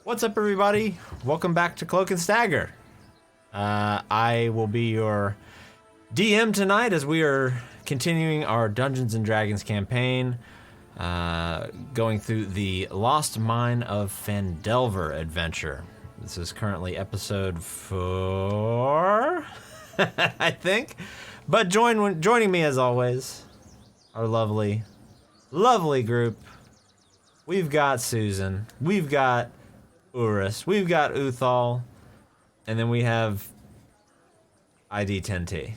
What's up, everybody? Welcome back to Cloak and Stagger. I will be your DM tonight as we are continuing our Dungeons and Dragons campaign, going through the Lost Mine of Phandelver adventure. This is currently episode 4, I think. But joining me as always, our lovely group. We've got Susan. We've got Urus. We've got Uthal. And then we have ID 10T.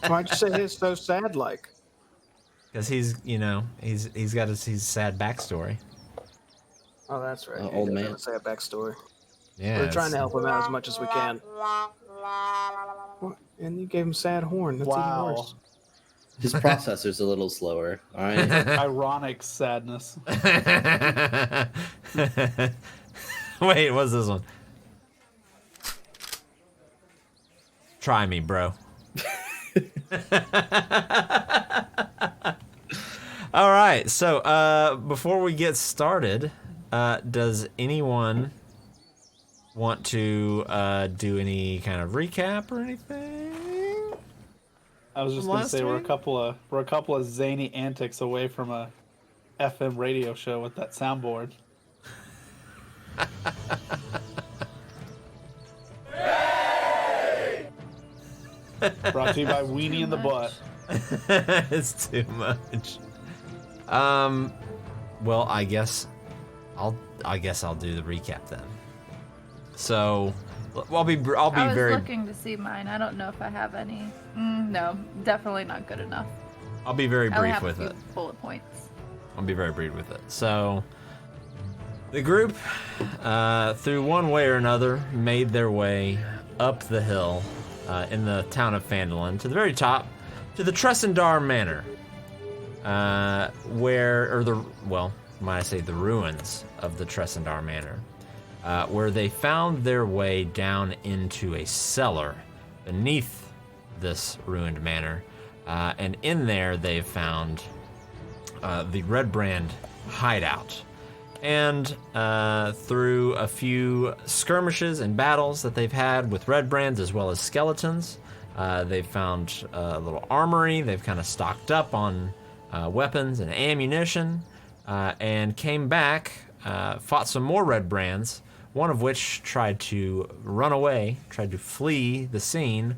Why'd you say he's so sad like? Because he's got his sad backstory. Oh, that's right. Old man. Doesn't say a backstory. Yeah. We're trying to help him out as much as we can. And you gave him sad horn. That's even worse. His processor's a little slower. All right. Ironic sadness. Wait, what's this one? Try me, bro. All right, so before we get started, does anyone want to do any kind of recap or anything? I was just gonna say we're a couple of zany antics away from a FM radio show with that soundboard. Brought to you by Weenie in the Butt. It's too much. Well, I guess I'll do the recap then. So, I'll be I was very looking to see mine. I don't know if I have any. No, definitely not good enough. I'll be very I only brief have with a few it. bullet points. I'll be very brief with it. So, the group, through one way or another, made their way up the hill in the town of Phandelver to the very top, to the Tresendar Manor, might I say the ruins of the Tresendar Manor, where they found their way down into a cellar beneath this ruined manor, and in there they found the Red Brand hideout. And through a few skirmishes and battles that they've had with Red Brands as well as skeletons, they've found a little armory. They've kind of stocked up on weapons and ammunition, and came back, fought some more Red Brands, one of which tried to run away, tried to flee the scene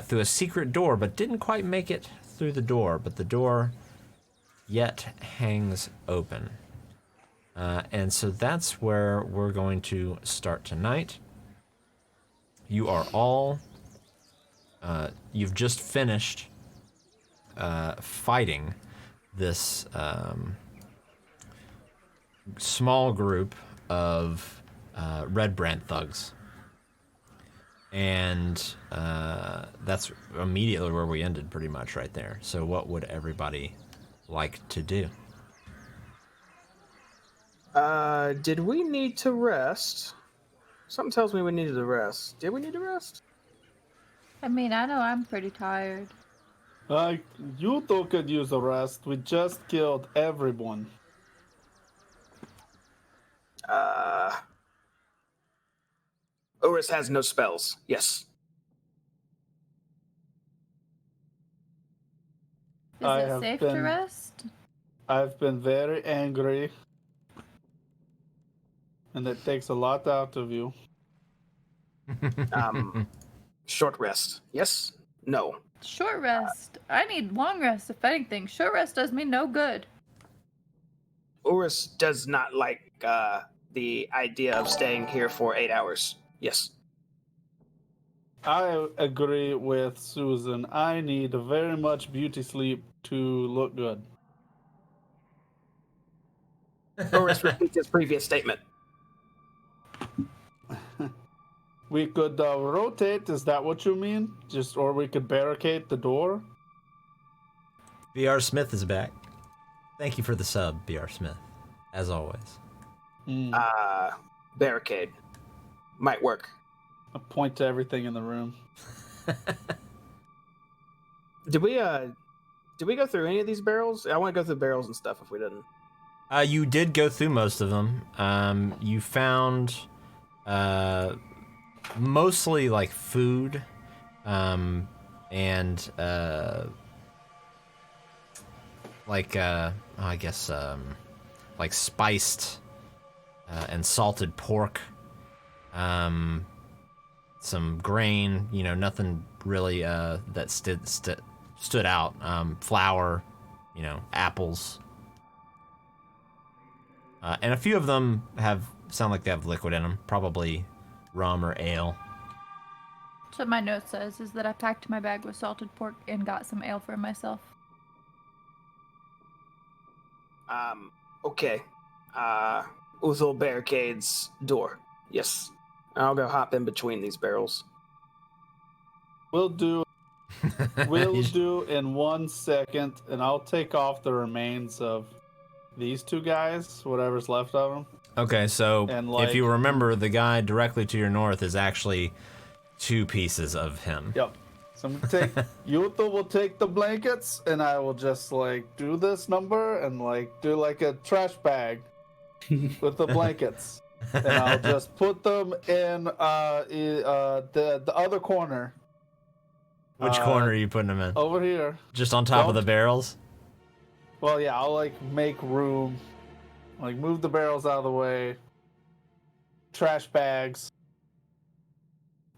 through a secret door, but didn't quite make it through the door. But the door yet hangs open. And so that's where we're going to start tonight. You are all, you've just finished fighting this small group of Red Brand thugs. And that's immediately where we ended, pretty much right there. So what would everybody like to do? Did we need to rest? Something tells me we needed to rest. Did we need to rest? I mean, I know I'm pretty tired. You two could use a rest. We just killed everyone. Urus has no spells. Yes. Is it safe to rest? I've been very angry. And it takes a lot out of you. Short rest. Yes? No. Short rest. I need long rest, if anything. Short rest does me no good. Urus does not like the idea of staying here for 8 hours. Yes. I agree with Susan. I need very much beauty sleep to look good. Urus repeats his previous statement. We could rotate, is that what you mean? Or we could barricade the door? BR Smith is back. Thank you for the sub, BR Smith, as always. Barricade. Might work. I point to everything in the room. Did we go through any of these barrels? I want to go through barrels and stuff if we didn't. You did go through most of them. You found mostly like food, and I guess like spiced and salted pork, some grain. You know, nothing really that stood out. Flour, you know, apples. And a few of them sound like they have liquid in them, probably rum or ale. So my note says is that I packed my bag with salted pork and got some ale for myself. Okay. Uthul barricades door. Yes. I'll go hop in between these barrels. We'll do in 1 second, and I'll take off the remains of these two guys, whatever's left of them. Okay, so And, if you like- remember, the guy directly to your north is actually 2 pieces of him. Yep. So I'm gonna take Yuta will take the blankets, and I will just like do this number and like do like a trash bag with the blankets, and I'll just put them in the other corner. Which corner are you putting them in? Over here. Just on top of the Don't- barrels? Well, yeah, I'll like make room, like move the barrels out of the way. Trash bags.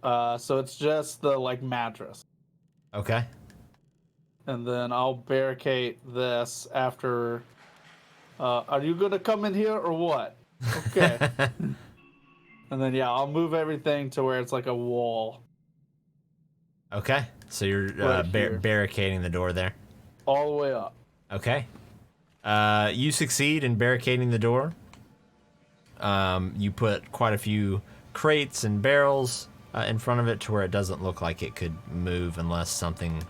So it's just the like mattress. Okay. And then I'll barricade this after. Are you gonna come in here or what? Okay. And then yeah, I'll move everything to where it's like a wall Okay, so you're Right here. barricading the door there. all the way up. Okay. You succeed in barricading the door. You put quite a few crates and barrels in front of it to where it doesn't look like it could move unless something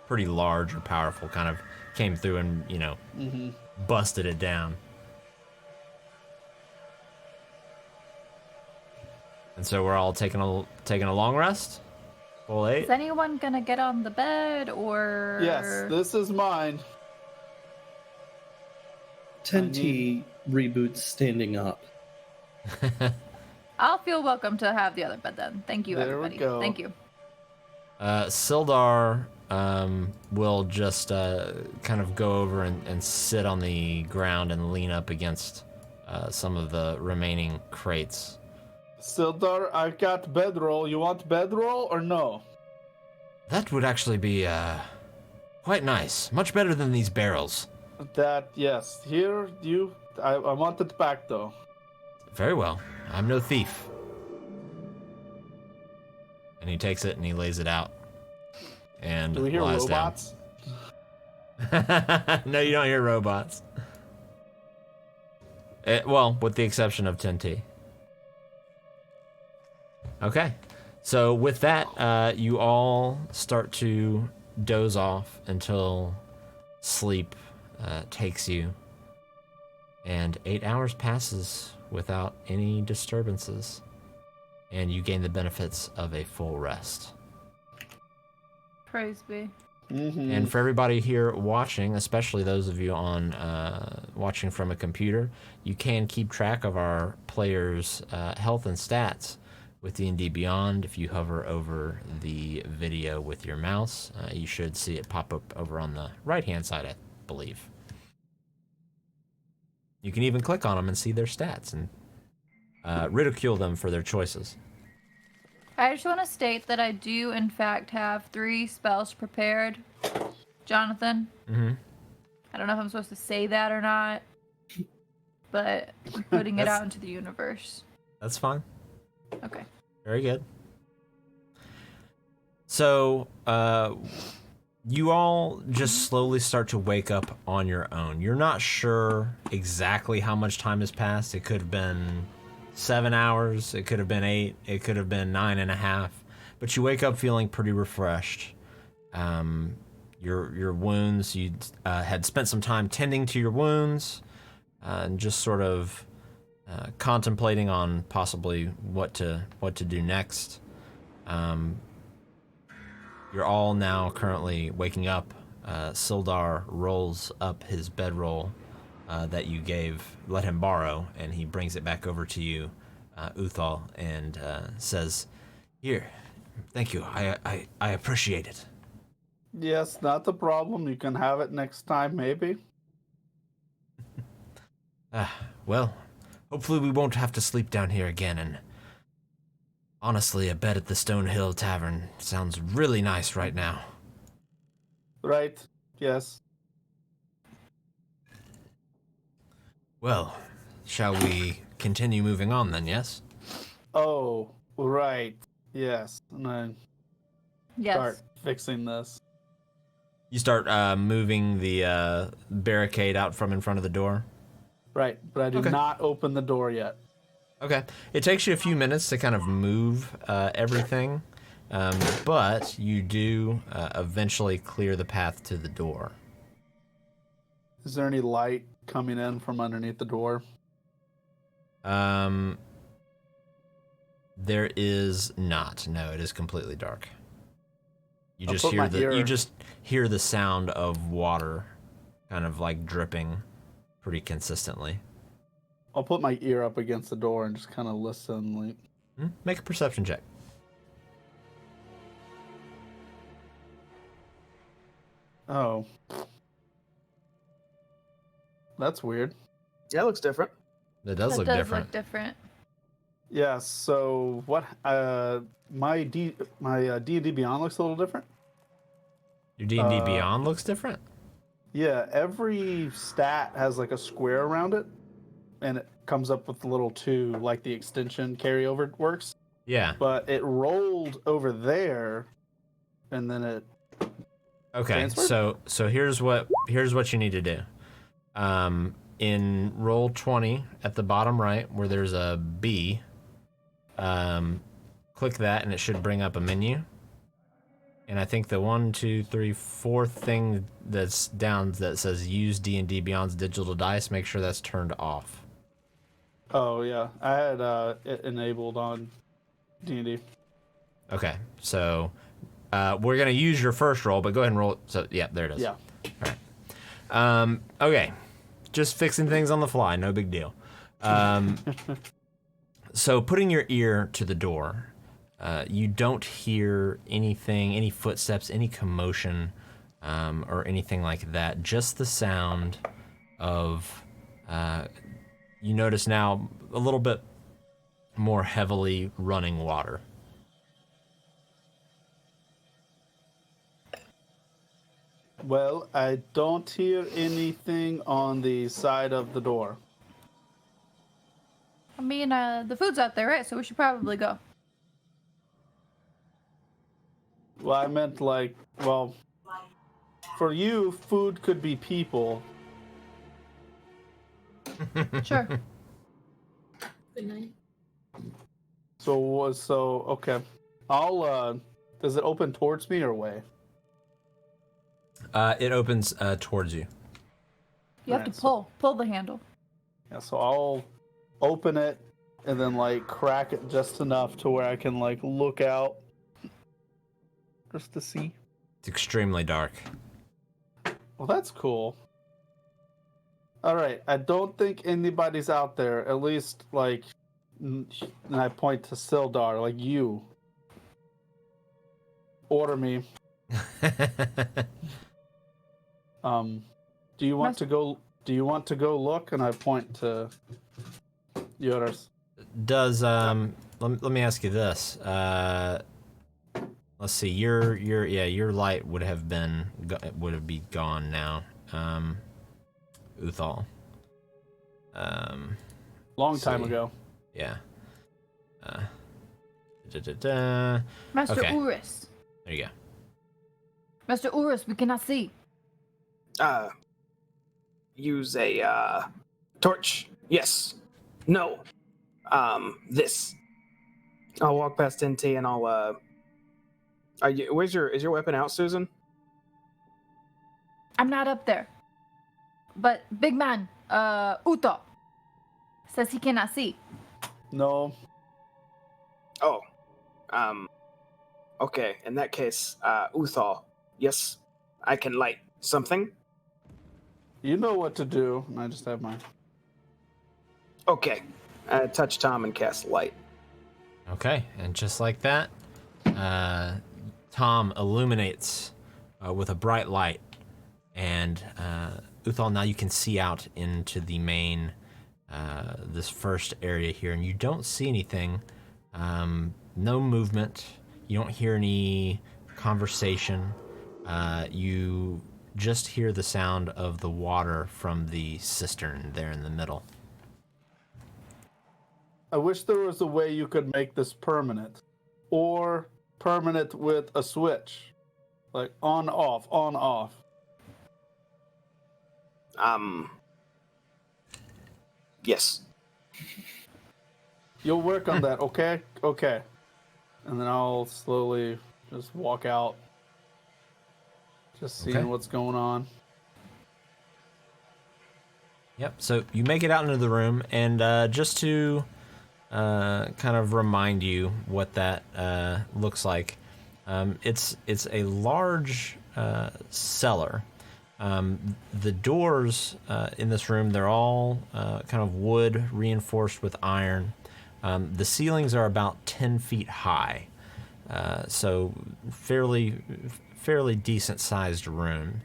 pretty large or powerful kind of came through and, you know, busted it down. And so we're all taking a long rest. Full 8. Is anyone gonna get on the bed or? Yes, this is mine. 10T reboots standing up. I'll feel welcome to have the other bed then. Thank you, There we everybody. go. Thank you. Sildar will just kind of go over and sit on the ground and lean up against some of the remaining crates. Sildar, I got bedroll. You want bedroll or no? That would actually be quite nice. Much better than these barrels. That yes. Here you. I want it back though. Very well. I'm no thief. And he takes it and he lays it out. And Do we hear lies robots? down. No, you don't hear robots. Well, with the exception of 10T. Okay. So with that, you all start to doze off until sleep takes you. And 8 hours passes without any disturbances. And you gain the benefits of a full rest. Praise be. And for everybody here watching, especially those of you on watching from a computer, you can keep track of our players' health and stats with D&D Beyond. If you hover over the video with your mouse, you should see it pop up over on the right-hand side, I believe. You can even click on them and see their stats and ridicule them for their choices. I just want to state that I do, in fact, have 3 spells prepared. Jonathan. Mm-hmm. I don't know if I'm supposed to say that or not, but I'm putting it out into the universe. That's fine. Okay. Very good. So, you all just slowly start to wake up on your own. You're not sure exactly how much time has passed. It could have been 7 hours. It could have been 8. It could have been 9.5. But you wake up feeling pretty refreshed. Your wounds, you had spent some time tending to your wounds and just sort of contemplating on possibly what to do next. You're all now currently waking up. Sildar rolls up his bedroll that you let him borrow, and he brings it back over to you, Uthal, and says, "Here, thank you. I appreciate it." Yes, not the problem. You can have it next time, maybe. Well, hopefully we won't have to sleep down here again, and honestly, a bed at the Stonehill Tavern sounds really nice right now. Right. Yes. Well, shall we continue moving on then, yes? Oh, right. Yes. And then Yes. start fixing this. You start moving the barricade out from in front of the door. Right, but I do Okay. not open the door yet. Okay. It takes you a few minutes to kind of move everything, but you do eventually clear the path to the door. Is there any light coming in from underneath the door? There is not. No, it is completely dark. You I'll just put hear my ear- you just hear the sound of water kind of like dripping pretty consistently. I'll put my ear up against the door and just kind of listen. Like, Make a perception check. oh, that's weird. Yeah, it looks different. It does look different. Look different. Yeah. So what? My D&D Beyond looks a little different. Your D&D Beyond looks different? Yeah. Every stat has like a square around it, and it comes up with a little 2, like the extension carryover works. Yeah. But it rolled over there, and then it. Okay. Transferred? So here's what you need to do. In roll 20 at the bottom right where there's a B, click that and it should bring up a menu. And I think the 1, 2, 3, 4th thing that's down that says use D&D Beyond's digital dice, make sure that's turned off. Oh yeah, I had it enabled on D&D. Okay, so we're gonna use your first roll, but go ahead and roll. So yeah, there it is. Yeah. All right. Okay, just fixing things on the fly, no big deal. So putting your ear to the door, you don't hear anything, any footsteps, any commotion, or anything like that. Just the sound of. You notice now a little bit more heavily running water. Well, I don't hear anything on the side of the door. I mean, the food's out there, right? So we should probably go. Well, I meant like, well, for you, food could be people. Sure. Good night. So okay. I'll does it open towards me or away? It opens towards you. You have Alright, to pull the handle. Yeah, so I'll open it and then like crack it just enough to where I can like look out just to see. It's extremely dark. Well, that's cool. All right, I don't think anybody's out there. At least like, and I point to Sildar, like you. Order me. Do you want to go? Do you want to go look? And I point to Yoris. Does let me ask you this. Let's see. Your light would have been gone now. Uthal. Long time see. ago. Yeah. Master Okay. Urus. There you go. Master Urus, we cannot see. Use a torch. Yes. No. This. I'll walk past NT and I'll is your weapon out, Susan? I'm not up there. But big man, Uto, says he cannot see. No. Oh. Okay, in that case, Uthal, yes, I can light something. You know what to do. And I just have mine. Okay. Touch Tom and cast light. Okay, and just like that, Tom illuminates with a bright light, and Uthal, now you can see out into the main, this first area here, and you don't see anything, no movement, you don't hear any conversation, you just hear the sound of the water from the cistern there in the middle. I wish there was a way you could make this permanent. Or permanent with a switch. Like on, off, on, off. Yes. You'll work on that, okay? Okay. And then I'll slowly just walk out. Just seeing Okay. what's going on. Yep, so you make it out into the room, and just to kind of remind you what that looks like, it's a large cellar. The doors in this room, they're all kind of wood reinforced with iron. The ceilings are about 10 feet high, so fairly decent sized room.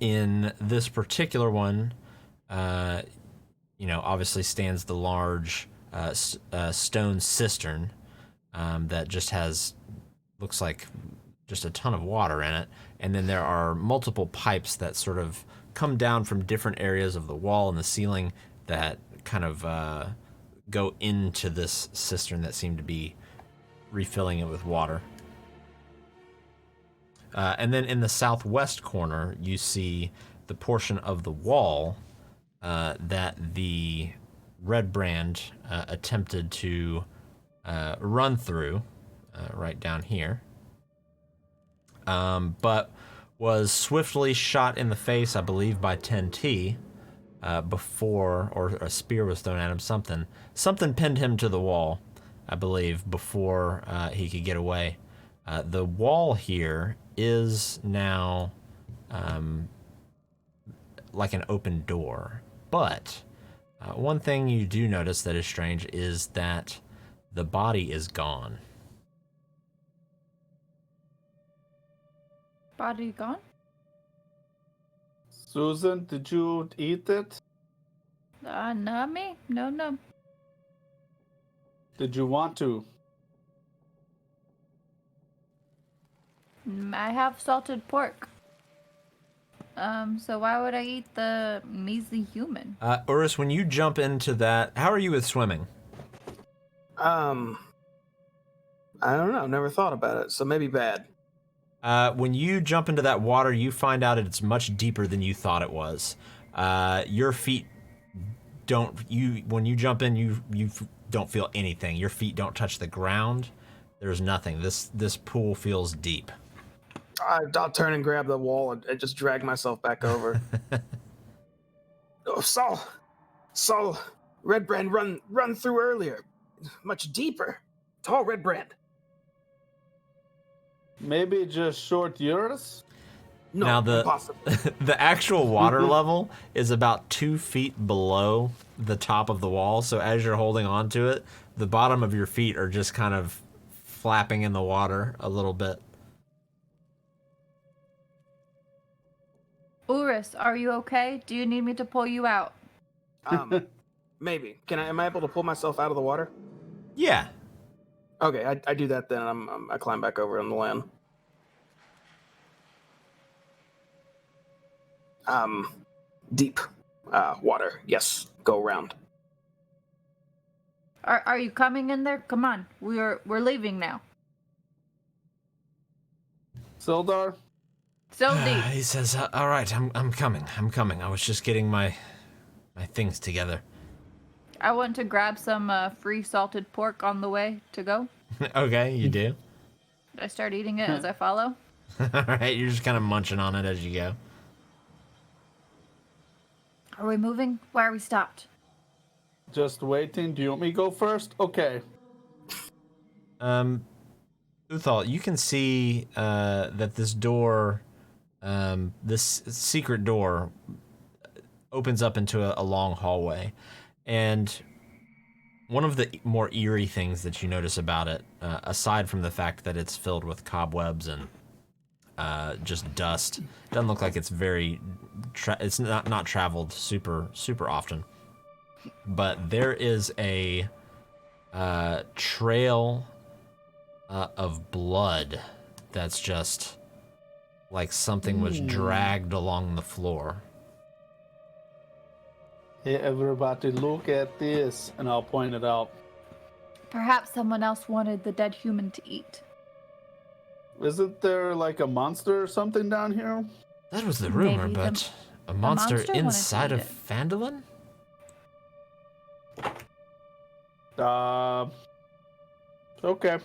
In this particular one, obviously stands the large stone cistern that just looks like just a ton of water in it. And then there are multiple pipes that sort of come down from different areas of the wall and the ceiling that kind of go into this cistern that seem to be refilling it with water. And then in the southwest corner, you see the portion of the wall that the Red Brand attempted to run through right down here, but was swiftly shot in the face, I believe, by 10T before, or a spear was thrown at him, something pinned him to the wall, I believe, before he could get away. The wall here is now like an open door, but one thing you do notice that is strange is that the body is gone. Body gone? Susan, did you eat it? Not me. No. Did you want to? I have salted pork. So why would I eat the measly human? Urus, when you jump into that, how are you with swimming? I don't know. Never thought about it. So maybe bad. When you jump into that water, you find out it's much deeper than you thought it was. Your feet when you jump in, you don't feel anything. Your feet don't touch the ground. There's nothing. This pool feels deep. I'll turn and grab the wall and just drag myself back over. Oh, Saul, Red Brand run through earlier. Much deeper. Tall Red Brand. Maybe just short yours? No, Now impossible. the actual water level is about 2 feet below the top of the wall. So as you're holding on to it, the bottom of your feet are just kind of flapping in the water a little bit. Urus, are you okay? Do you need me to pull you out? Maybe. Am I able to pull myself out of the water? Yeah. Okay, I do that then. I climb back over on the land. Deep water. Yes, go around. Are you coming in there? Come on, we're leaving now. Sildar? So deep. He says, all right, I'm coming. I was just getting my things together. I want to grab some free salted pork on the way to go. Okay, you do. I start eating it as I follow. All right, you're just kind of munching on it as you go. Are we moving? Why are we stopped? Just waiting. Do you want me to go first? Okay. Uthal, you can see that this door this secret door opens up into a long hallway, and one of the more eerie things that you notice about it, aside from the fact that it's filled with cobwebs and just dust, doesn't look like it's it's not traveled super often, but there is a trail of blood that's just like something was dragged along the floor. Hey, everybody, look at this, and I'll point it out. Perhaps someone else wanted the dead human to eat. Isn't there like a monster or something down here? That was the rumor, Maybe but a monster monster wanted to inside eat of it. Phandelver? Okay.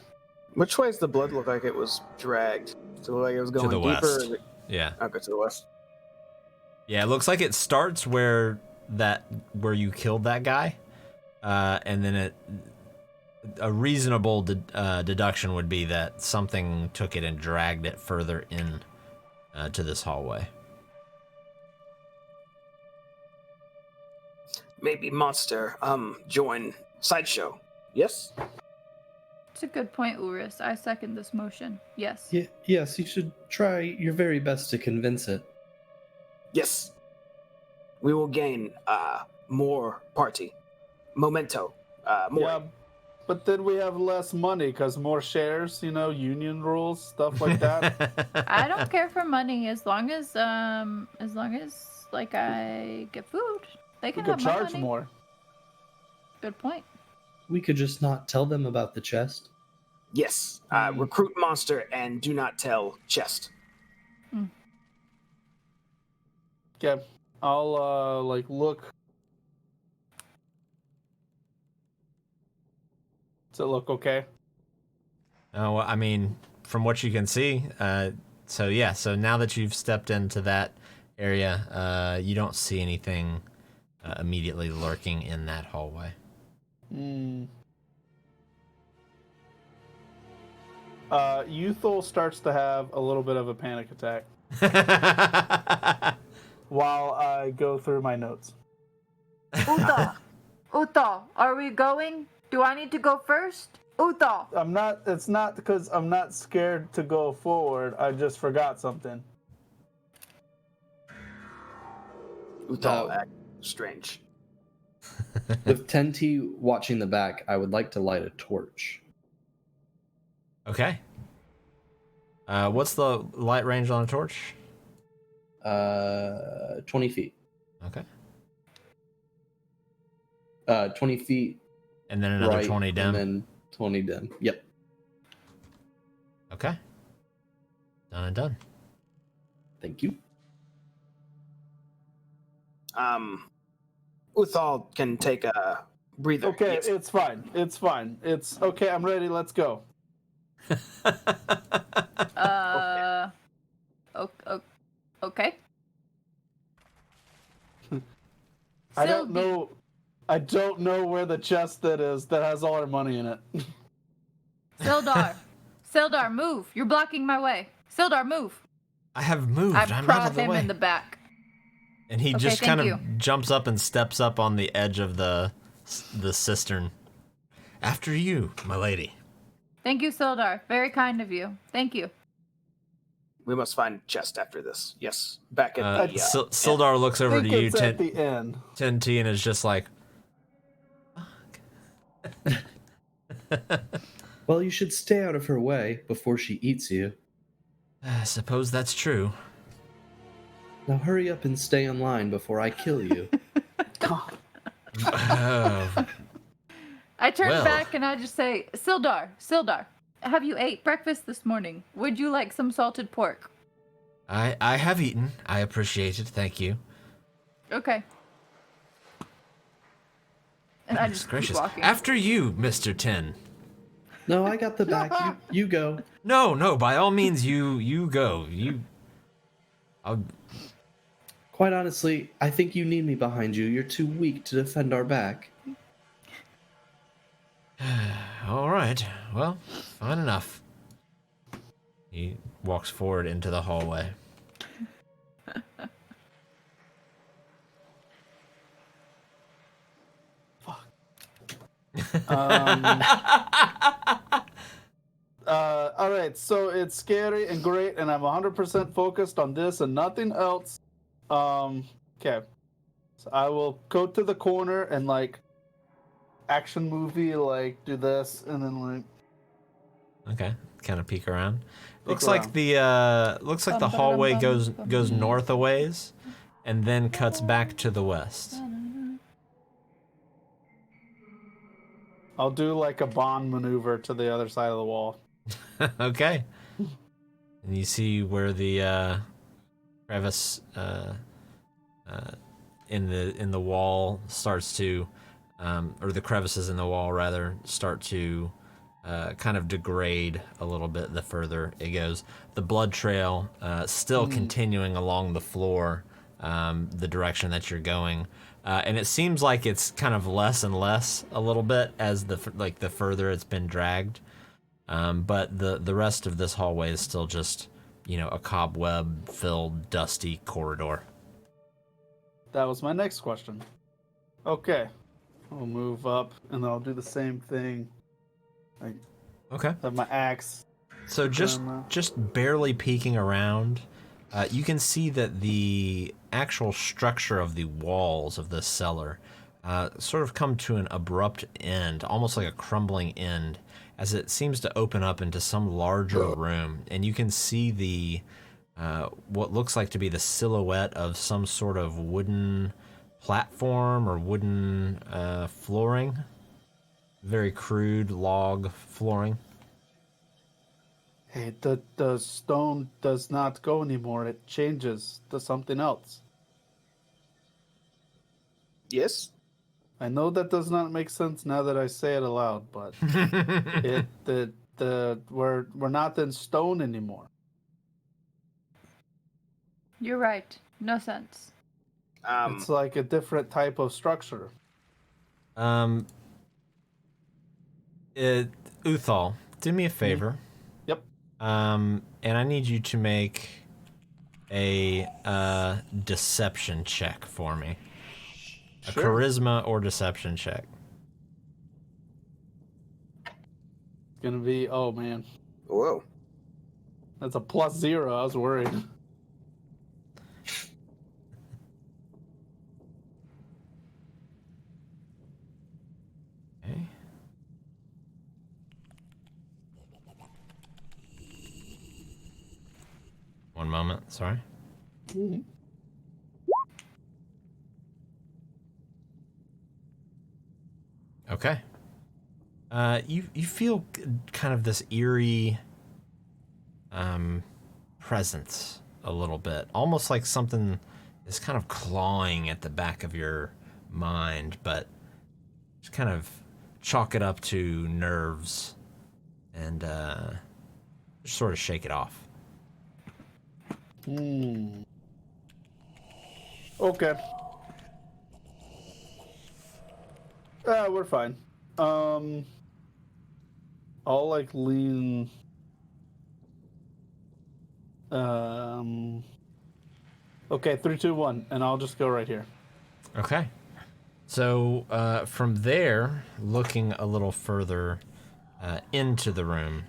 Which way does the blood look like it was dragged? So like it was going To the deeper? west. Or is it... Yeah. Okay, to the west. Yeah, it looks like it starts where you killed that guy, and then a reasonable deduction would be that something took it and dragged it further in to this hallway. Maybe monster. Join sideshow. Yes. It's a good point, Urus. I second this motion. Yes. Yes, you should try your very best to convince it. Yes. We will gain more party. Memento. More. Yeah, but then we have less money because more shares, union rules, stuff like that. I don't care for money as long as like I get food. They We can could have my charge money. more. Good point. We could just not tell them about the chest. Yes. Recruit monster and do not tell chest. Okay, I'll look. Does it look okay? Oh, well, I mean, from what you can see, so now that you've stepped into that area, you don't see anything immediately lurking in that hallway. Euthal starts to have a little bit of a panic attack while I go through my notes. Uta, are we going? Do I need to go first? Uta. It's not because I'm not scared to go forward. I just forgot something. Uthal act strange. With Tenti watching the back, I would like to light a torch. Okay. What's the light range on a torch? 20 feet. Okay. 20 feet. And then another right, 20 dim. And then 20 dim. Yep. Okay. Done and done. Thank you. Uthal can take a breather. Okay, Yes. it's fine. It's fine. It's okay. I'm ready. Let's go. Okay. I don't know where the chest that is that has all our money in it. Sildar, move! You're blocking my way. Sildar, move! I have moved. I I'm out prod of the him way. in the back. And he Okay, just thank kind you. of jumps up and steps up on the edge of the cistern. After you, my lady. Thank you, Sildar. Very kind of you. Thank you. We must find chest after this. Yes. Back at the. Sildar looks I over think to you, it's at the end. 10T, and is just like, Well, you should stay out of her way before she eats you. I suppose that's true. Now hurry up and stay in line before I kill you. Oh, I turn Well. back and I just say, Sildar, have you ate breakfast this morning? Would you like some salted pork? I have eaten. I appreciate it. Thank you. Okay. And I Goodness just gracious. keep walking. After you, Mr. 10. No, I got the back. You go. No, by all means, you go. I'll... Quite honestly, I think you need me behind you. You're too weak to defend our back. All right. Well, fine enough. He walks forward into the hallway. All right, so it's scary and great, and I'm 100% focused on this and nothing else. Okay. So I will go to the corner and like action movie, like do this, and then like Okay, kind of peek around. Looks around. like the hallway goes north a ways, and then cuts back to the west. I'll do like a Bond maneuver to the other side of the wall. Okay. And you see where the crevice in the wall starts to, or the crevices in the wall rather, start to kind of degrade a little bit the further it goes. The blood trail still continuing along the floor, the direction that you're going. And it seems like it's kind of less and less a little bit as the further it's been dragged. But the rest of this hallway is still just, a cobweb-filled, dusty corridor. That was my next question. Okay. I'll move up and I'll do the same thing. Okay. Have my axe. So just barely peeking around, you can see that the actual structure of the walls of this cellar sort of come to an abrupt end, almost like a crumbling end, as it seems to open up into some larger room. And you can see the what looks like to be the silhouette of some sort of wooden platform or wooden flooring. Very crude log flooring. Hey, the stone does not go anymore. It changes to something else. Yes. I know that does not make sense now that I say it aloud, but we're not in stone anymore. You're right. No sense. It's like a different type of structure. Uthal, do me a favor. Yep. And I need you to make a deception check for me. A charisma or deception check. It's gonna be, oh man. Whoa. That's a +0. I was worried. Okay. One moment, sorry. Okay. You feel kind of this eerie presence a little bit, almost like something is kind of clawing at the back of your mind, but just kind of chalk it up to nerves and just sort of shake it off. Okay. We're fine. I'll like lean. Okay, 3, 2, 1, and I'll just go right here. Okay. So from there, looking a little further into the room,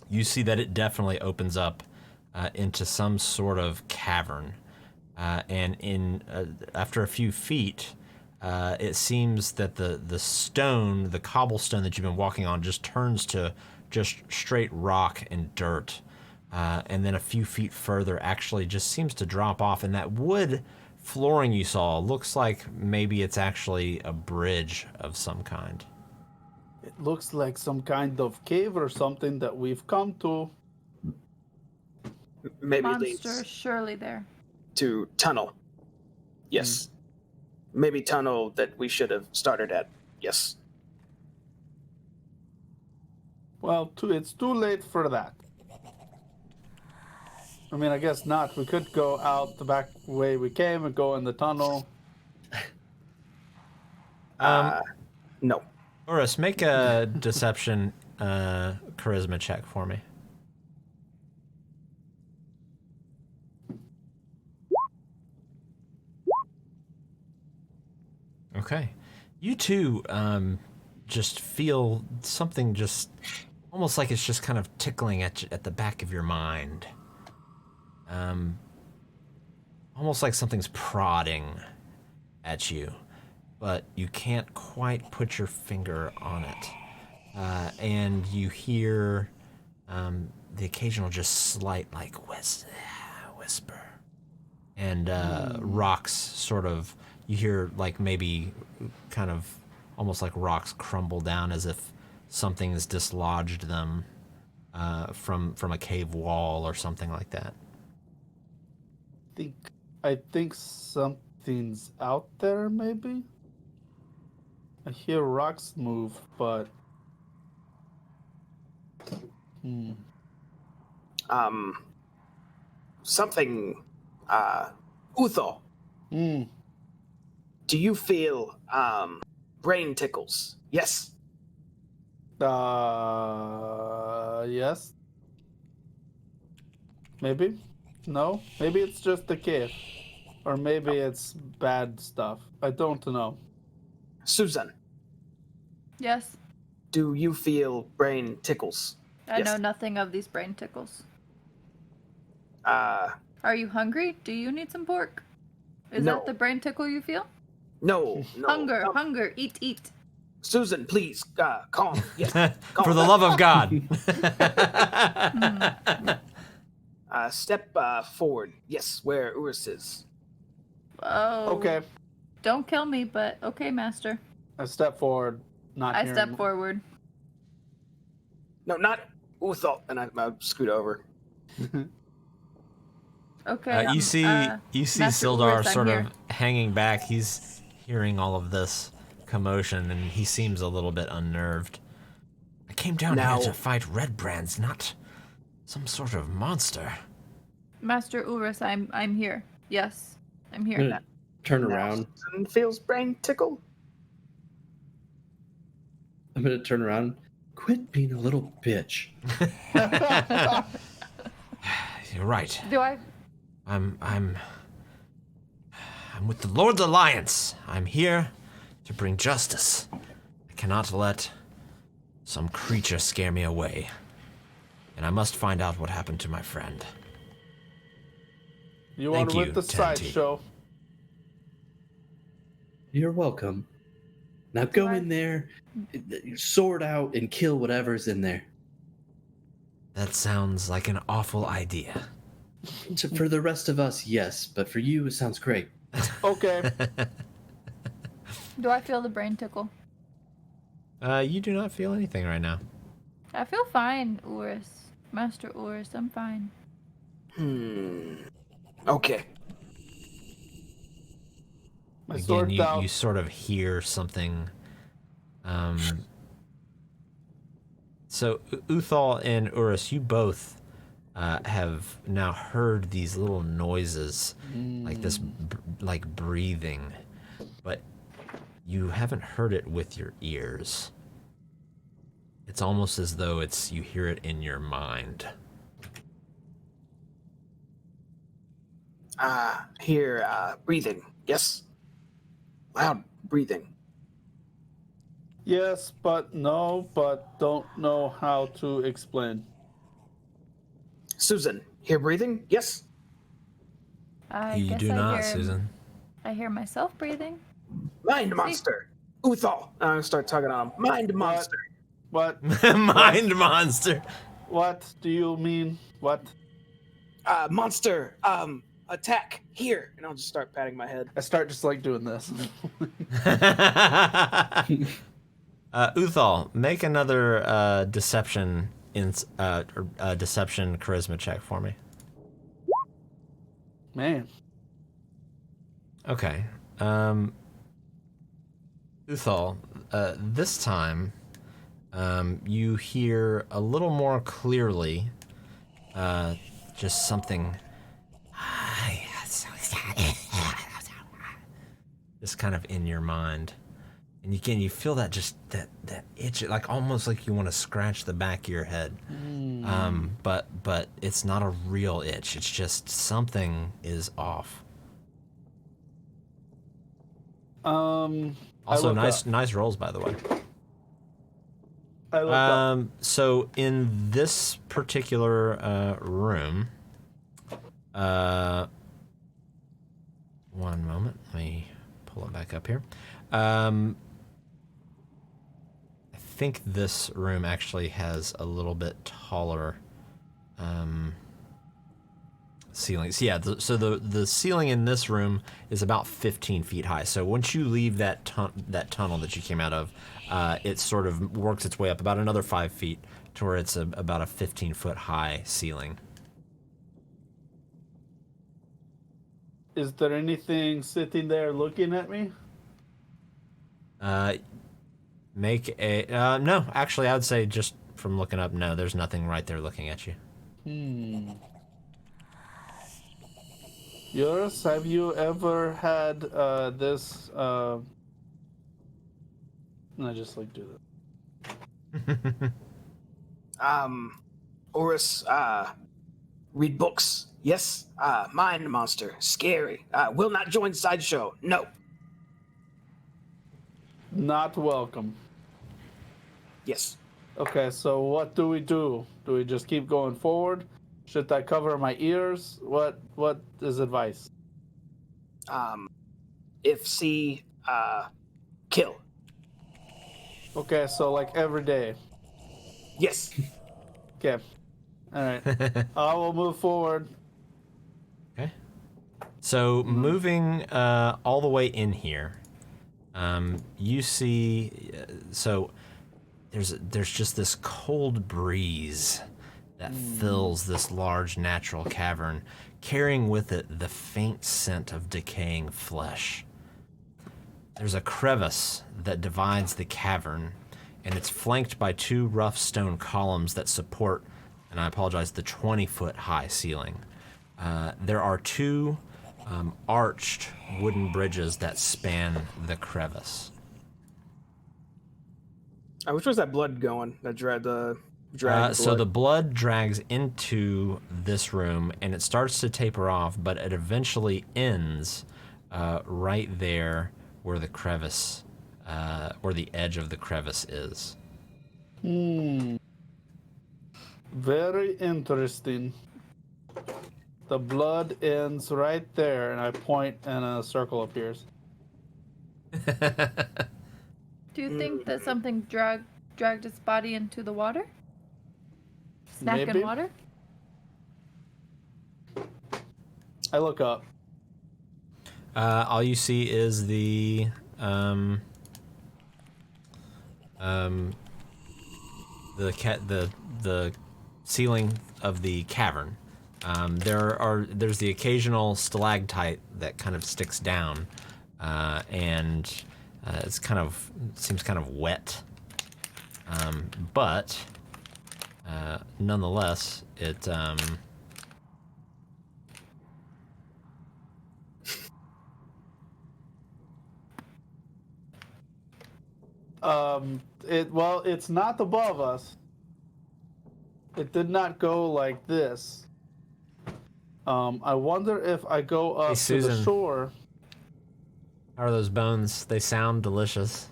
you see that it definitely opens up into some sort of cavern. And after a few feet, it seems that the stone, the cobblestone that you've been walking on, just turns to just straight rock and dirt. And then a few feet further actually just seems to drop off. And that wood flooring you saw looks like maybe it's actually a bridge of some kind. It looks like some kind of cave or something that we've come to. Maybe Monster leads surely there. to tunnel. Yes. Maybe tunnel that we should have started at. Yes. Well, it's too late for that. I mean, I guess not. We could go out the back way we came and go in the tunnel. No. Oris, make a deception charisma check for me. Okay. You two just feel something just almost like it's just kind of tickling at the back of your mind. Almost like something's prodding at you, but you can't quite put your finger on it. And you hear the occasional just slight like whisper. And rocks sort of, you hear like maybe kind of almost like rocks crumble down as if something's dislodged them from a cave wall or something like that. I think something's out there, maybe? I hear rocks move, but... Something, Uthal, do you feel, brain tickles? Yes. Yes? Maybe? No? Maybe it's just the cave. Or maybe it's bad stuff. I don't know. Susan, Yes. do you feel brain tickles? I Yes. know nothing of these brain tickles. Uh, Are you hungry? Do you need some pork? Is No. that the brain tickle you feel? no. Hunger, hunger, eat. Susan, please, calm. Yes. For the love of God. Step forward. Yes, where Urus is. Oh. Okay. Don't kill me, but okay, master. I step forward, not I hearing step him. forward. No, not Uthal. And I scoot over. Okay. You see Master Sildar Urus, I'm sort here. of hanging back. He's hearing all of this commotion, and he seems a little bit unnerved. I came down Now- here to fight Red Brands, not some sort of monster. Master Urus, I'm here. Yes, I'm I'm here. gonna turn Now around. Susan feels brain tickle. I'm gonna turn around. Quit being a little bitch. You're right. Do I? I'm with the Lord's Alliance. I'm here to bring justice. I cannot let some creature scare me away. And I must find out what happened to my friend. You Thank want you, with the Tanty. sideshow? You're welcome. Now go I- in there, sword out, and kill whatever's in there. That sounds like an awful idea. For the rest of us, yes, but for you, it sounds great. Okay. Do I feel the brain tickle? You do not feel anything right now. I feel fine, Urus. Master Urus, I'm fine. Okay. My Again, sword down. you sort of hear something. So Uthal and Urus, you both have now heard these little noises, like this, like breathing, but you haven't heard it with your ears. It's almost as though you hear it in your mind. Here, breathing. Yes. Loud breathing. Yes, but no, but don't know how to explain. Susan, here breathing? Yes. I You guess do I not, hear, Susan. I hear myself breathing. Mind monster. Uthal. I'm gonna start tugging on him. Mind monster. What? Mind monster. What do you mean? What? Monster. Attack here. And I'll just start patting my head. I start just like doing this. Uthal, make another deception deception charisma check for me. Man. Okay. Uthal, this time you hear a little more clearly just something just kind of in your mind. And again, you feel that just that itch, like almost like you want to scratch the back of your head. But it's not a real itch. It's just something is off. Also, look nice rolls, by the way. I look up. So in this particular room, one moment, let me pull it back up here. I think this room actually has a little bit taller ceilings. Yeah, the ceiling in this room is about 15 feet high. So once you leave that tunnel that you came out of, it sort of works its way up about another 5 feet to where it's about a 15-foot high ceiling. Is there anything sitting there looking at me? Make a no. Actually, I would say just from looking up, no. There's nothing right there looking at you. Yours, have you ever had this? I just like do that. Oris, read books. Yes. Mind monster. Scary. Will not join sideshow. No. Not welcome. Yes. Okay, so what do we do? Do we just keep going forward? Should I cover my ears? What is advice? If see, kill. Okay, so like every day. Yes. Okay. All right. I will move forward. Okay. So moving all the way in here, you see. So there's just this cold breeze that fills this large natural cavern, carrying with it the faint scent of decaying flesh. There's a crevice that divides the cavern, and it's flanked by two rough stone columns that support, and I apologize, the 20-foot high ceiling. There are two arched wooden bridges that span the crevice. Which was that blood going? That dragon So blood? the blood drags into this room, and it starts to taper off, but it eventually ends right there where the crevice, where the edge of the crevice is. Very interesting. The blood ends right there, and I point, and a circle appears. Do you think that something dragged its body into the water? Snack Maybe. in water? I look up. All you see is the ceiling of the cavern. There's the occasional stalactite that kind of sticks down, and it's seems kind of wet, but nonetheless it. It's not above us. It did not go like this. I wonder if I go up to Susan. the shore. How are those bones? They sound delicious.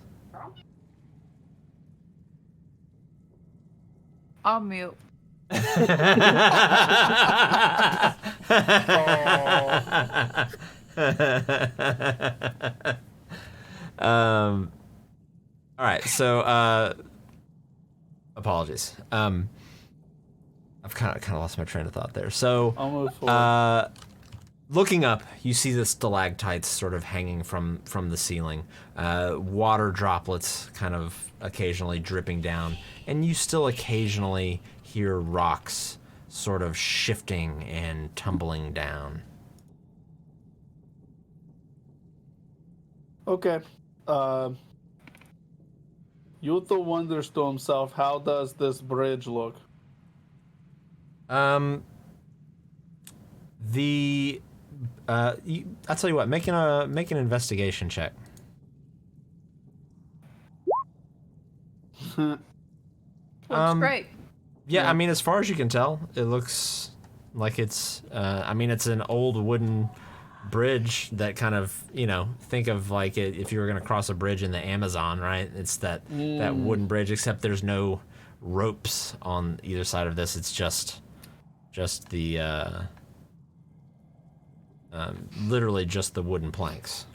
I'll mute. All right, so apologies. I've kind of lost my train of thought there. So I'll move forward. looking up, you see the stalactites sort of hanging from the ceiling, water droplets kind of occasionally dripping down, and you still occasionally hear rocks sort of shifting and tumbling down. Okay. Yuto wonders to himself, how does this bridge look? I'll tell you what, make an investigation check. Looks great. Yeah, I mean, as far as you can tell, it looks like it's. I mean, it's an old wooden bridge that kind of, think of like it, if you were going to cross a bridge in the Amazon, right? It's that wooden bridge, except there's no ropes on either side of this. It's just the literally just the wooden planks.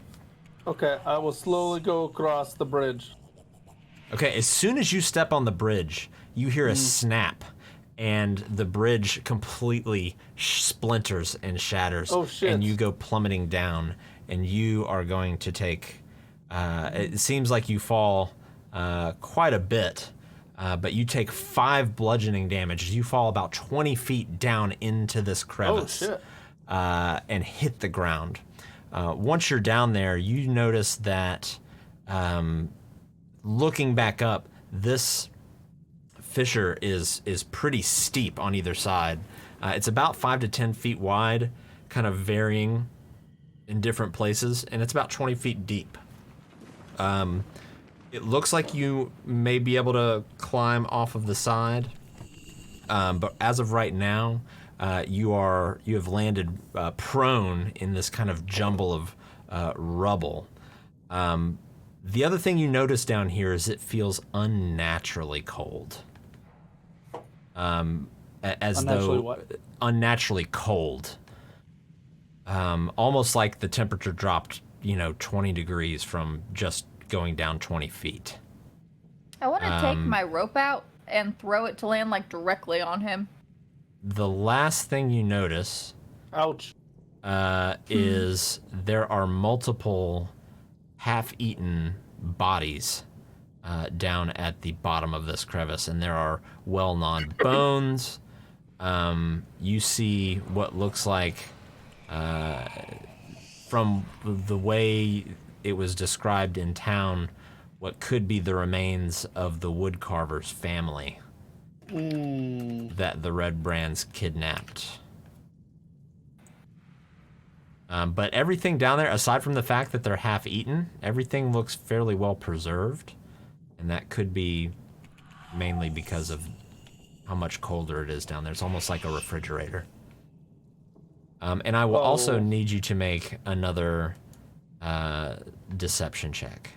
Okay, I will slowly go across the bridge. Okay, as soon as you step on the bridge, you hear a snap, and the bridge completely splinters and shatters. Oh, shit. And you go plummeting down, and you are going to take. It seems like you fall quite a bit, but you take 5 bludgeoning damage. You fall about 20 feet down into this crevice. Oh, shit. And hit the ground. Once you're down there, you notice that looking back up, this fissure is pretty steep on either side. It's about 5 to 10 feet wide, kind of varying in different places, and it's about 20 feet deep. It looks like you may be able to climb off of the side, but as of right now, you have landed prone in this kind of jumble of rubble. The other thing you notice down here is it feels unnaturally cold. Unnaturally cold. Almost like the temperature dropped, 20 degrees from just going down 20 feet. I want to take my rope out and throw it to land like directly on him. The last thing you notice, ouch, is there are multiple half-eaten bodies down at the bottom of this crevice, and there are well-gnawed bones. You see what looks like, from the way it was described in town, what could be the remains of the woodcarver's family that the Red Brands kidnapped. But everything down there, aside from the fact that they're half-eaten, everything looks fairly well preserved, and that could be mainly because of how much colder it is down there. It's almost like a refrigerator. And I will also need you to make another deception check.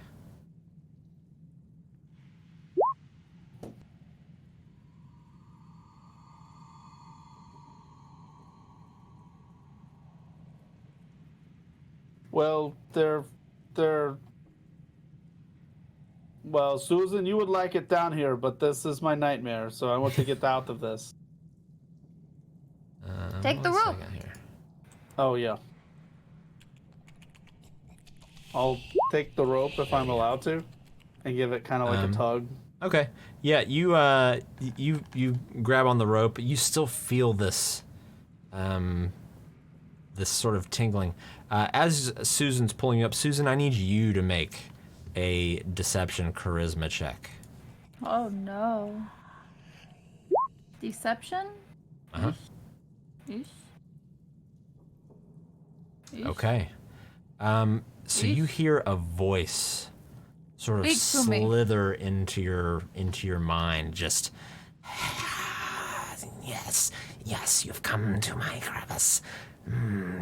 Well, well, Susan, you would like it down here, but this is my nightmare, so I want to get out of this. Take the rope. Oh, yeah. I'll take the rope if I'm allowed to, and give it kind of like a tug. Okay. Yeah, you grab on the rope. You still feel this, this sort of tingling. As Susan's pulling you up, Susan, I need you to make a deception charisma check. Oh no. Deception? Uh-huh. Eesh. Okay. So you hear a voice sort of Speak to me. slither into your mind, just yes, you've come to my crevice.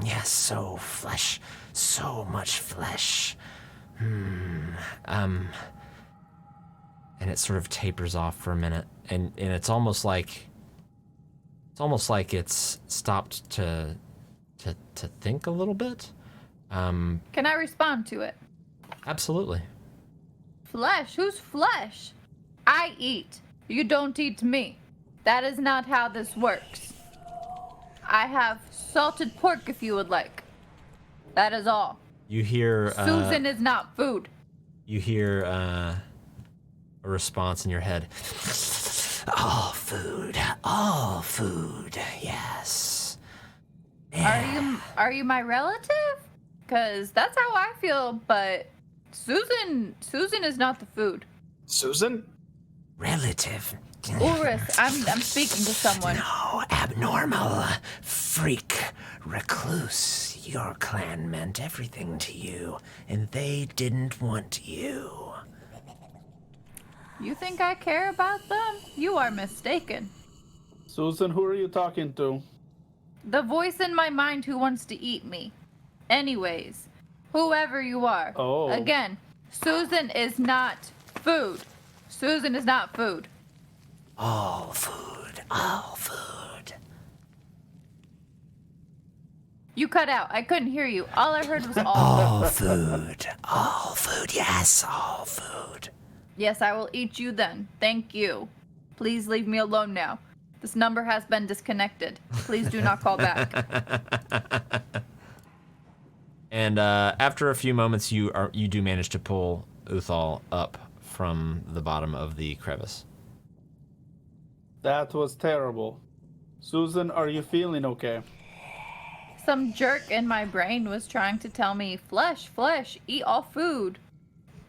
Yes, so much flesh. And it sort of tapers off for a minute, and it's almost like it's stopped to think a little bit. Can I respond to it? Absolutely. Flesh? Who's flesh? I eat. You don't eat me. That is not how this works. I have salted pork if you would like. That is all. You hear Susan is not food. You hear a response in your head. All food, yes. Are you my relative? Cause that's how I feel, but Susan is not the food. Susan? Relative. Urus, I'm speaking to someone. No, abnormal, freak, recluse. Your clan meant everything to you, and they didn't want you. You think I care about them? You are mistaken. Susan, who are you talking to? The voice in my mind who wants to eat me. Anyways, whoever you are. Oh. Again, Susan is not food. Susan is not food. All food, all food. You cut out. I couldn't hear you. All I heard was all. All food, yes, all food. Yes, I will eat you then. Thank you. Please leave me alone now. This number has been disconnected. Please do not call back. And after a few moments, you do manage to pull Uthal up from the bottom of the crevice. That was terrible. Susan, are you feeling okay? Some jerk in my brain was trying to tell me, flesh, eat all food.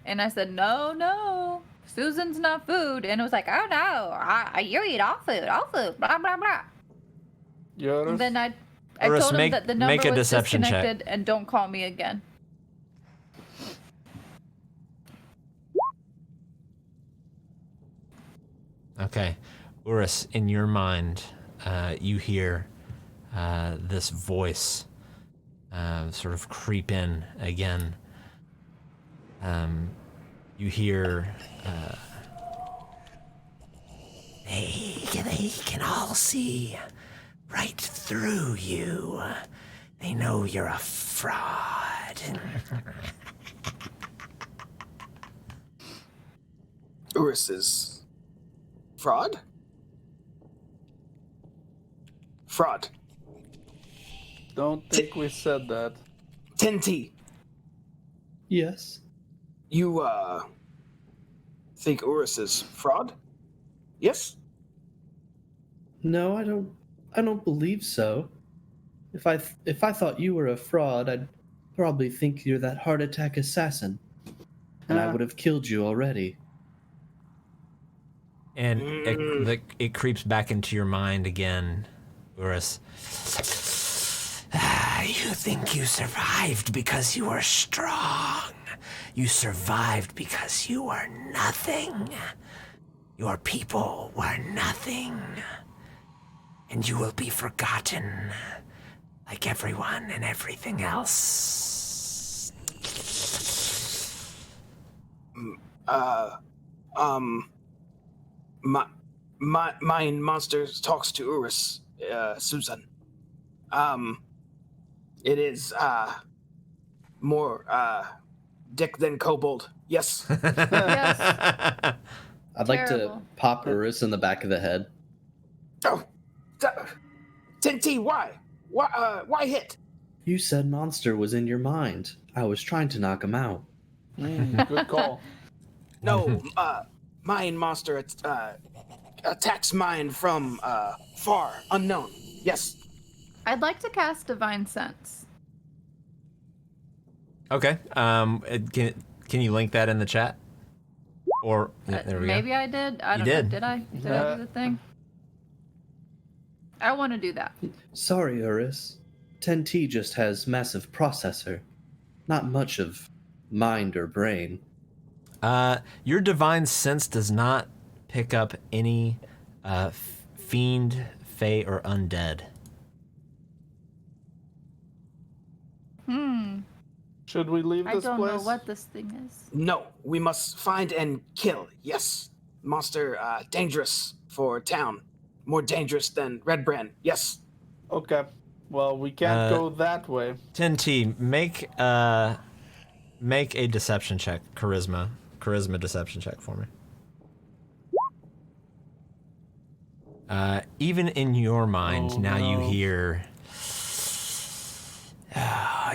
And I said, no, Susan's not food. And it was like, oh no, you eat all food, blah, blah, blah. Yours? And then I Urus, told him make- that the make number a was deception check. disconnected and don't call me again. Okay. Urus, in your mind, you hear this voice sort of creep in again. You hear... They can all see right through you. They know you're a fraud. Urus is fraud? Fraud. Don't think we said that. 10T. Yes. You, think Urus is fraud? Yes? No, I don't believe so. If I thought you were a fraud, I'd probably think you're that heart attack assassin. And I would have killed you already. And it creeps back into your mind again, Urus. You think you survived because you were strong. You survived because you were nothing. Your people were nothing. And you will be forgotten like everyone and everything else. Mine monster talks to Urus, Susan. It is, more, dick than kobold. Yes. Yes. I'd like to Terrible. pop Urus in the back of the head. Oh, 10T, why? Why hit? You said monster was in your mind. I was trying to knock him out. Good call. No, mine monster attacks mine from far, unknown. Yes. I'd like to cast Divine Sense. Okay. Can you link that in the chat? Or there we Maybe go. I did. I You don't know. did. Did I? Did I do the thing? I want to do that. Sorry, Urus. 10T just has massive processor. Not much of mind or brain. Your divine sense does not pick up any fiend, fae, or undead. Should we leave I this don't place? know what this thing is. No, we must find and kill. Yes. Monster, dangerous for town. More dangerous than Red Brand. Yes. Okay. Well, we can't go that way. 10T, make a deception check, charisma deception check for me. Even in your mind, now you hear,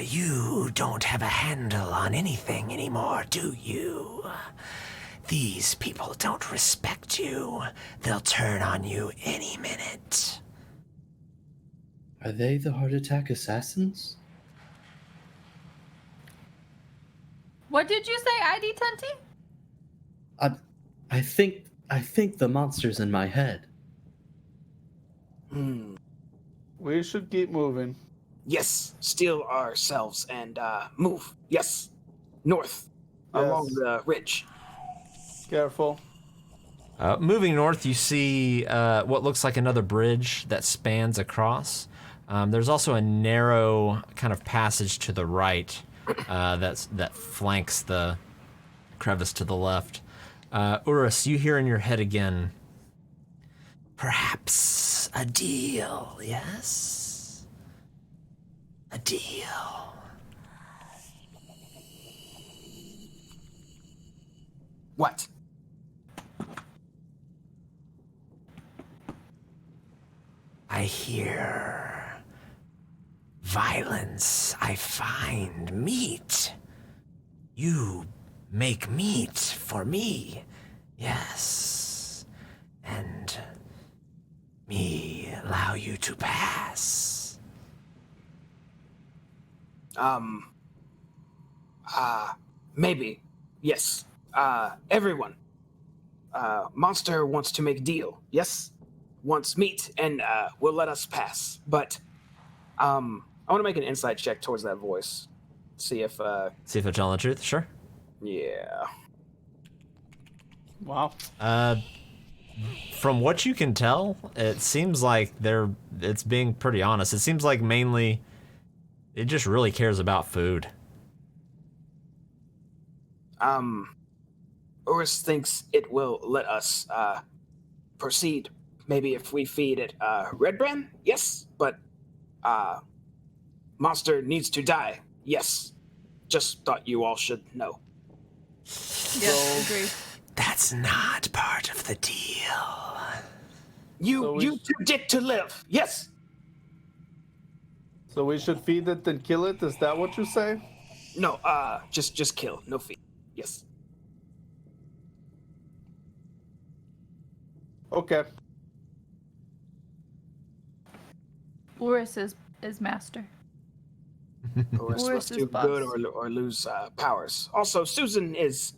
you don't have a handle on anything anymore, do you? These people don't respect you. They'll turn on you any minute. Are they the heart attack assassins? What did you say, ID 10T? I think the monster's in my head. We should keep moving. Yes. Steal ourselves and move. Yes. North. Along the ridge. Careful. Moving north, you see what looks like another bridge that spans across. There's also a narrow kind of passage to the right that flanks the crevice to the left. Urus, you hear in your head again, perhaps a deal, yes? A deal. What? I hear violence. I find meat. You make meat for me, yes. And me allow you to pass. Maybe. Yes. Everyone. Monster wants to make deal. Yes? Wants meat and will let us pass. But I want to make an insight check towards that voice. See if See if they're telling the truth, sure. yeah. Wow. From what you can tell, it seems like it's being pretty honest. It seems like mainly it just really cares about food. Urus thinks it will let us proceed. Maybe if we feed it red brand, yes, but monster needs to die, yes. Just thought you all should know. Yes, agree. That's not part of the deal. You predict to live, yes. So we should feed it and kill it? Is that what you say? No, just kill, no feed, yes. Okay. Urus is master. Urus Urus must is do boss. good or lose powers. Also, Susan is,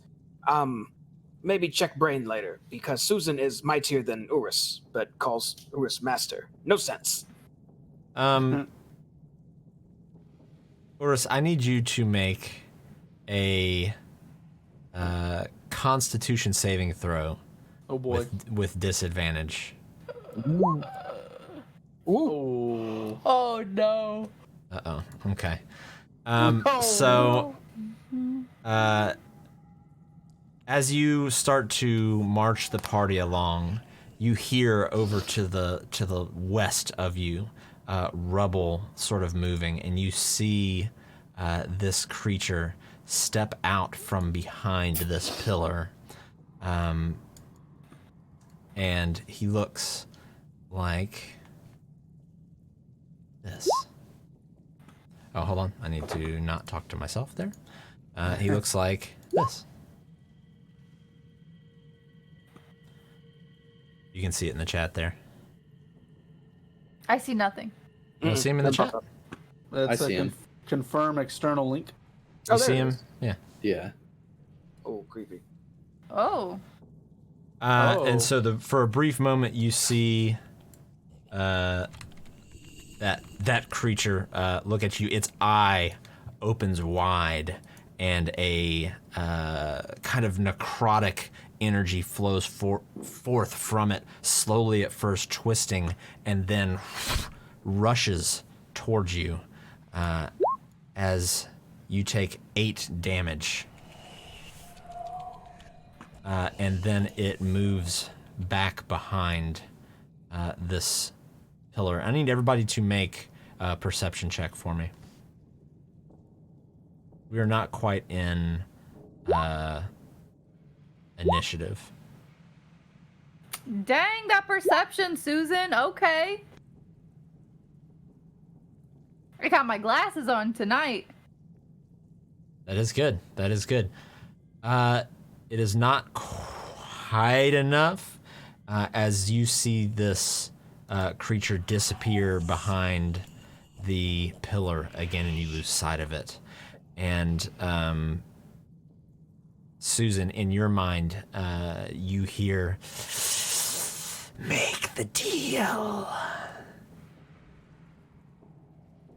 maybe check brain later, because Susan is mightier than Urus, but calls Urus master. No sense. Urus, I need you to make a Constitution saving throw Oh boy. with disadvantage. Ooh. Oh no. Uh-oh. Okay. No. So, as you start to march the party along, you hear over to the west of you rubble sort of moving, and you see this creature step out from behind this pillar, and he looks like this. Oh, hold on. I need to not talk to myself there. He looks like this. You can see it in the chat there. I see nothing. You see him in the chat? That's I see him. Confirm external link. You Oh, see there it him? is. Yeah. Yeah. Oh, creepy. Oh. And so for a brief moment, you see that creature look at you. Its eye opens wide, and a kind of necrotic energy flows forth from it, slowly at first twisting, and then rushes towards you as you take 8 damage. And then it moves back behind this pillar. I need everybody to make a perception check for me. We are not quite in initiative. Dang, that perception, Susan. Okay. I got my glasses on tonight. That is good. That is good. It is not quite enough as you see this creature disappear behind the pillar again, and you lose sight of it. And Susan, in your mind, you hear, "Make the deal.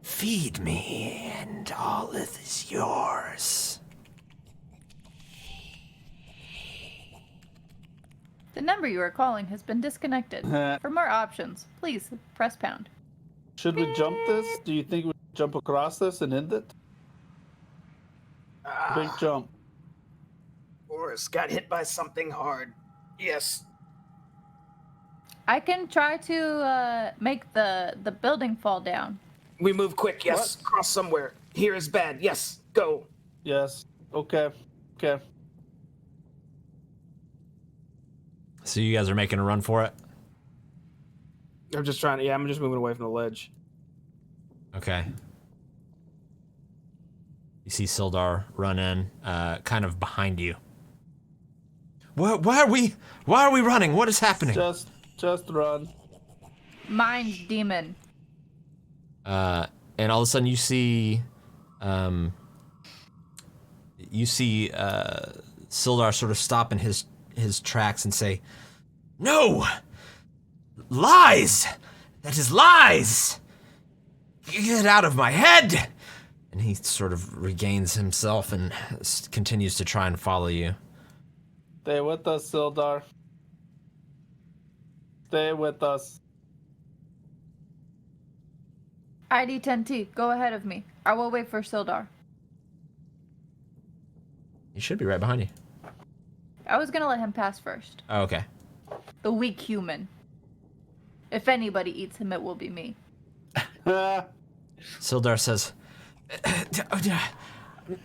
Feed me, and all is yours." The number you are calling has been disconnected. For more options, please press pound. Should we jump this? Do you think we jump across this and end it? Big jump. Oris got hit by something hard. Yes. I can try to make the building fall down. We move quick. Yes. What? Cross somewhere. Here is bad. Yes. Go. Yes. Okay. Okay. So you guys are making a run for it? I'm just trying to. Yeah, I'm just moving away from the ledge. Okay. You see Sildar run in, kind of behind you. Why are we running? What is happening? Just run. Mind demon. And all of a sudden you see Sildar sort of stop in his tracks and say, "No! Lies! That is lies! Get out of my head!" And he sort of regains himself and continues to try and follow you. Stay with us, Sildar. Stay with us. ID 10T, go ahead of me. I will wait for Sildar. He should be right behind you. I was gonna let him pass first. Oh, okay. The weak human. If anybody eats him, it will be me. Sildar says,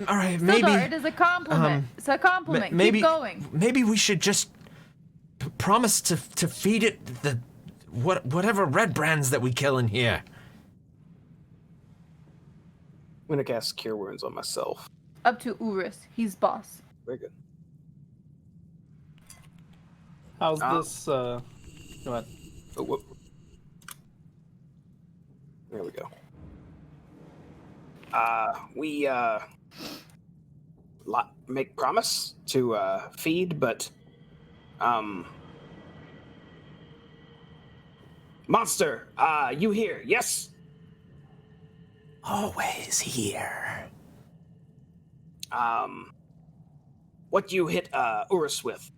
"All right, maybe." Sildar, it is a compliment. It's a compliment. Maybe, Keep going. Maybe we should just promise to feed it whatever red brands that we kill in here. I'm gonna cast Cure Wounds on myself. Up to Urus. He's boss. Very good. How's this? Go ahead. Oh, whoop. There we go. We make promise to feed, but monster, you here? Yes. Always here. What you hit Urus with?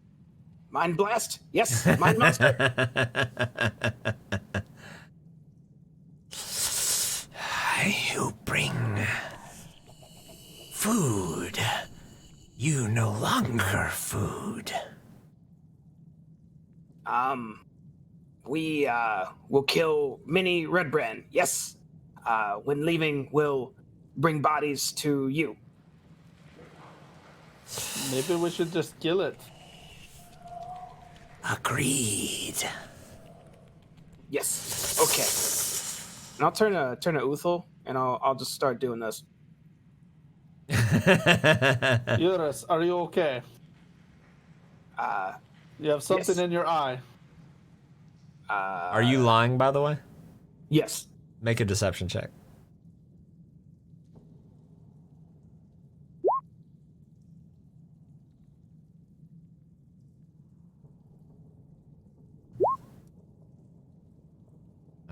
Mind blast? Yes, mind monster. You bring food. You no longer food. We will kill many red brand. Yes. When leaving, we'll bring bodies to you. Maybe we should just kill it. Agreed. Yes. Okay. And I'll turn to Uthal, and I'll just start doing this. Eurus, are you okay? You have something yes. in your eye. Are you lying, by the way? Yes. Make a deception check.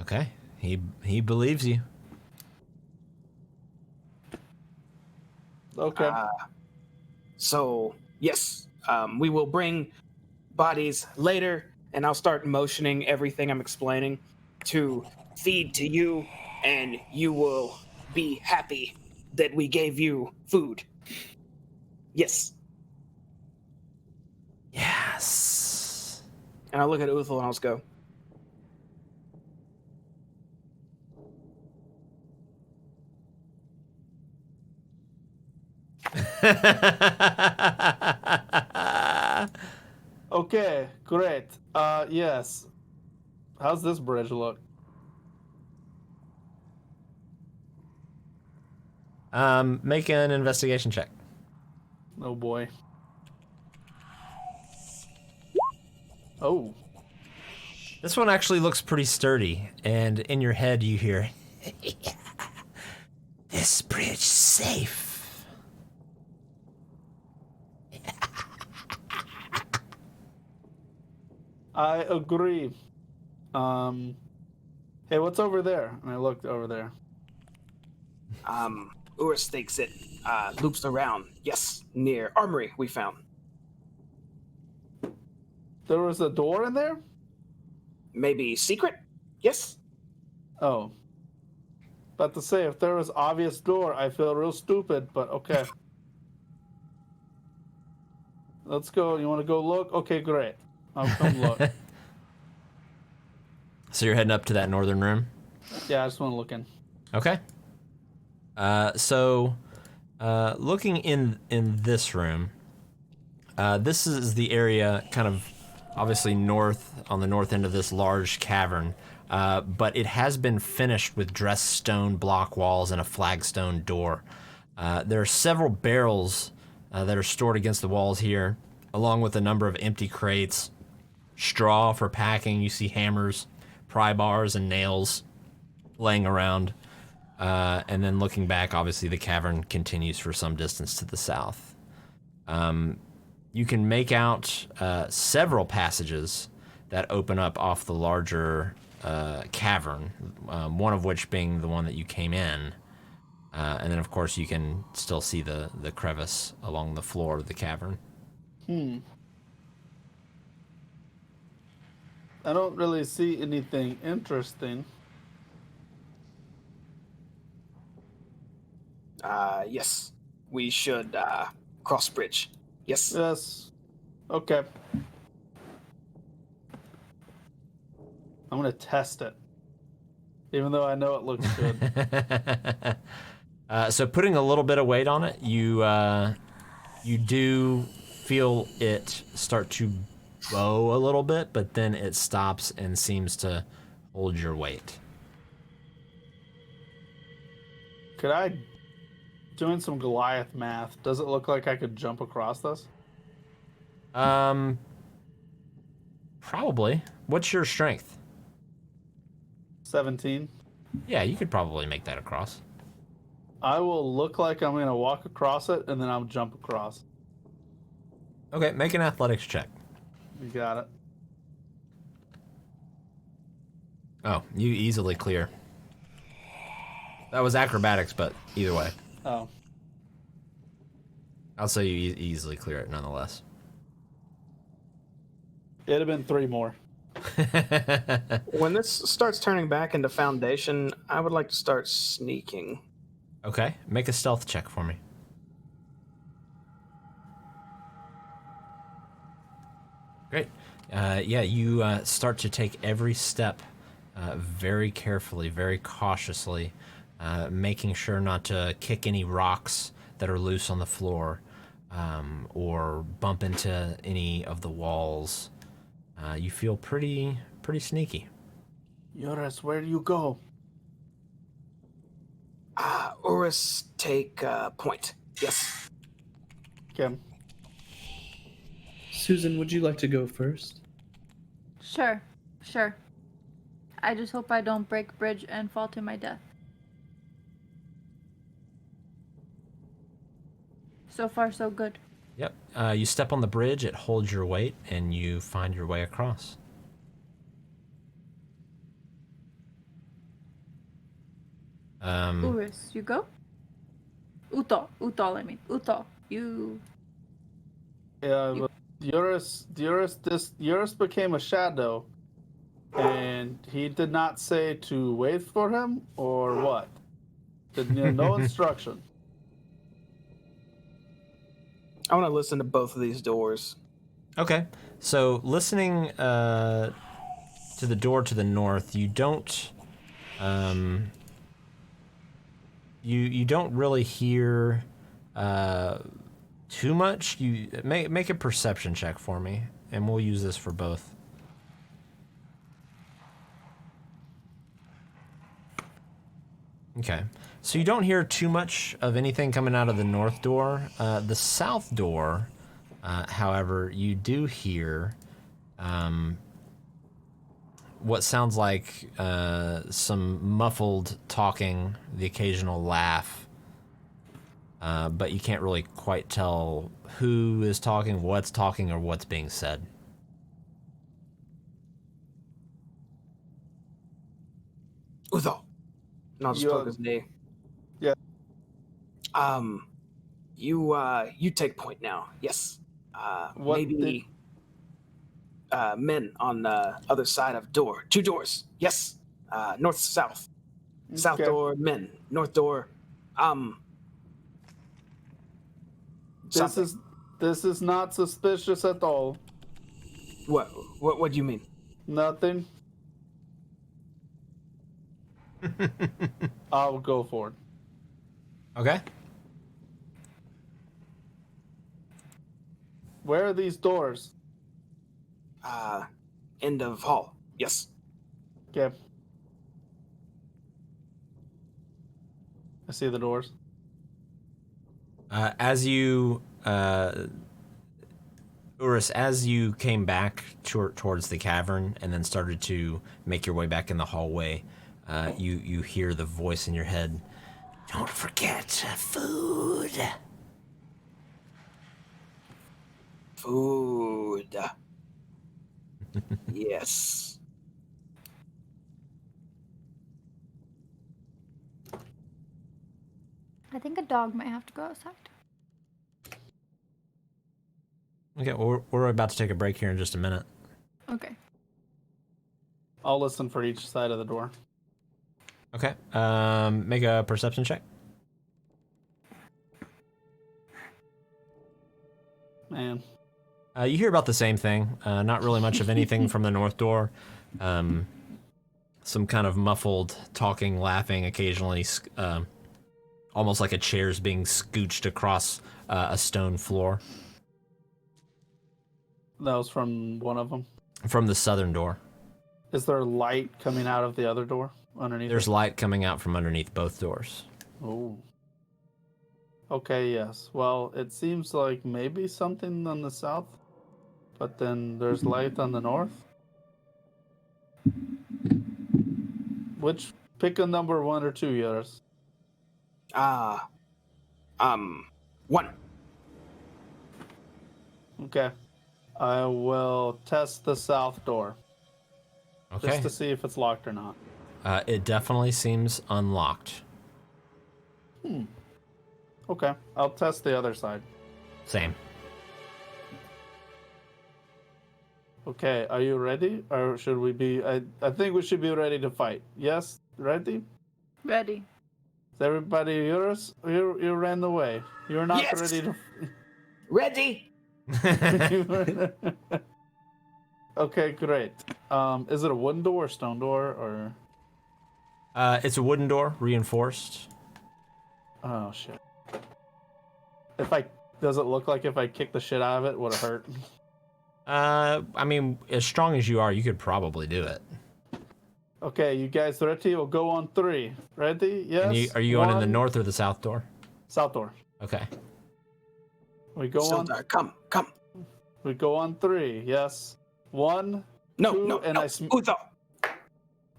Okay. He believes you. Okay. So yes, we will bring bodies later, and I'll start motioning everything I'm explaining to feed to you, and you will be happy that we gave you food. Yes. Yes. And I'll look at Uthal and I'll just go, Okay, great. Yes. How's this bridge look? Make an investigation check. Oh boy. Oh. This one actually looks pretty sturdy, and in your head you hear, "This bridge safe." I agree. Hey, what's over there? And I looked over there. Urus thinks it loops around. Yes, near armory we found. There was a door in there? Maybe secret? Yes. Oh. About to say, if there was obvious door, I feel real stupid, but okay. Let's go. You want to go look? Okay, great. I'll come look. So you're heading up to that northern room? Yeah, I just want to look in. Okay. So looking in this room, this is the area kind of obviously on the north end of this large cavern, but it has been finished with dressed stone block walls and a flagstone door. There are several barrels that are stored against the walls here, along with a number of empty crates, straw for packing. You see hammers, pry bars, and nails laying around. And then looking back, obviously the cavern continues for some distance to the south. You can make out several passages that open up off the larger cavern, one of which being the one that you came in. And then, of course, you can still see the crevice along the floor of the cavern. I don't really see anything interesting. Yes. We should cross bridge. Yes. Yes. Okay. I'm gonna test it, even though I know it looks good. So putting a little bit of weight on it, you do feel it start to bow a little bit, but then it stops and seems to hold your weight. Could I, doing some Goliath math, does it look like I could jump across this? Probably. What's your strength? 17. Yeah, you could probably make that across. I will look like I'm gonna walk across it, and then I'll jump across. Okay, make an athletics check. You got it. Oh, you easily clear. That was acrobatics, but either way. Oh. I'll say you easily clear it nonetheless. It'd have been 3 more. When this starts turning back into foundation, I would like to start sneaking. Okay, make a stealth check for me. Great. Yeah, you start to take every step very carefully, very cautiously, making sure not to kick any rocks that are loose on the floor or bump into any of the walls. You feel pretty sneaky. Yoris, where do you go? Urus, take point. Yes. Kim. Susan, would you like to go first? Sure. I just hope I don't break bridge and fall to my death. So far, so good. Yep. You step on the bridge, it holds your weight, and you find your way across. Urus, you go? Utol, I mean. Utol, you... Yeah, but Yoris became a shadow, and he did not say to wait for him or what. No instruction. I want to listen to both of these doors. Okay. So listening to the door to the north, you don't you don't really hear too much. You make a perception check for me, and we'll use this for both. Okay. So you don't hear too much of anything coming out of the north door. The south door, however, you do hear what sounds like some muffled talking, the occasional laugh, but you can't really quite tell who is talking, or what's being said. Uthal. And I'll just poke his knee. Yeah. You take point now. Yes. What Maybe men on the other side of door. 2 doors. Yes. North, south. South Okay. door, men. North door, This something. is not suspicious at all. What do you mean? Nothing. I'll go for it. Okay. Where are these doors? End of hall. Yes. Okay. I see the doors. As you, Urus, as you came back towards the cavern and then started to make your way back in the hallway, you hear the voice in your head. Don't forget food. Food. Yes. I think a dog might have to go outside. Okay, we're about to take a break here in just a minute. Okay. I'll listen for each side of the door. Okay. Make a perception check. Man. You hear about the same thing. Not really much of anything from the north door. Some kind of muffled talking, laughing occasionally, almost like a chair's being scooched across a stone floor. That was from one of them. From the southern door. Is there light coming out of the other door underneath? There's light coming out from underneath both doors. Oh. Okay, yes. Well, it seems like maybe something on the south, but then there's light on the north. Which, pick a number 1 or 2, yours. 1. Okay. I will test the south door. Okay. Just to see if it's locked or not. It definitely seems unlocked. Okay. I'll test the other side. Same. Okay, are you ready? Or should we be... I think we should be ready to fight. Yes? Ready? Ready. Is everybody yours? You ran away. You're not Yes! ready to... Ready? Okay, great. Is it a wooden door or stone door or... It's a wooden door, reinforced. Oh, shit. Does it look like if I kick the shit out of it, would it hurt? I mean, as strong as you are, you could probably do it. Okay, you guys ready? We'll go on 3. Ready? Yes? And are you going in the 1, north or the south door? South door. Okay. We go on... Sildar, come. We go on 3. Yes. 1, No, 2, no, and no. I Uzo.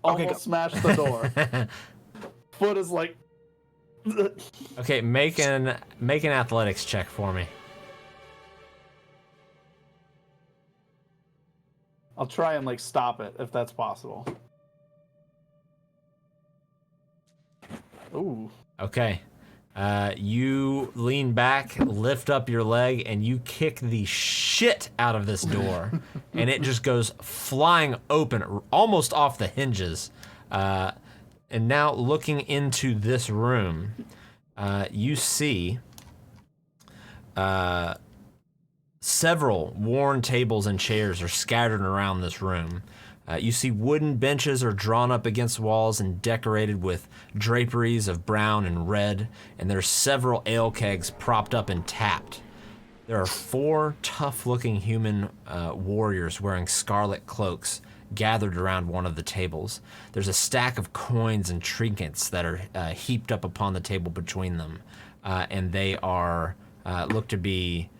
almost go. smashed the door. Foot is like... Okay, make an athletics check for me. I'll try and like stop it if that's possible. Ooh. Okay. You lean back, lift up your leg, and you kick the shit out of this door. And it just goes flying open, almost off the hinges. And now looking into this room, you see several worn tables and chairs are scattered around this room. You see wooden benches are drawn up against walls and decorated with draperies of brown and red, and there's several ale kegs propped up and tapped. There are 4 tough-looking human warriors wearing scarlet cloaks gathered around one of the tables. There's a stack of coins and trinkets that are heaped up upon the table between them, and they are look to be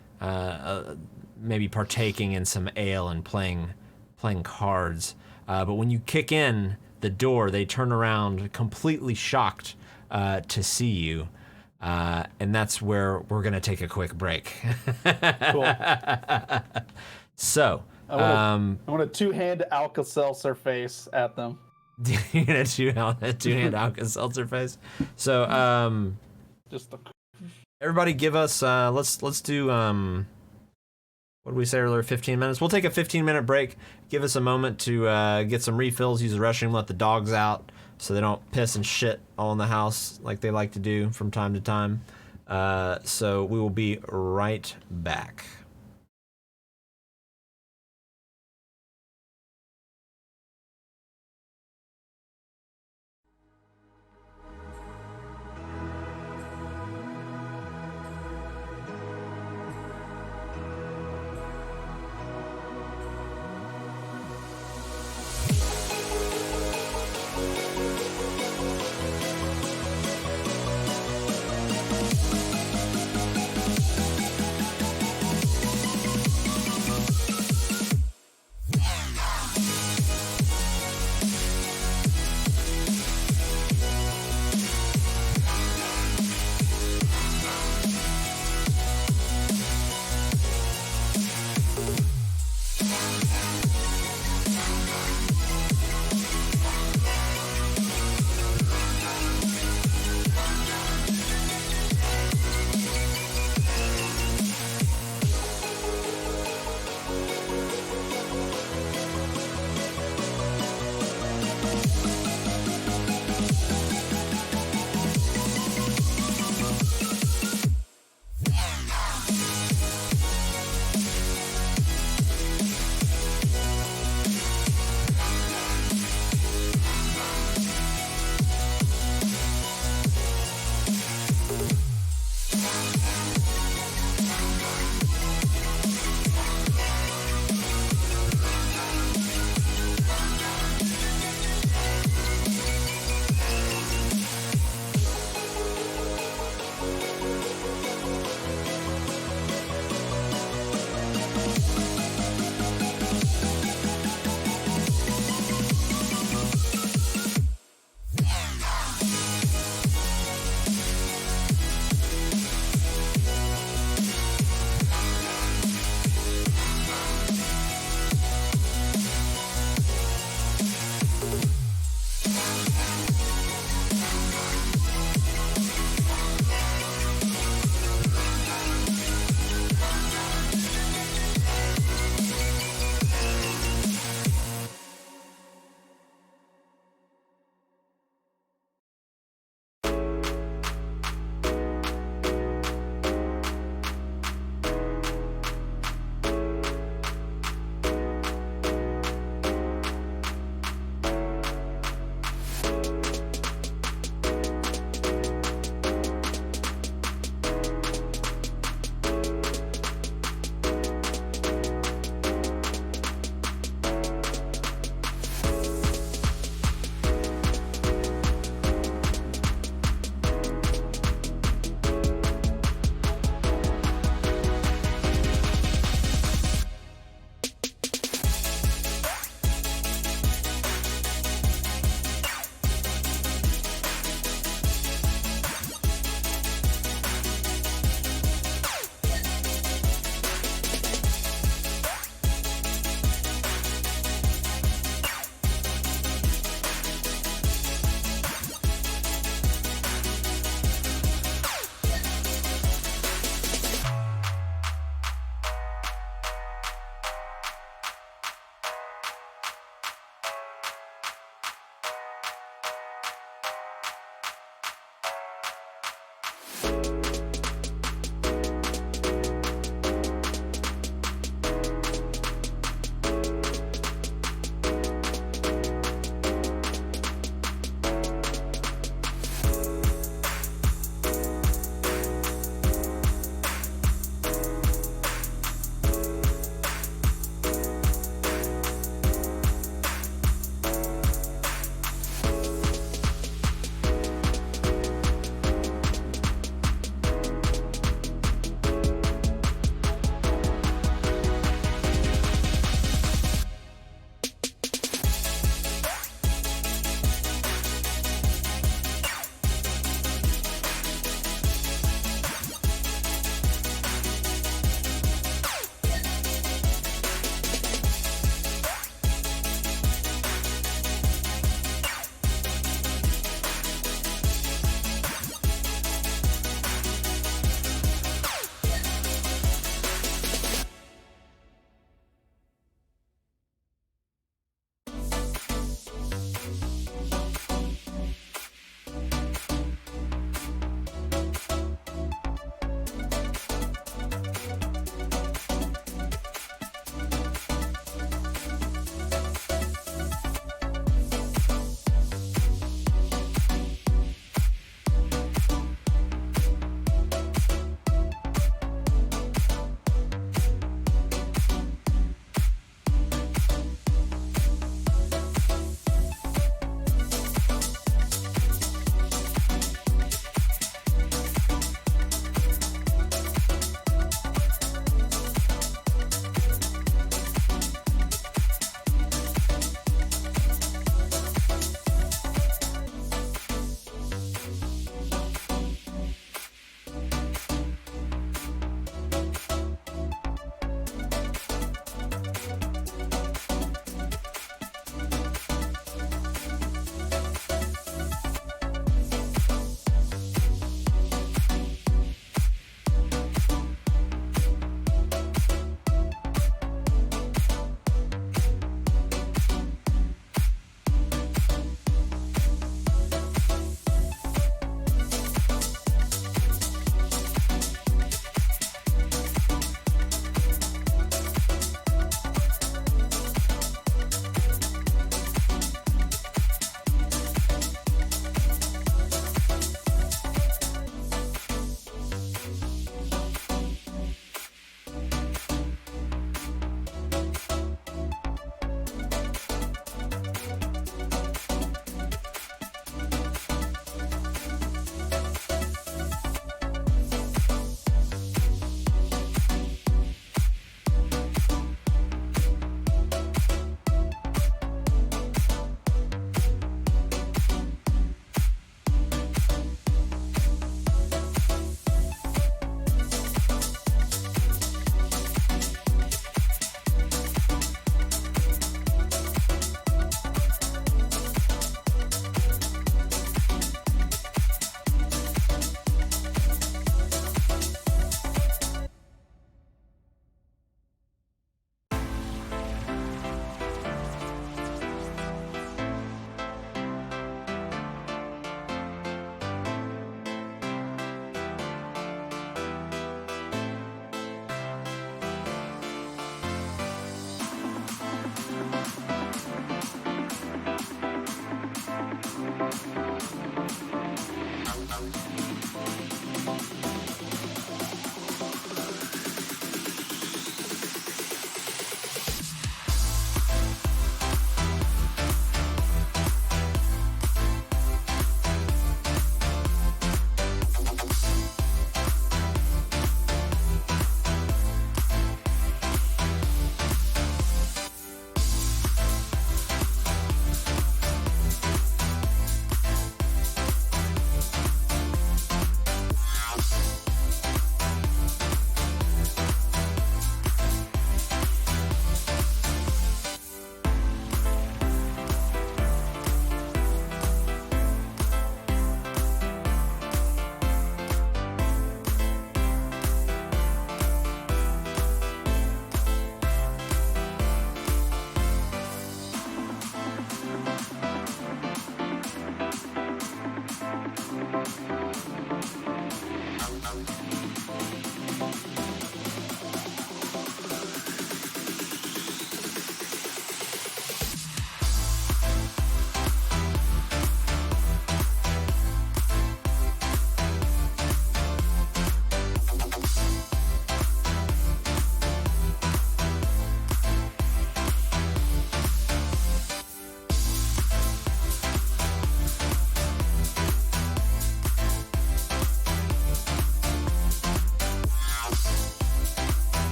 maybe partaking in some ale and playing cards. But when you kick in the door, they turn around completely shocked to see you. And that's where we're going to take a quick break. Cool. So, I want a 2-hand Alka-Seltzer face at them. you're going to two-hand Alka-Seltzer face. So, Just the... everybody give us, let's do, what did we say earlier, 15 minutes? We'll take a 15-minute break. Give us a moment to get some refills, use the restroom, let the dogs out, so they don't piss and shit all in the house like they like to do from time to time. So we will be right back.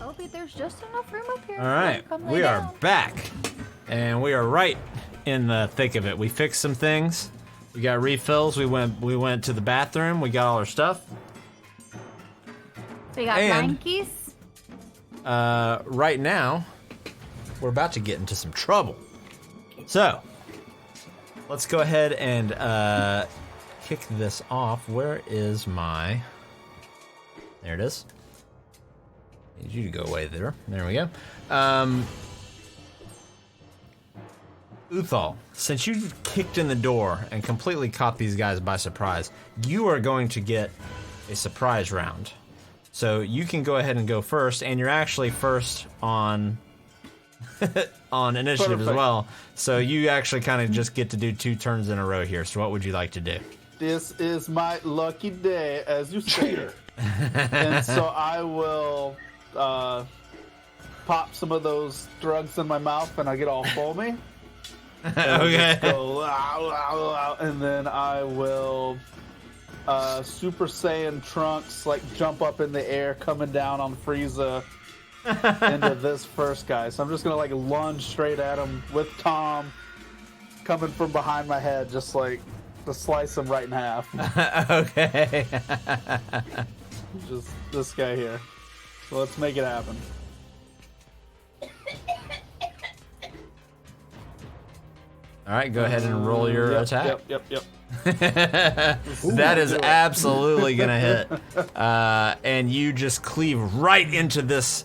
Opie, there's just enough room up here. All right, we are back, and we are right in the thick of it. We fixed some things. We got refills. We went to the bathroom. We got all our stuff. So you got And- blankies? Right now, we're about to get into some trouble. So, let's go ahead and kick this off. Where is my... There it is. Need you to go away there. There we go. Uthal, since you kicked in the door and completely caught these guys by surprise, you are going to get a surprise round. So you can go ahead and go first, and you're actually first on on initiative as Perfect. well. So you actually kind of just get to do 2 turns in a row here. So what would you like to do? This is my lucky day, as you say. And so I will pop some of those drugs in my mouth and I get all foamy. And I'll Okay. just go, "Ow, ow, ow," and then I will Super Saiyan Trunks like jump up in the air, coming down on Frieza into this first guy. So I'm just gonna like lunge straight at him with Tom coming from behind my head, just like to slice him right in half. Okay. Just this guy here. So let's make it happen. All right, go ahead and roll your attack. Yep. That is absolutely gonna hit, and you just cleave right into this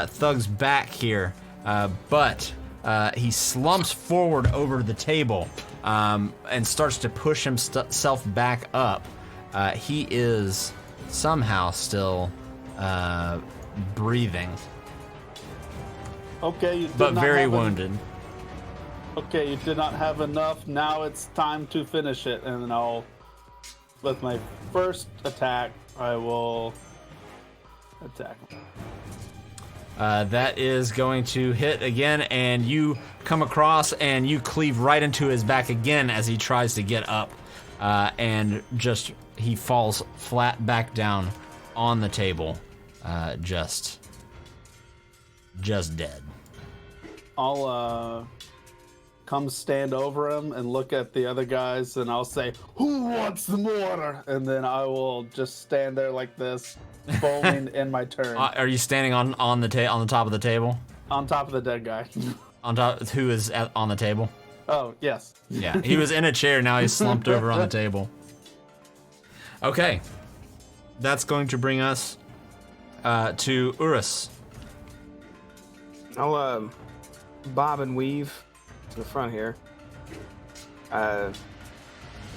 thug's back here. But he slumps forward over the table and starts to push himself back up. He is somehow still breathing, Okay, you did but not very have wounded. Okay, you did not have enough. Now it's time to finish it, and then I'll, with my first attack, I will attack him. That is going to hit again, and you come across and you cleave right into his back again as he tries to get up, and just he falls flat back down on the table, just dead. I'll come stand over him and look at the other guys, and I'll say, "Who wants some water?" And then I will just stand there like this, foaming in my turn, Are you standing on the top of the table? on top of the dead guy. On top, who is on the table? Oh yes. Yeah, he was in a chair. Now he's slumped over on the table. Okay, that's going to bring us to Urus. I'll bob and weave to the front here.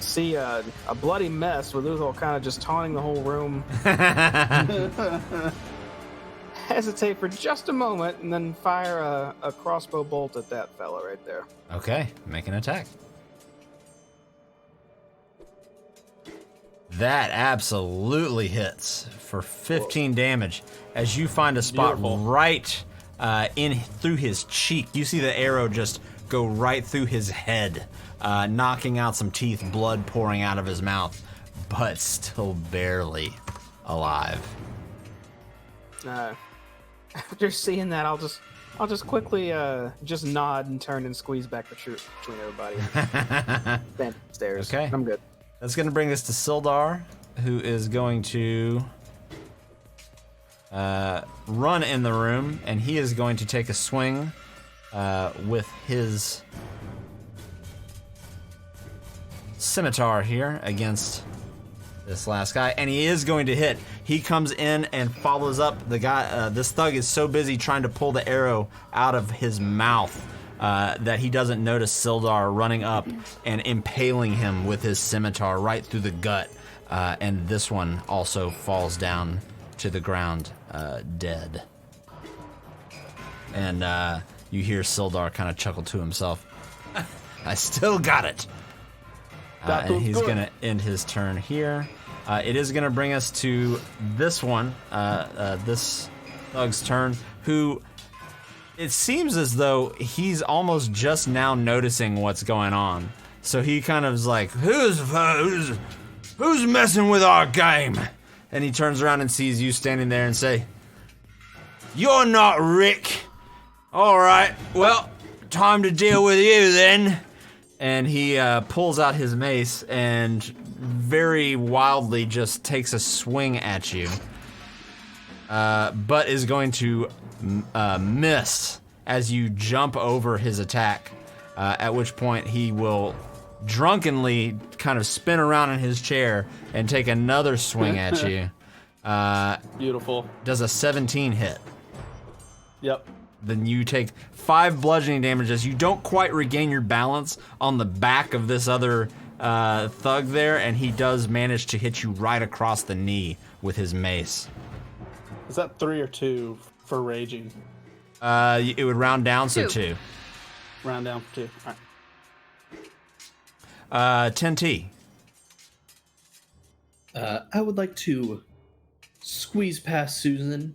See a bloody mess with Uthal kind of just taunting the whole room. Hesitate for just a moment and then fire a crossbow bolt at that fella right there. Okay, make an attack. That absolutely hits for 15 damage as you find a spot Beautiful. right in through his cheek. You see the arrow just go right through his head, knocking out some teeth, blood pouring out of his mouth, but still barely alive. After seeing that, I'll just quickly just nod and turn and squeeze back the troop between everybody. Stand upstairs. Okay. I'm good. That's going to bring us to Sildar, who is going to run in the room, and he is going to take a swing with his scimitar here against this last guy, and he is going to hit. He comes in and follows up the guy. This thug is so busy trying to pull the arrow out of his mouth that he doesn't notice Sildar running up and impaling him with his scimitar right through the gut, and this one also falls down to the ground dead. And you hear Sildar kind of chuckle to himself. I still got it. And he's going to end his turn here. It is going to bring us to this one, this thug's turn, who it seems as though he's almost just now noticing what's going on. So he kind of is like, who's messing with our game? And he turns around and sees you standing there and say, you're not Rick. All right, well, time to deal with you then. And he pulls out his mace and very wildly just takes a swing at you, but is going to miss as you jump over his attack, at which point he will drunkenly kind of spin around in his chair and take another swing at you. Beautiful. Does a 17 hit? Yep. Then you take 5 bludgeoning damage as you don't quite regain your balance on the back of this other thug there, and he does manage to hit you right across the knee with his mace. Is that 3 or 2 for raging? It would round down, so 2. Round down for 2. All right. 10T. I would like to squeeze past Susan,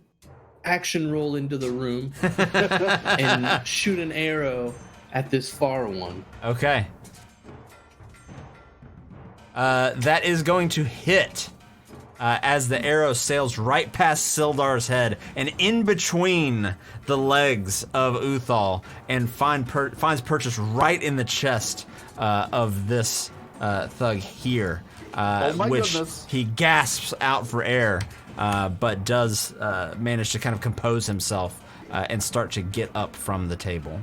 action roll into the room, and shoot an arrow at this far one. Okay. That is going to hit as the arrow sails right past Sildar's head and in between the legs of Uthal and finds purchase right in the chest of this thug here, which goodness. he gasps out for air, but does manage to kind of compose himself and start to get up from the table.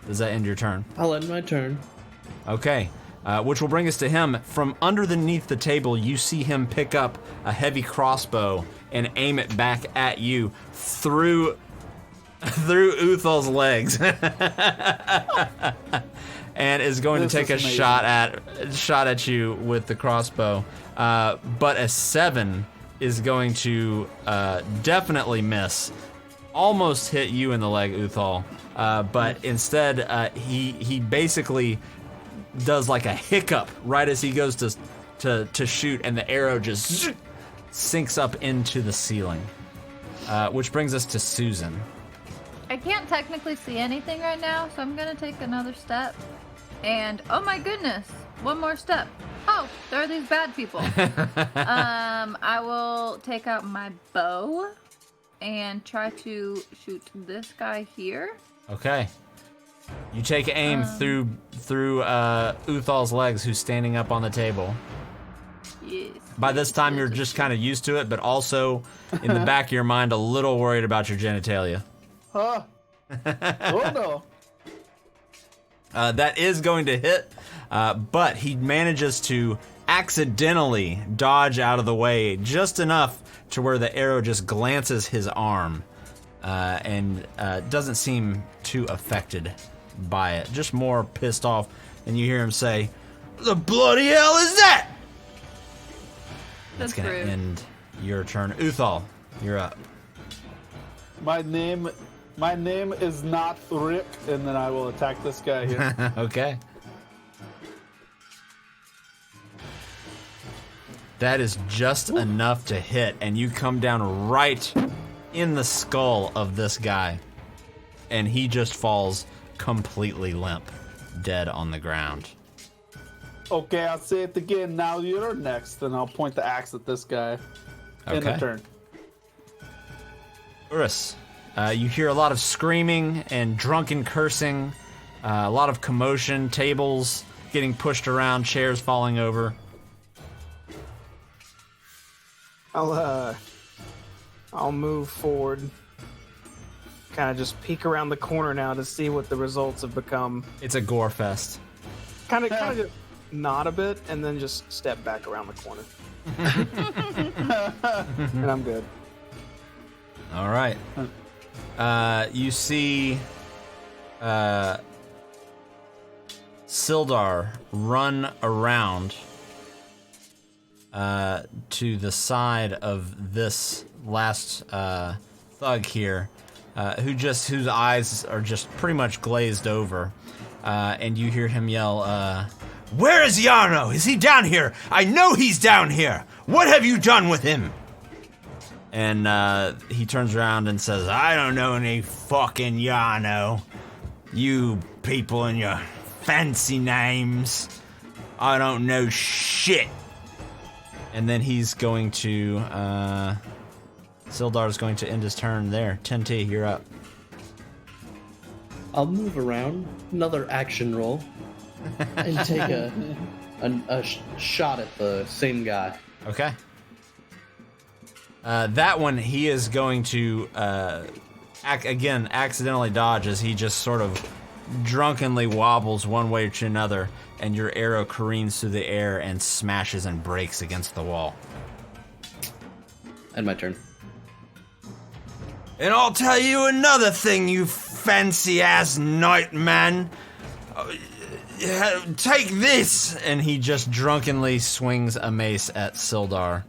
Does that end your turn? I'll end my turn. Okay, which will bring us to him. From underneath the table, you see him pick up a heavy crossbow and aim it back at you through Uthal's legs, and is going to take a shot at you with the crossbow. But a 7 is going to definitely miss. Almost hit you in the leg, Uthal. But instead, he basically does like a hiccup right as he goes to shoot, and the arrow just sinks up into the ceiling. Which brings us to Susan. I can't technically see anything right now, so I'm gonna take another step. And oh my goodness, one more step. Oh, there are these bad people. I will take out my bow and try to shoot this guy here. Okay. You take aim through Uthal's legs, who's standing up on the table. Yes. By this time, you're just kind of used to it, but also in the back of your mind, a little worried about your genitalia. Huh? Oh no. That is going to hit, but he manages to accidentally dodge out of the way just enough to where the arrow just glances his arm, and doesn't seem too affected by it, just more pissed off. And you hear him say, "The bloody hell is that?" That's gonna rude. end your turn. Uthal, you're up. My name is not Rick, and then I will attack this guy here. Okay. That is just enough to hit, and you come down right in the skull of this guy, and he just falls completely limp, dead on the ground. Okay, I'll say it again. Now you're next, and I'll point the axe at this guy. In the Okay. turn. Urus, you hear a lot of screaming and drunken cursing, a lot of commotion, tables getting pushed around, chairs falling over. I'll move forward. Kind of just peek around the corner now to see what the results have become. It's a gore fest. Kind of just nod a bit and then just step back around the corner. And I'm good. All right. You see Sildar run around to the side of this last thug here, whose eyes are just pretty much glazed over, and you hear him yell, "Where is Yarno? Is he down here? I know he's down here. What have you done with him?" And he turns around and says, "I don't know any fucking Yarno. You people and your fancy names. I don't know shit." And then he's going to, Sildar's going to end his turn there. 10T, you're up. I'll move around, another action roll, and take a shot at the same guy. Okay. That one, he is going to, accidentally dodge as he just sort of drunkenly wobbles one way to another, and your arrow careens through the air and smashes and breaks against the wall. And my turn. And I'll tell you another thing, you fancy-ass nightman. Take this! And he just drunkenly swings a mace at Sildar,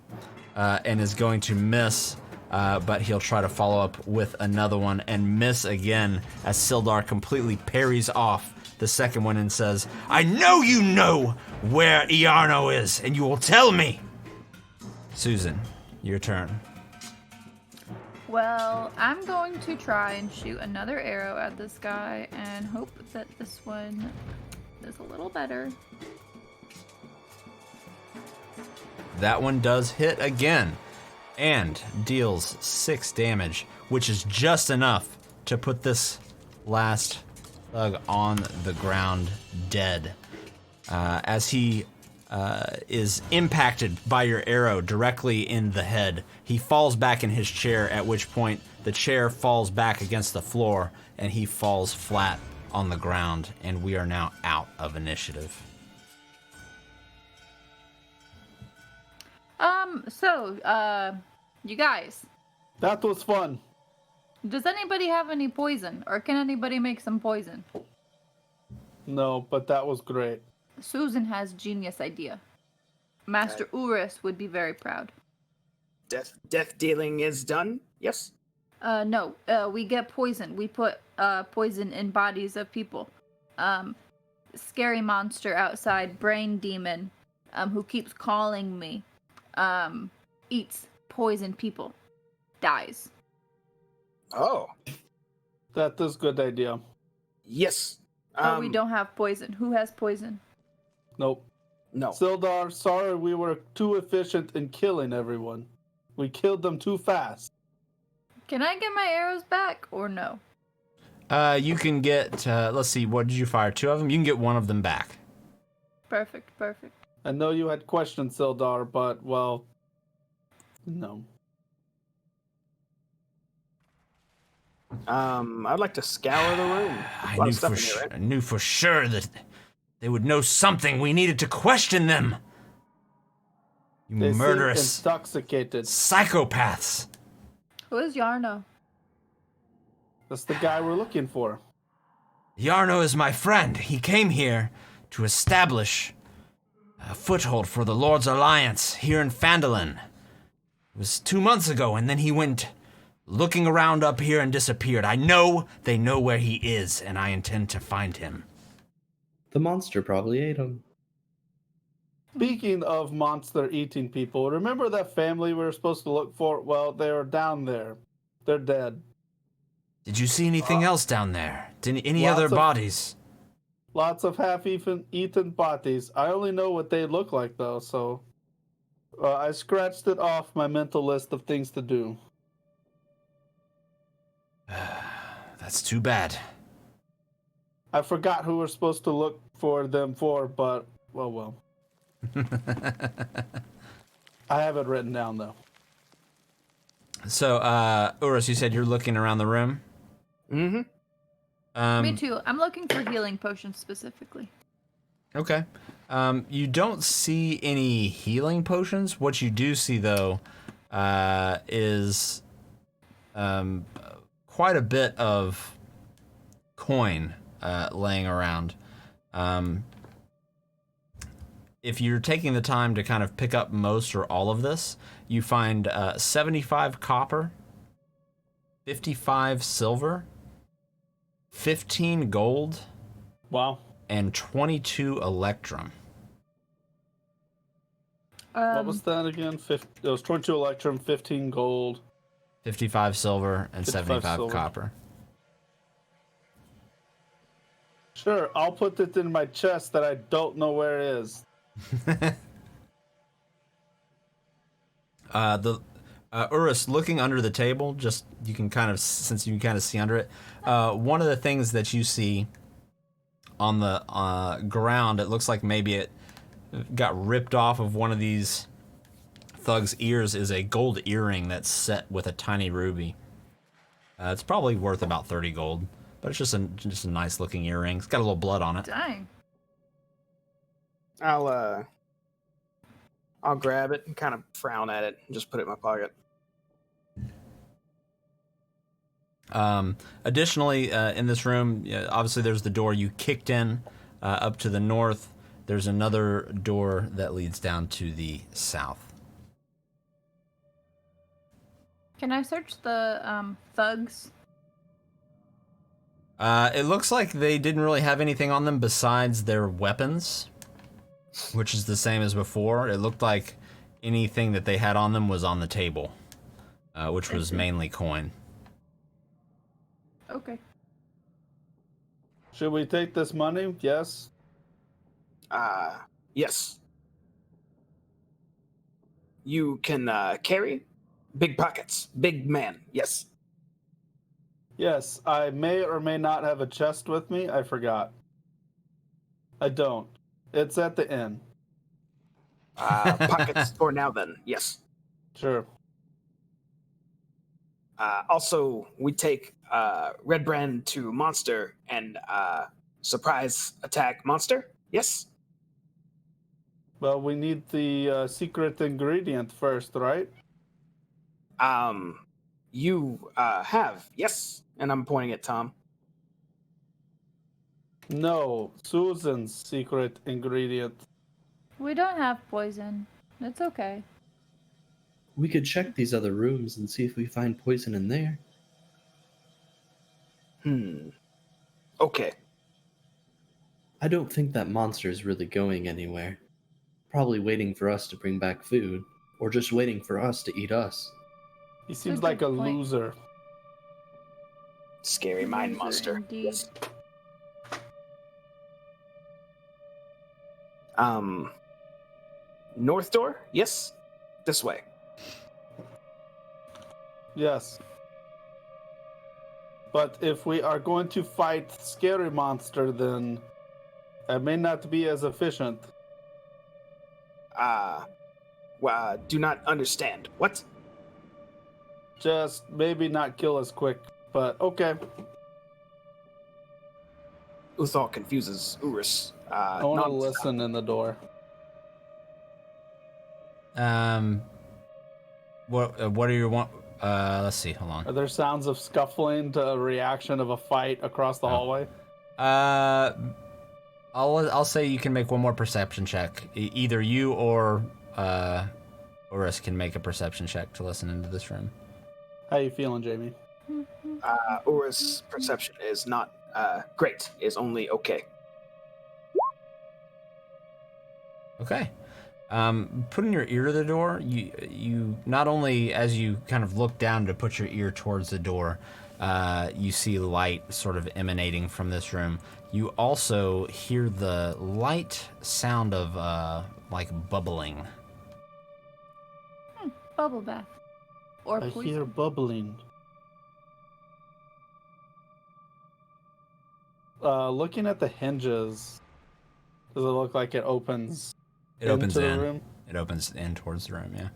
and is going to miss, but he'll try to follow up with another one and miss again as Sildar completely parries off the second one and says, "I know you know where Iarno is, and you will tell me." Susan, your turn. Well, I'm going to try and shoot another arrow at this guy and hope that this one is a little better. That one does hit again and deals 6 damage, which is just enough to put this last thug on the ground dead. As he is impacted by your arrow directly in the head, he falls back in his chair, at which point the chair falls back against the floor and he falls flat on the ground, and we are now out of initiative. You guys, That was fun. does anybody have any poison, or can anybody make some poison? No, but that was great. Susan has genius idea. Master Urus would be very proud. Death dealing is done. Yes. No, we get poison. We put poison in bodies of people. Scary monster outside, brain demon, who keeps calling me, eats poison people, dies. Oh. That is a good idea. Yes. Oh, we don't have poison. Who has poison? Nope. No. Sildar, sorry we were too efficient in killing everyone. We killed them too fast. Can I get my arrows back, or no? You can get, let's see, what did you fire? 2 of them? You can get 1 of them back. Perfect. I know you had questions, Sildar, but, well, no. I'd like to scour the room. I knew for sure that they would know something. We needed to question them. You They murderous seem intoxicated. psychopaths. Who is Yarno? That's the guy we're looking for. Yarno is my friend. He came here to establish a foothold for the Lord's Alliance here in Phandelver. It was 2 months ago, and then he went looking around up here and disappeared. I know they know where he is, and I intend to find him. The monster probably ate him. Speaking of monster eating people, remember that family we were supposed to look for? Well, they are down there. They're dead. Did you see anything else down there? Any Lots other of- bodies? Lots of half-eaten bodies. I only know what they look like, though, so I scratched it off my mental list of things to do. That's too bad. I forgot who we're supposed to look for them for, but, well. I have it written down, though. So, Urus, you said you're looking around the room? Mm-hmm. Me too. I'm looking for healing potions specifically. Okay. You don't see any healing potions. What you do see, though, is quite a bit of coin laying around. If you're taking the time to kind of pick up most or all of this, you find 75 copper, 55 silver, 15 gold, Wow. and 22 electrum. What was that again? It was 22 electrum, 15 gold. 55 silver, and 55 75 silver. copper. Sure, I'll put it in my chest that I don't know where it is. Urus, looking under the table, just you can kind of, since you can kind of see under it, one of the things that you see on the ground, it looks like maybe it got ripped off of one of these thugs' ears, is a gold earring that's set with a tiny ruby. It's probably worth about 30 gold, but it's just a nice looking earring. It's got a little blood on it. Dang. I'll grab it and kind of frown at it and just put it in my pocket. Additionally, in this room, obviously there's the door you kicked in up to the north. There's another door that leads down to the south. Can I search the thugs? It looks like they didn't really have anything on them besides their weapons, which is the same as before. It looked like anything that they had on them was on the table. which was see. mainly coin. Okay. Should we take this money? Yes. Yes. You can carry big pockets. Big man. Yes. Yes, I may or may not have a chest with me. I forgot. I don't. It's at the inn. Pockets for now then. Yes. Sure. Also, we take Red Brand to Monster and surprise attack Monster. Yes. Well, we need the secret ingredient first, right? You have. Yes. And I'm pointing at Tom. No, Susan's secret ingredient. We don't have poison. It's okay. We could check these other rooms and see if we find poison in there. Okay. I don't think that monster is really going anywhere. Probably waiting for us to bring back food, or just waiting for us to eat us. He seems a like a good point. loser. Scary mind Loser monster. indeed. Yes. North door? Yes. This way. Yes. But if we are going to fight scary monster, then it may not be as efficient. Do not understand. What? Just maybe not kill us quick, but okay. Uthal confuses Urus. I want to non-stop. listen in the door. What do you want? Let's see. Hold on. Are there sounds of scuffling to a reaction of a fight across the hallway? I'll say you can make one more perception check. Either you or Urus can make a perception check to listen into this room. How you feeling, Jamie? Urus' perception is not great. Is only okay. Okay. Putting your ear to the door, you not only as you kind of look down to put your ear towards the door, you see light sort of emanating from this room. You also hear the light sound of like bubbling. Bubble bath. Or I poison. hear bubbling. Looking at the hinges, does it look like it opens? It opens into in. the room? It opens in towards the room. Yeah.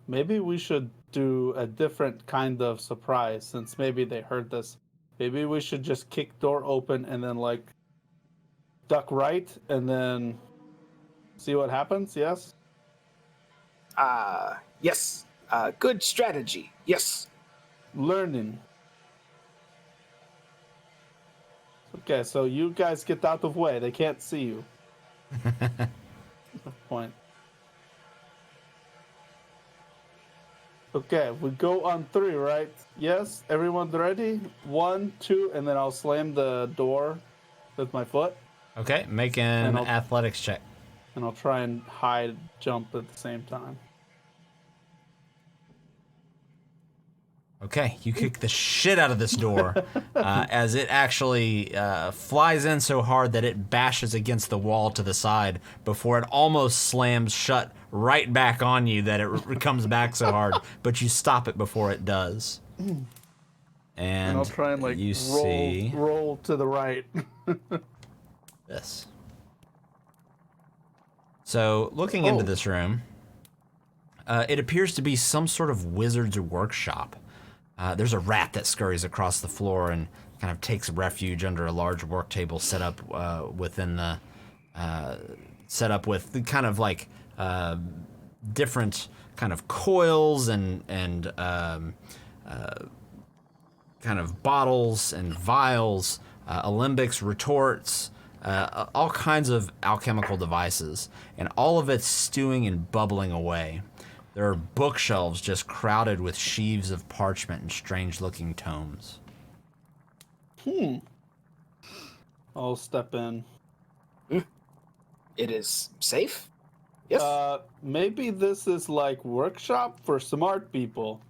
Maybe we should do a different kind of surprise since maybe they heard this. Maybe we should just kick door open and then like duck right and then see what happens. Yes. Yes. Good strategy. Yes. Learning. Okay, so you guys get out of the way. They can't see you. Point. Okay, we go on 3, right? Yes, everyone's ready? 1, 2, and then I'll slam the door with my foot, Okay. Make an athletics check. and I'll try and hide, jump at the same time. Okay, you kick the shit out of this door as it actually flies in so hard that it bashes against the wall to the side before it almost slams shut right back on you that it comes back so hard, but you stop it before it does. And I'll try and like you see roll to the right. this. So, looking into Oh. this room, it appears to be some sort of wizard's workshop. There's a rat that scurries across the floor and kind of takes refuge under a large work table set up within the set up with the kind of like different kind of coils and kind of bottles and vials, alembics, retorts, all kinds of alchemical devices, and all of it's stewing and bubbling away. There are bookshelves just crowded with sheaves of parchment and strange-looking tomes. I'll step in. It is safe. Yes. Maybe this is like workshop for smart people.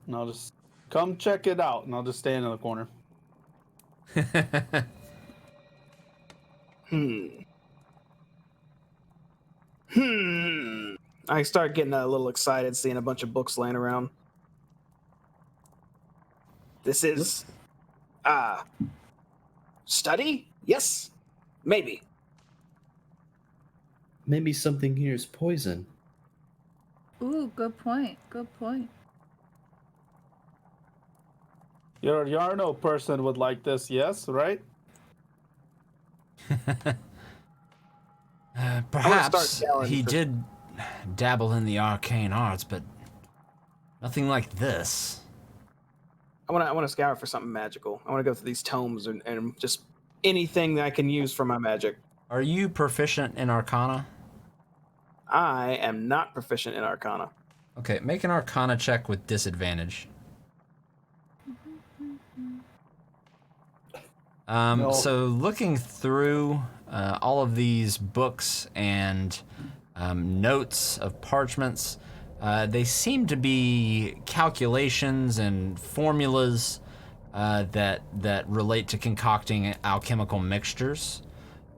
and I'll just come check it out, and I'll just stand in the corner. I start getting a little excited seeing a bunch of books laying around. This is study? Yes. Maybe. Maybe something here is poison. Ooh, good point. Good point. Your Yarno person would like this, yes, right? Perhaps start yelling he for- did dabble in the arcane arts, but nothing like this. I want to scour for something magical. I want to go through these tomes and just anything that I can use for my magic. Are you proficient in Arcana? I am not proficient in Arcana. Okay, make an Arcana check with disadvantage. No. So looking through all of these books and notes of parchments, they seem to be calculations and formulas that relate to concocting alchemical mixtures.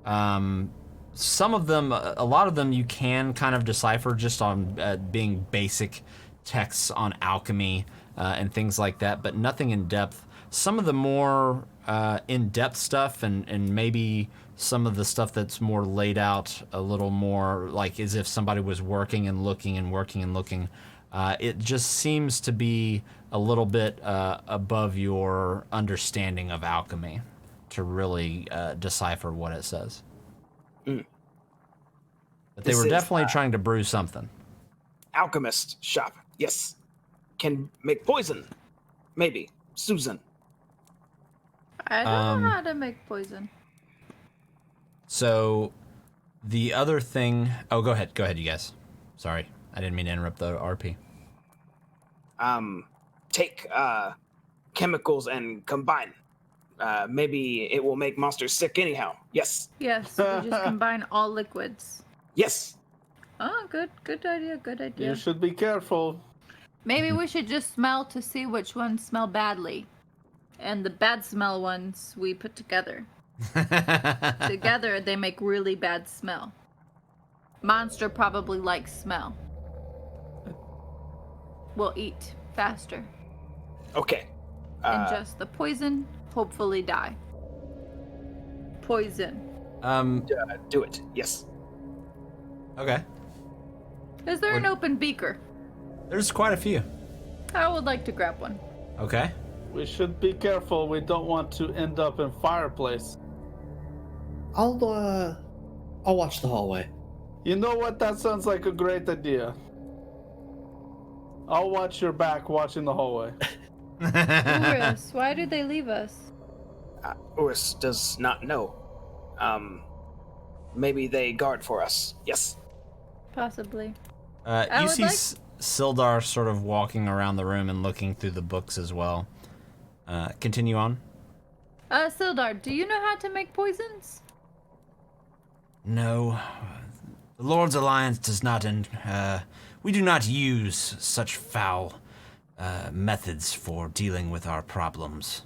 Some of them, a lot of them, you can kind of decipher just on being basic texts on alchemy and things like that, but nothing in depth. Some of the more in-depth stuff and maybe some of the stuff that's more laid out a little more like as if somebody was working and looking and working and looking. It just seems to be a little bit above your understanding of alchemy to really decipher what it says. But they This were is, definitely trying to brew something. Alchemist shop. Yes. Can make poison. Maybe. Susan. I don't know how to make poison. So the other thing... Oh, go ahead, you guys. Sorry, I didn't mean to interrupt the RP. Take chemicals and combine. Maybe it will make monsters sick anyhow. Yes. Yes, we just combine all liquids. Yes. Oh, good idea, good idea. You should be careful. Maybe we should just smell to see which ones smell badly. And the bad smell ones we put together. Together, they make really bad smell. Monster probably likes smell. We'll eat faster. Okay. Ingest the poison, hopefully die. Poison. Do it. Yes. Okay. Is there an open beaker? There's quite a few. I would like to grab one. Okay. We should be careful. We don't want to end up in fireplace. I'll watch the hallway. You know what? That sounds like a great idea. I'll watch your back watching the hallway. Urus, why did they leave us? Urus does not know. Maybe they guard for us. Yes. Possibly. You would see like- Sildar sort of walking around the room and looking through the books as well. Continue on. Sildar, do you know how to make poisons? No. The Lord's Alliance does not... we do not use such foul methods for dealing with our problems.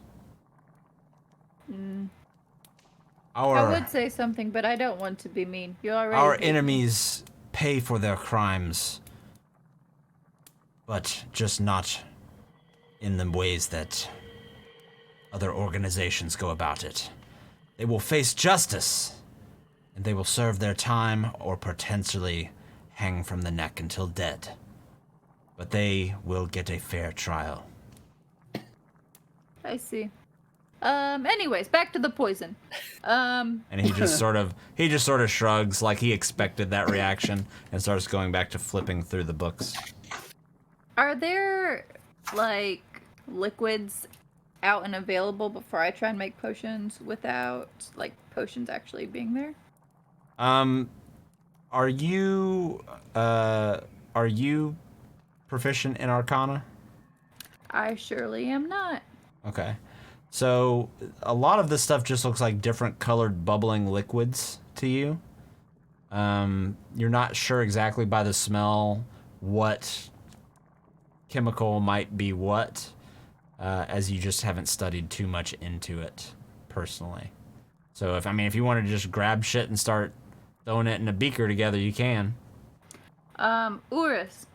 I would say something, but I don't want to be mean. You already Our hate me. enemies pay for their crimes, but just not in the ways that other organizations go about it. They will face justice, and they will serve their time or potentially hang from the neck until dead. But they will get a fair trial. I see. Anyways, back to the poison. And he just sort of shrugs like he expected that reaction and starts going back to flipping through the books. Are there, like, liquids out and available before I try and make potions without, like, potions actually being there? Are you proficient in Arcana? I surely am not. Okay. So a lot of this stuff just looks like different colored bubbling liquids to you. You're not sure exactly by the smell what chemical might be what, as you just haven't studied too much into it personally. So if you want to just grab shit and start throwing it in a beaker together, you can. Urus.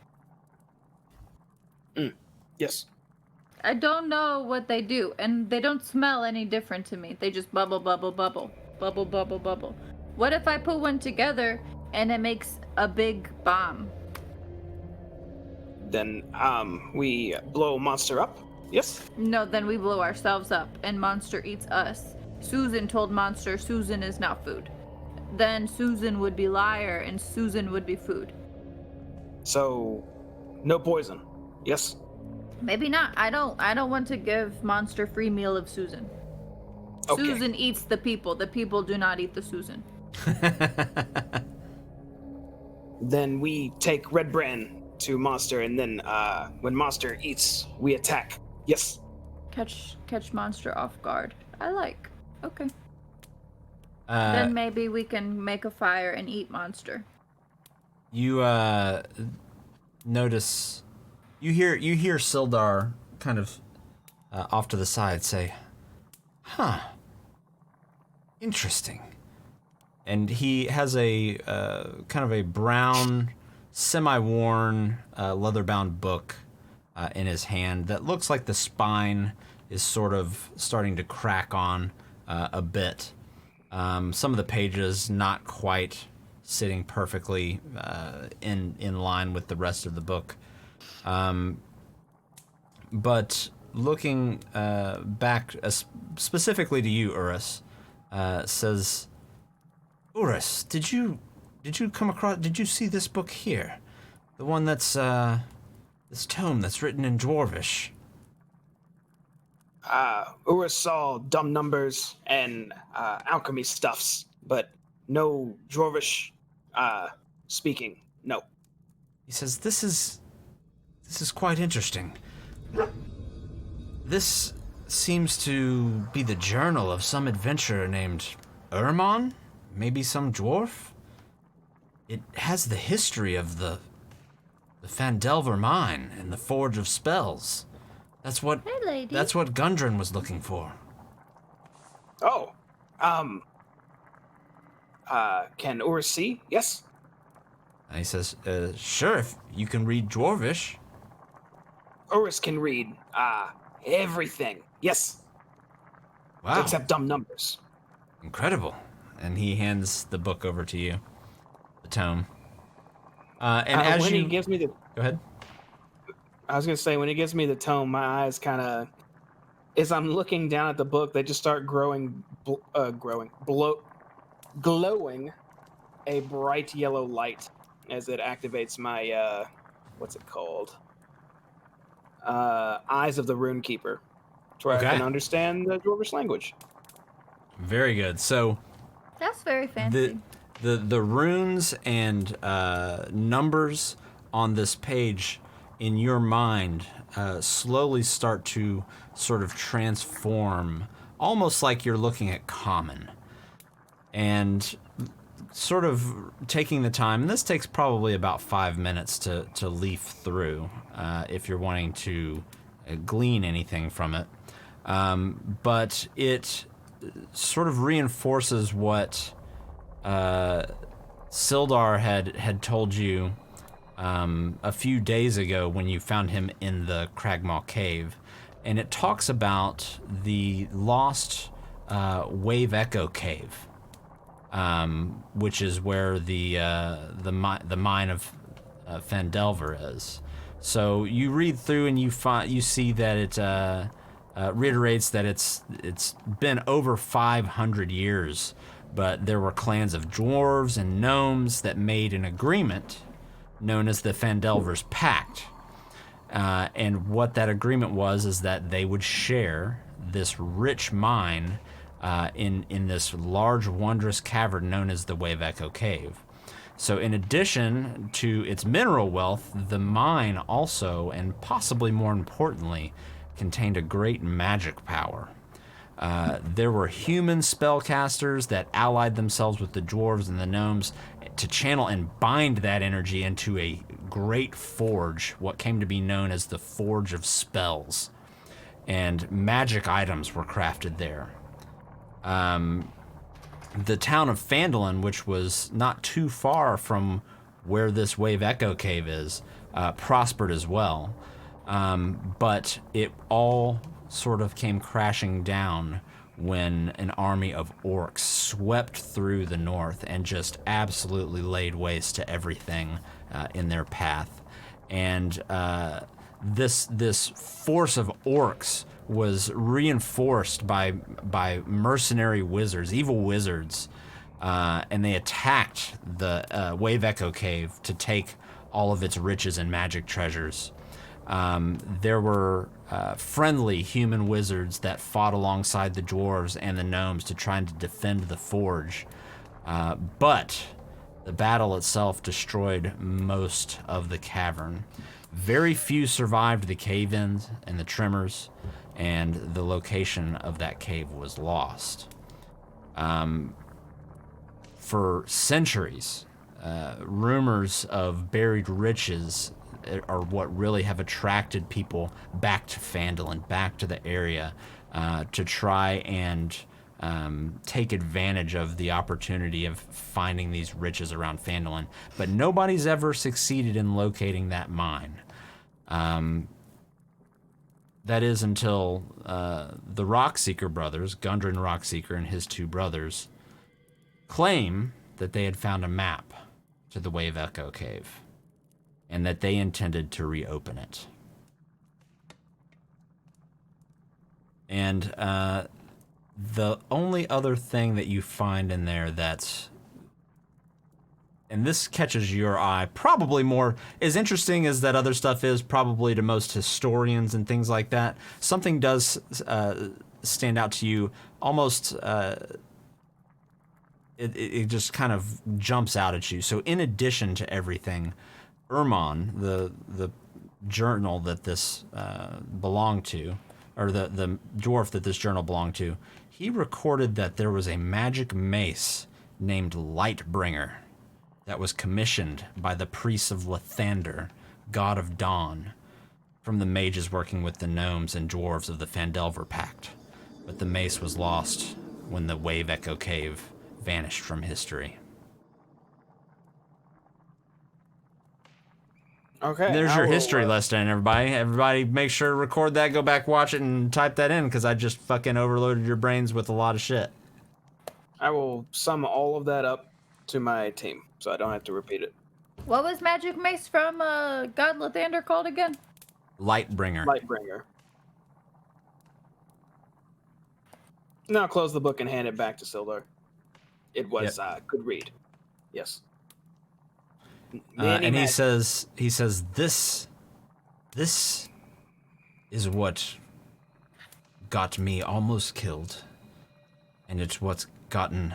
Yes. I don't know what they do, and they don't smell any different to me. They just bubble, bubble, bubble. Bubble, bubble, bubble. What if I put one together and it makes a big bomb? Then we blow monster up. Yes. No, then we blow ourselves up, and Monster eats us. Susan told Monster Susan is not food. Then Susan would be liar, and Susan would be food. So, no poison. Yes. Maybe not. I don't want to give Monster free meal of Susan. Okay. Susan eats the people. The people do not eat the Susan. Then we take red bran to monster, and then when monster eats, we attack. Yes. Catch Monster off guard. I like. Okay. Then maybe we can make a fire and eat Monster. You notice, you hear Sildar kind of off to the side say, "Huh, interesting." And he has a kind of a brown, semi-worn, leather-bound book in his hand that looks like the spine is sort of starting to crack on a bit. Some of the pages not quite sitting perfectly in line with the rest of the book. But looking back specifically to you, Urus, says, Urus, did you see this book here? The one that's, this tome that's written in Dwarvish? Urus saw dumb numbers and alchemy stuffs, but no Dwarvish speaking. No. He says, this is quite interesting. This seems to be the journal of some adventurer named Ermon? Maybe some dwarf? It has the history of the Phandelver mine and the Forge of Spells. That's what Gundren was looking for. Oh. Can Urus see? Yes. And he says, sure, if you can read Dwarvish. Urus can read everything. Yes. Wow. Except dumb numbers. Incredible. And he hands the book over to you, the tome. And as when you... he gives me the... Go ahead. I was going to say, when he gives me the tome, my eyes kind of... As I'm looking down at the book, they just start glowing a bright yellow light as it activates my, what's it called? Eyes of the Runekeeper, to where I can understand the Dwarvish language. Very good. So... That's very fancy. The runes and numbers on this page in your mind slowly start to sort of transform, almost like you're looking at common. And sort of taking the time, and this takes probably about 5 minutes to leaf through if you're wanting to glean anything from it. But it sort of reinforces what Sildar had told you a few days ago when you found him in the Cragmaw Cave. And it talks about the lost Wave Echo Cave, which is where the mine of Phandelver is. So you read through and you see that it reiterates that it's been over 500 years, but there were clans of dwarves and gnomes that made an agreement known as the Phandelver's Pact. And what that agreement was is that they would share this rich mine in this large, wondrous cavern known as the Wave Echo Cave. So in addition to its mineral wealth, the mine also, and possibly more importantly, contained a great magic power. There were human spellcasters that allied themselves with the dwarves and the gnomes to channel and bind that energy into a great forge, what came to be known as the Forge of Spells, and magic items were crafted there. The town of Phandelver, which was not too far from where this Wave Echo Cave is, prospered as well. But it all sort of came crashing down when an army of orcs swept through the north and just absolutely laid waste to everything in their path. And this force of orcs was reinforced by mercenary wizards, evil wizards, and they attacked the Wave Echo Cave to take all of its riches and magic treasures. There were friendly human wizards that fought alongside the dwarves and the gnomes to try and defend the forge, but the battle itself destroyed most of the cavern. Very few survived the cave-ins and the tremors, and the location of that cave was lost. For centuries, rumors of buried riches are what really have attracted people back to Phandelver, back to the area, to try and take advantage of the opportunity of finding these riches around Phandelver. But nobody's ever succeeded in locating that mine. That is until the Rockseeker brothers, Gundren Rockseeker and his two brothers, claim that they had found a map to the Wave Echo Cave and that they intended to reopen it. And the only other thing that you find in there that's, and this catches your eye probably more, as interesting as that other stuff is probably to most historians and things like that, something does stand out to you almost, it just kind of jumps out at you. So in addition to everything, Ermon, the journal that this belonged to, or the dwarf that this journal belonged to, he recorded that there was a magic mace named Lightbringer that was commissioned by the priests of Lathander, god of dawn, from the mages working with the gnomes and dwarves of the Phandelver Pact. But the mace was lost when the Wave Echo Cave vanished from history. Okay. There's I your will, history lesson, everybody. Everybody make sure to record that, go back, watch it, and type that in, because I just fucking overloaded your brains with a lot of shit. I will sum all of that up to my team, so I don't have to repeat it. What was Magic Mace from God Lathander called again? Lightbringer. Lightbringer. Now close the book and hand it back to Sildar. It was good read. Yes. And he says, this is what got me almost killed, and it's what's gotten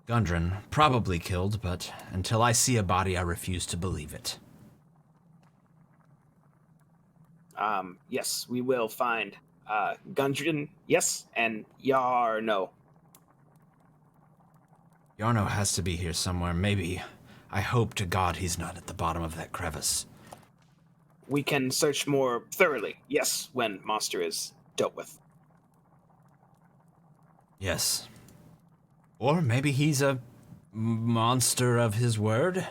Gundren probably killed, but until I see a body, I refuse to believe it. Yes, we will find Gundren, yes, and Yarno. Yarno has to be here somewhere. Maybe. I hope to God he's not at the bottom of that crevice. We can search more thoroughly, yes, when monster is dealt with. Yes. Or maybe he's a monster of his word?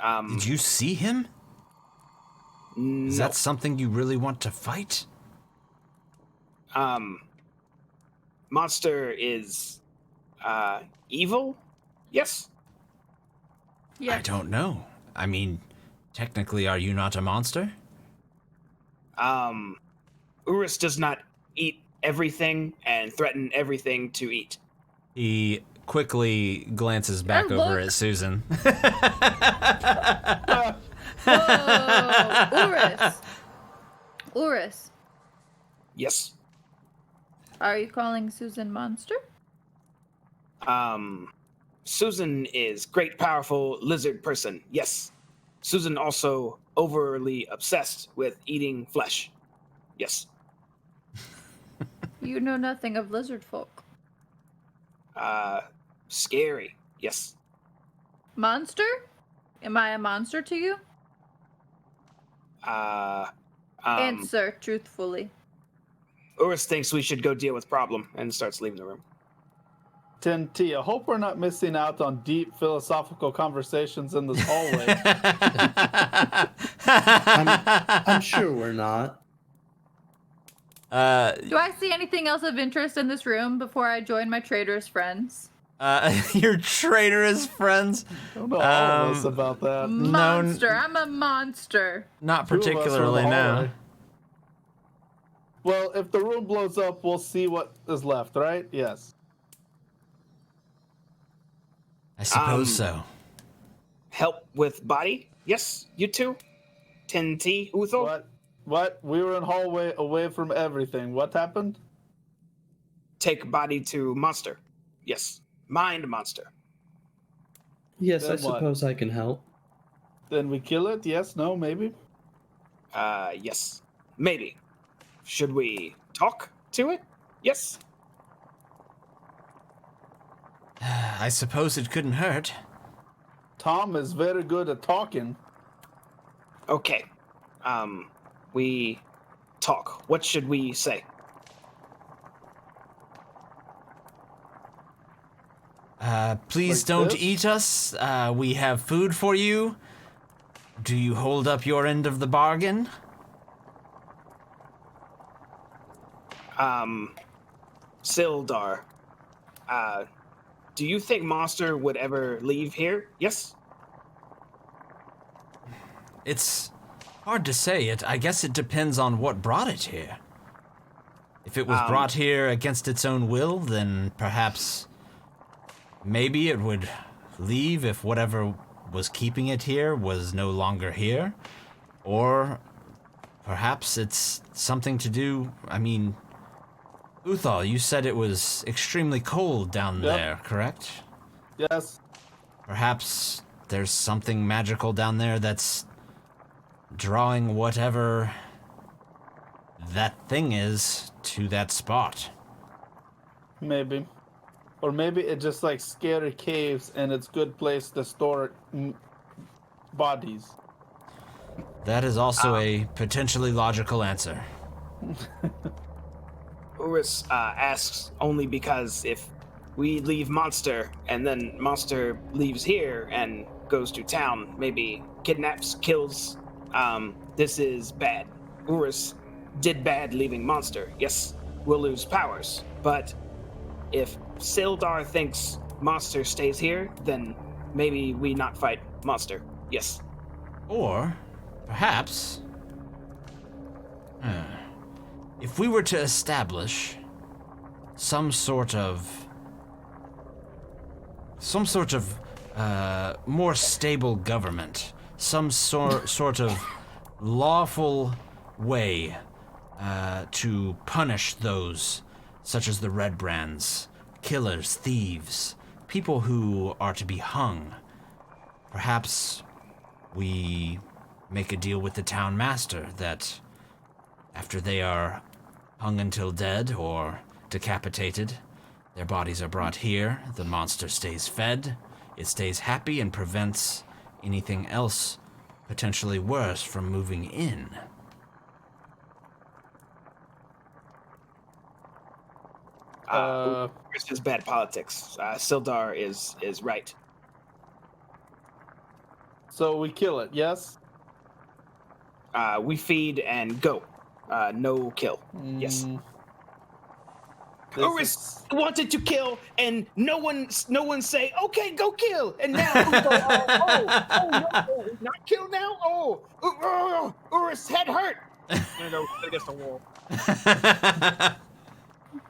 Did you see him? Is that something you really want to fight? Monster is evil? Yes. Yes. I don't know. I mean, technically, are you not a monster? Urus does not eat everything and threaten everything to eat. He quickly glances back over at Susan. Whoa! Urus. Yes. Are you calling Susan monster? Susan is great, powerful lizard person. Yes. Susan also overly obsessed with eating flesh. Yes. You know nothing of lizard folk. Scary. Yes. Monster? Am I a monster to you? Answer truthfully. Urus thinks we should go deal with problem and starts leaving the room. 10T, I hope we're not missing out on deep philosophical conversations in this hallway. I'm sure we're not. Do I see anything else of interest in this room before I join my traitorous friends? Your traitorous friends? I don't know all of us about that. Monster. I'm a monster. Not Two of us are in the particularly, no. hallway. Well, if the room blows up, we'll see what is left, right? Yes. I suppose so. Help with body? Yes, you too. 10T, Uthal? What? We were in hallway away from everything. What happened? Take body to monster. Yes. Mind monster. Yes, Then I what? suppose I can help. Then we kill it? Yes, no, maybe? Yes. Maybe. Should we talk to it? Yes. I suppose it couldn't hurt. Tom is very good at talking. Okay. We talk. What should we say? Please Like don't this? eat us. We have food for you. Do you hold up your end of the bargain? Sildar. Do you think Monster would ever leave here? Yes? It's hard to say. I guess it depends on what brought it here. If it was brought here against its own will, then perhaps maybe it would leave if whatever was keeping it here was no longer here. Or perhaps it's something to do, I mean, Uthal, you said it was extremely cold down Yep. there, correct? Yes. Perhaps there's something magical down there that's drawing whatever that thing is to that spot. Maybe. Or maybe it's just like scary caves and it's good place to store bodies. That is also a potentially logical answer. Urus asks only because if we leave Monster and then Monster leaves here and goes to town, maybe kidnaps, kills, this is bad. Urus did bad leaving Monster. Yes, we'll lose powers. But if Sildar thinks Monster stays here, then maybe we not fight Monster. Yes. Or perhaps if we were to establish some sort of more stable government, some sort of lawful way to punish those such as the Red Brands, killers, thieves, people who are to be hung. Perhaps we make a deal with the town master that after they are hung until dead or decapitated, their bodies are brought here, the monster stays fed, it stays happy and prevents anything else potentially worse from moving in. Urus is bad politics. Sildar is right. So we kill it, yes? We feed and go. No kill. Yes. This Urus is- wanted to kill, and no one say, okay, go kill. And now, no, not kill now. Urus head hurt. I'm gonna go against the wall.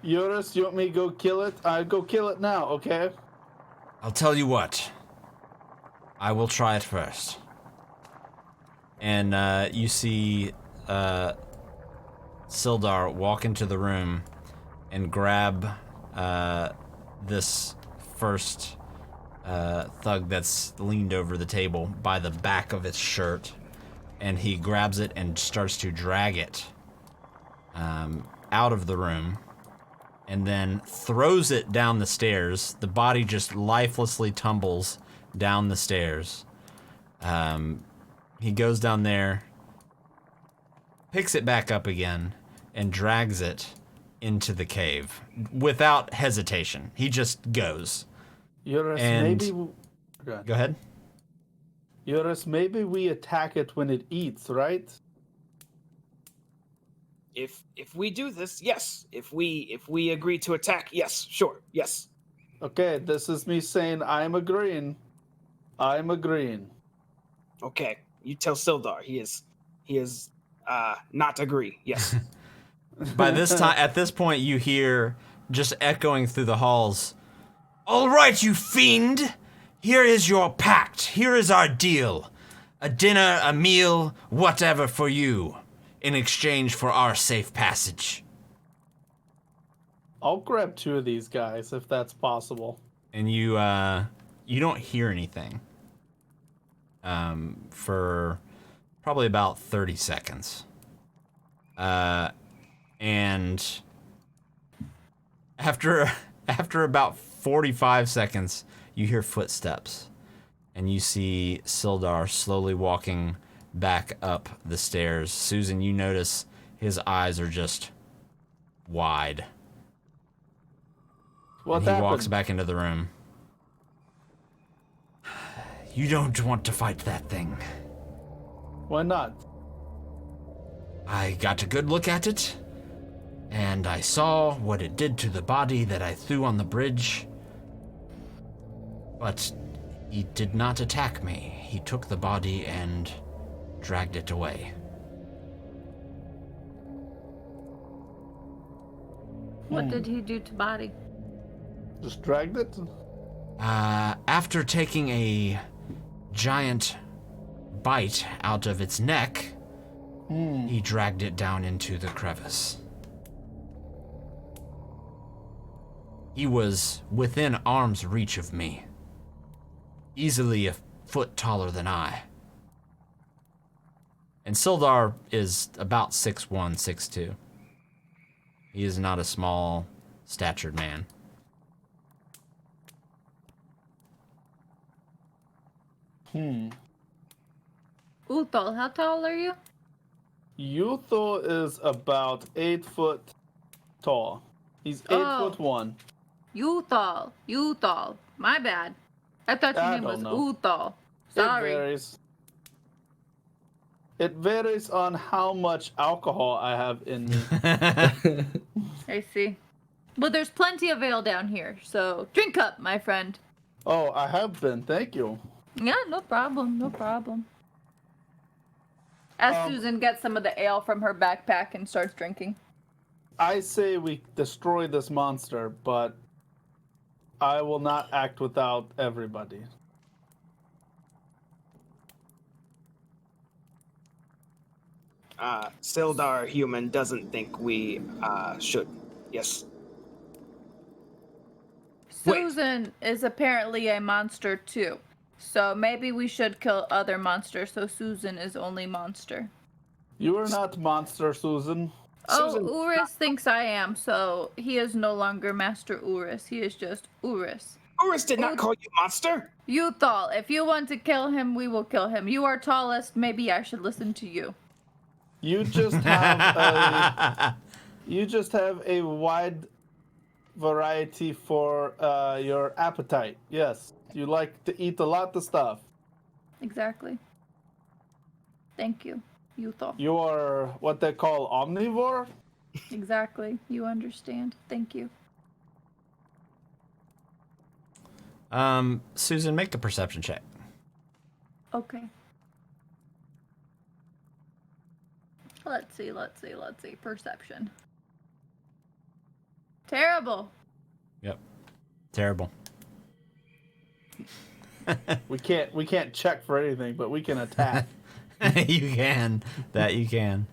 Eurus, you want me to go kill it? I go kill it now, okay? I'll tell you what. I will try it first. And you see Sildar walk into the room and grab this first thug that's leaned over the table by the back of its shirt, and he grabs it and starts to drag it out of the room, and then throws it down the stairs. The body just lifelessly tumbles down the stairs. He goes down there, picks it back up again, and drags it into the cave without hesitation. He just goes. Eurus, And- maybe. Go ahead. Eurus, maybe we attack it when it eats, right? If we do this, yes. If we agree to attack, yes, sure, yes. Okay, this is me saying I'm agreeing. I'm agreeing. Okay, you tell Sildar he is not agree. Yes. By this time, at this point, you hear just echoing through the halls. All right, you fiend. Here is your pact. Here is our deal. A dinner, a meal, whatever for you, in exchange for our safe passage. I'll grab 2 of these guys if that's possible. And you don't hear anything. For probably about 30 seconds. And after about 45 seconds, you hear footsteps. And you see Sildar slowly walking back up the stairs. Susan, you notice his eyes are just wide. What And he happened? walks back into the room. You don't want to fight that thing. Why not? I got a good look at it, and I saw what it did to the body that I threw on the bridge. But he did not attack me. He took the body and dragged it away. What did he do to body? Just dragged it? After taking a giant bite out of its neck, he dragged it down into the crevice. He was within arm's reach of me, easily a foot taller than I. And Sildar is about 6'1", 6'2". He is not a small statured man. Uthal, how tall are you? Yuthor is about 8 foot tall. He's 8 Oh. foot 1. Uthal. My bad. I thought your I name was don't know. Uthal. It Sorry. varies. It varies on how much alcohol I have in me. I see. Well, there's plenty of ale down here, so drink up, my friend. Oh, I have been. Thank you. Yeah, no problem. As Susan gets some of the ale from her backpack and starts drinking. I say we destroy this monster, but I will not act without everybody. Sildar human doesn't think we should. Yes. Wait. Susan is apparently a monster too. So maybe we should kill other monsters so Susan is only monster. You are not monster, Susan. Susan- Oh, Urus thinks I am, so he is no longer Master Urus. He is just Urus. Urus did not call you monster. Uthal, if you want to kill him, we will kill him. You are tallest, maybe I should listen to you. You just have a wide variety for your appetite. Yes, you like to eat a lot of stuff. Exactly. Thank you, Uthal. You are what they call omnivore. Exactly. You understand. Thank you. Susan, make a perception check. Okay. Let's see. Perception. Terrible. Yep. Terrible. We can't check for anything, but we can attack. You can. That you can.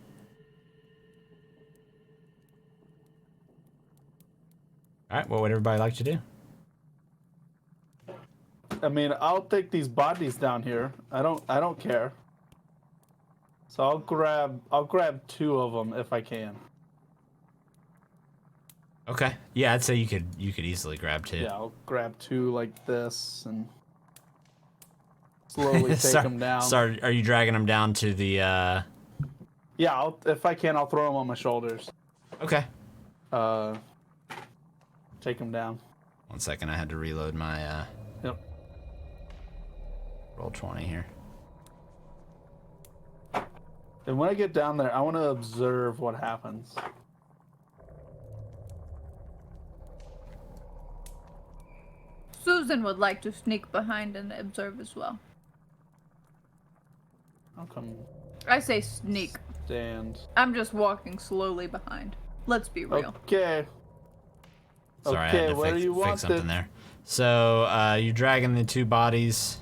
All right, what would everybody like to do? I mean, I'll take these bodies down here. I don't care. So I'll grab 2 of them if I can. Okay. Yeah, I'd say you could easily grab 2. Yeah, I'll grab 2 like this and slowly take him down. Sorry, are you dragging him down to the? Yeah, if I can, I'll throw him on my shoulders. Okay. Take him down. 1 second, I had to reload my Yep. roll 20 here. And when I get down there, I want to observe what happens. Susan would like to sneak behind and observe as well. I'll come I say sneak. stand. I'm just walking slowly behind. Let's be real. Okay. Sorry, I Okay, had to where do you fix want something this? there. So you're dragging the two bodies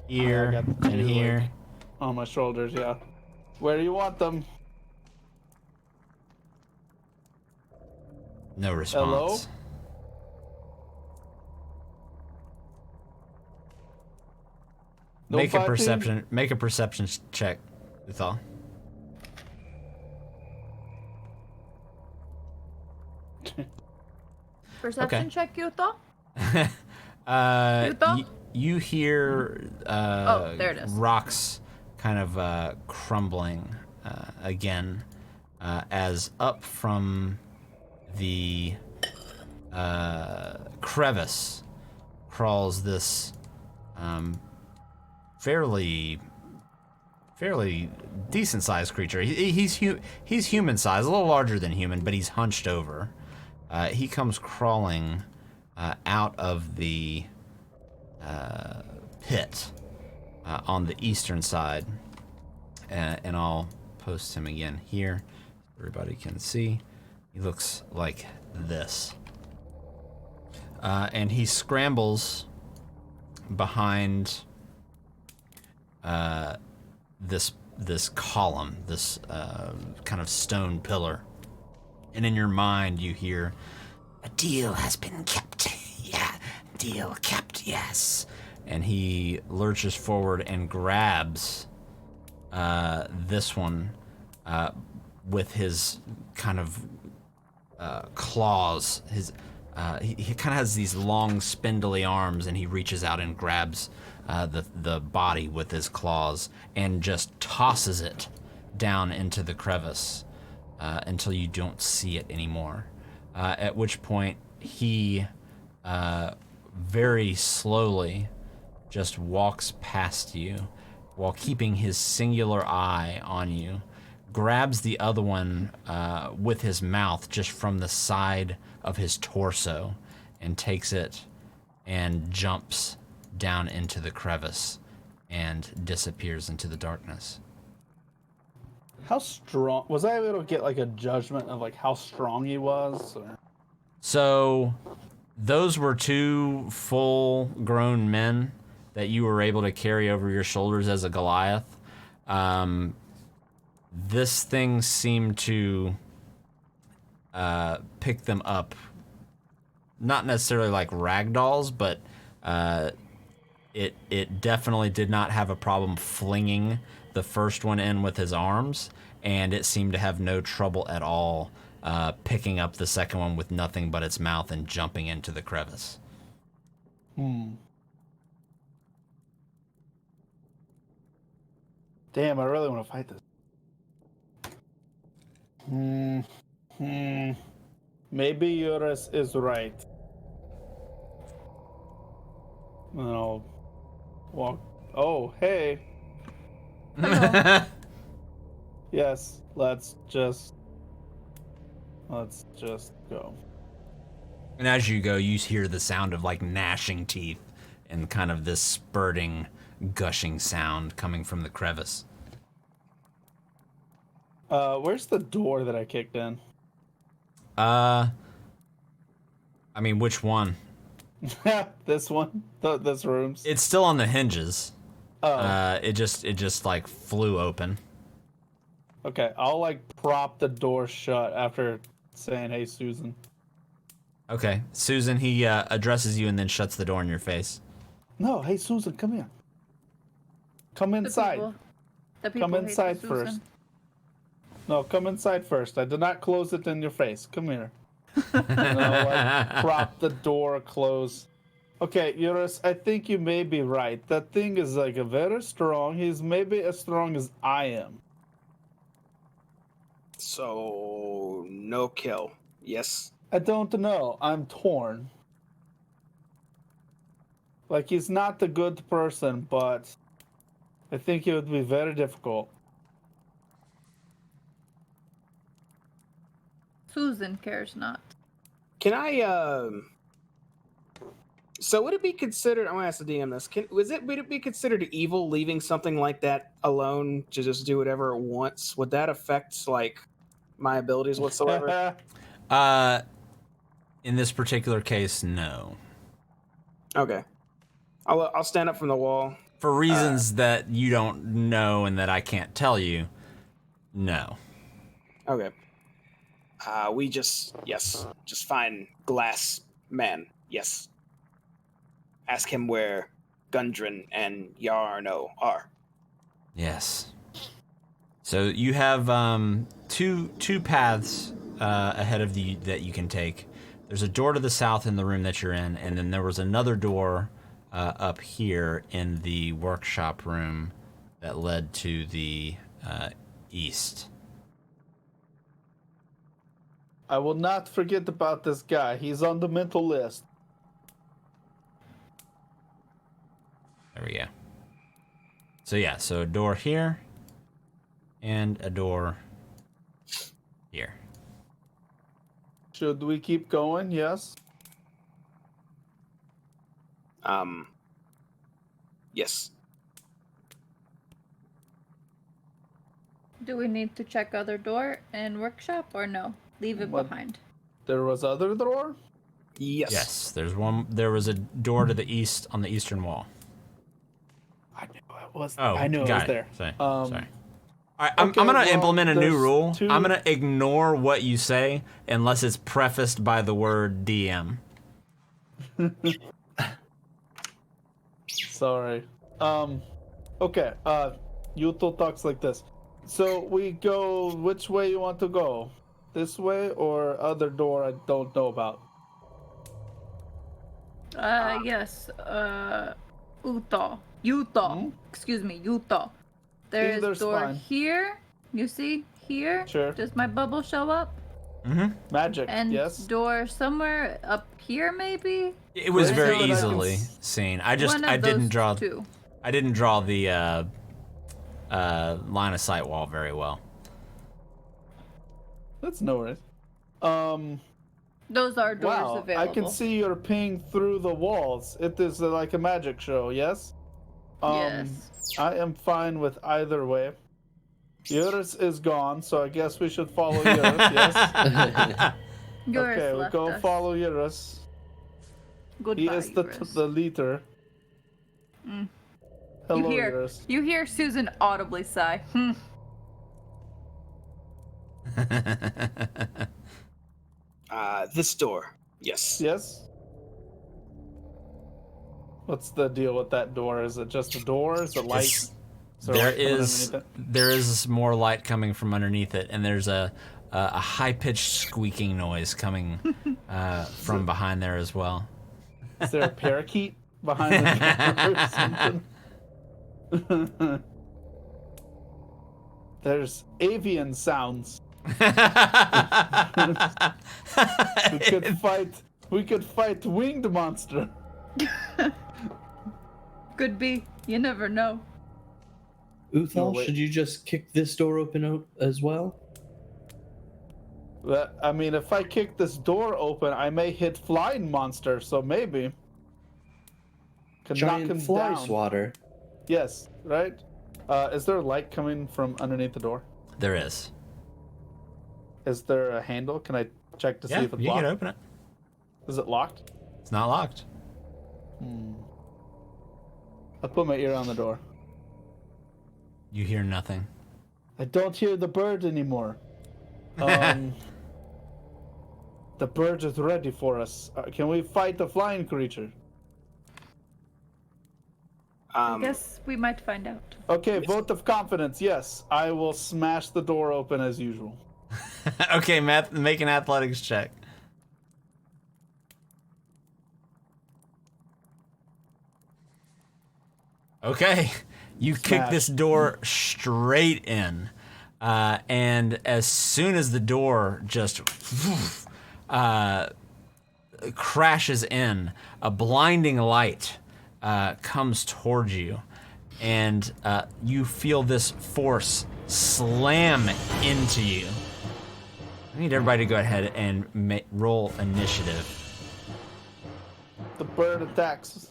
here I got the and two, here. like, on my shoulders, yeah. Where do you want them? No response. No Make a fighting? perception. Make a perception check, Uthal. Perception Okay. check, you thought? You, you hear Oh, there it is. rocks kind of crumbling again as up from the crevice crawls this fairly decent sized creature. He's human sized, a little larger than human, but he's hunched over. He comes crawling out of the pit on the eastern side, and I'll post him again here so everybody can see. He looks like this, and he scrambles behind this column, this kind of stone pillar, and in your mind you hear, "A deal has been kept." Yeah, deal kept, yes. And he lurches forward and grabs this one with his kind of claws. He kind of has these long, spindly arms, and he reaches out and grabs the body with his claws and just tosses it down into the crevice until you don't see it anymore. At which point he very slowly just walks past you while keeping his singular eye on you, grabs the other one with his mouth just from the side of his torso and takes it and jumps down into the crevice and disappears into the darkness. How strong was I able to get like a judgment of like how strong he was? Or? So those were two full-grown men that you were able to carry over your shoulders as a Goliath. This thing seemed to pick them up, not necessarily like ragdolls, but it definitely did not have a problem flinging the first one in with his arms, and it seemed to have no trouble at all picking up the second one with nothing but its mouth and jumping into the crevice. Damn, I really want to fight this. Maybe Eurus is right. And I'll walk. Oh, hey. Yes, let's just go. And as you go, you hear the sound of like gnashing teeth and kind of this spurting, gushing sound coming from the crevice. Where's the door that I kicked in? I mean, which one? This one? This room's? It's still on the hinges. Oh. It just like flew open. Okay, I'll like prop the door shut after saying, "Hey, Susan." Okay, Susan, he addresses you and then shuts the door in your face. No, hey, Susan, come here. Come inside. The people Come hate inside Susan. first. No, come inside first. I did not close it in your face. Come here. And I'll like prop the door close Okay, Eurus, I think you may be right. That thing is like a very strong. He's maybe as strong as I am. So no kill. Yes. I don't know. I'm torn. Like, he's not a good person, but I think it would be very difficult. Susan cares not. Can I? So would it be considered? I want to ask the DM this. Would it be considered evil leaving something like that alone to just do whatever it wants? Would that affect like my abilities whatsoever? In this particular case, no. Okay. I'll stand up from the wall. For reasons that you don't know and that I can't tell you, no. Okay. We just find glass man. Yes. Ask him where Gundren and Yarno are. Yes. So you have two paths ahead of you that you can take. There's a door to the south in the room that you're in, and then there was another door up here in the workshop room that led to the east. I will not forget about this guy. He's on the mental list. There we go. So yeah, so a door here and a door here. Should we keep going? Yes. Yes. Do we need to check other door and workshop or no? Leave it What? behind. There was other door? Yes. Yes, there's one. There was a door to the east on the eastern wall. I knew it was. Oh, I knew it got was there. Sorry. Um, Sorry. All right, I'm okay, gonna well, implement a new there's rule. two- I'm gonna ignore what you say unless it's prefaced by the word DM. Sorry. Okay. Yuto talks like this. So we go. Which way you want to go? This way or other door I don't know about? Yes. Utah. Hmm? Excuse me, Utah. There's Either's door fine. here. You see? Here? Sure. Does my bubble show up? Mm-hmm. Magic. And yes. door somewhere up here, maybe? It was Right, very so that I can easily seen. I One of I didn't those draw. two. I didn't draw the line of sight wall very well. That's no worries. Those are doors Wow. available. I can see you're peeing through the walls. It is like a magic show. Yes. Yes. I am fine with either way. Eurus is gone, so I guess we should follow Eurus, yes? Yours Okay, we left go us. follow Eurus. Goodbye, He is Eurus. the leader. Mm. Hello, Eurus. You hear Susan audibly sigh. This door. Yes. Yes? What's the deal with that door? Is it just a door? Is it light? It's- there light coming underneath it? there is more light coming from underneath it, and there's a high-pitched squeaking noise coming from behind there as well. Is there a parakeet behind the door or something? There's avian sounds. We could fight winged monster. Could be. You never know. Uthal, No, wait. should you just kick this door open as well? But, I mean, if I kick this door open, I may hit flying monster, so maybe. Can knock him Giant fly down. swatter. Yes, right? Is there light coming from underneath the door? There is. Is there a handle? Can I check to see Yeah, if it's you locked? can open it. Is it locked? It's not locked. I'll put my ear on the door. You hear nothing. I don't hear the bird anymore. The bird is ready for us. Can we fight the flying creature? I guess we might find out. Okay, vote of confidence. Yes, I will smash the door open as usual. Okay, make an athletics check. Okay, you kick Smash. this door straight in, and as soon as the door just crashes in, a blinding light comes towards you, and you feel this force slam into you. I need everybody to go ahead and roll initiative. The bird attacks.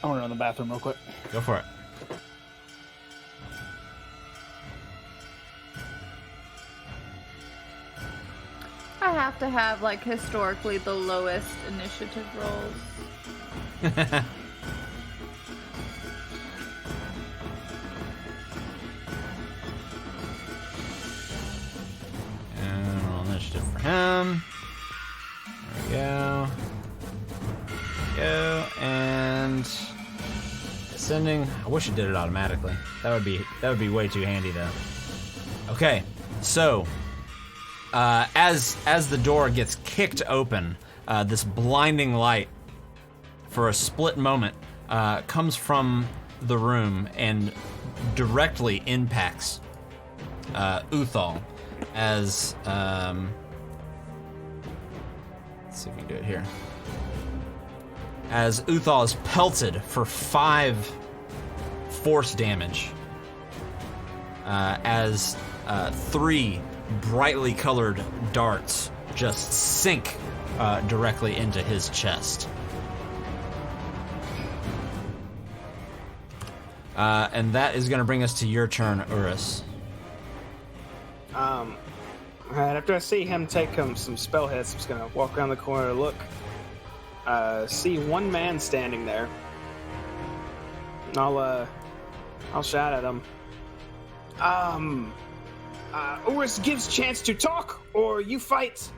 I want to run the bathroom real quick. Go for it. I have to have, like, historically the lowest initiative rolls. And roll initiative for him. There we go, and ascending. I wish it did it automatically. That would be way too handy though. Okay, so as the door gets kicked open, this blinding light, for a split moment, comes from the room and directly impacts Uthal as let's see if we can do it here. As Uthal is pelted for 5 force damage, as 3 brightly colored darts just sink directly into his chest. And that is going to bring us to your turn, Urus. Alright, after I see him take some spell hits, I'm just gonna walk around the corner, look, see one man standing there. And I'll shout at him. Urus gives chance to talk, or you fight,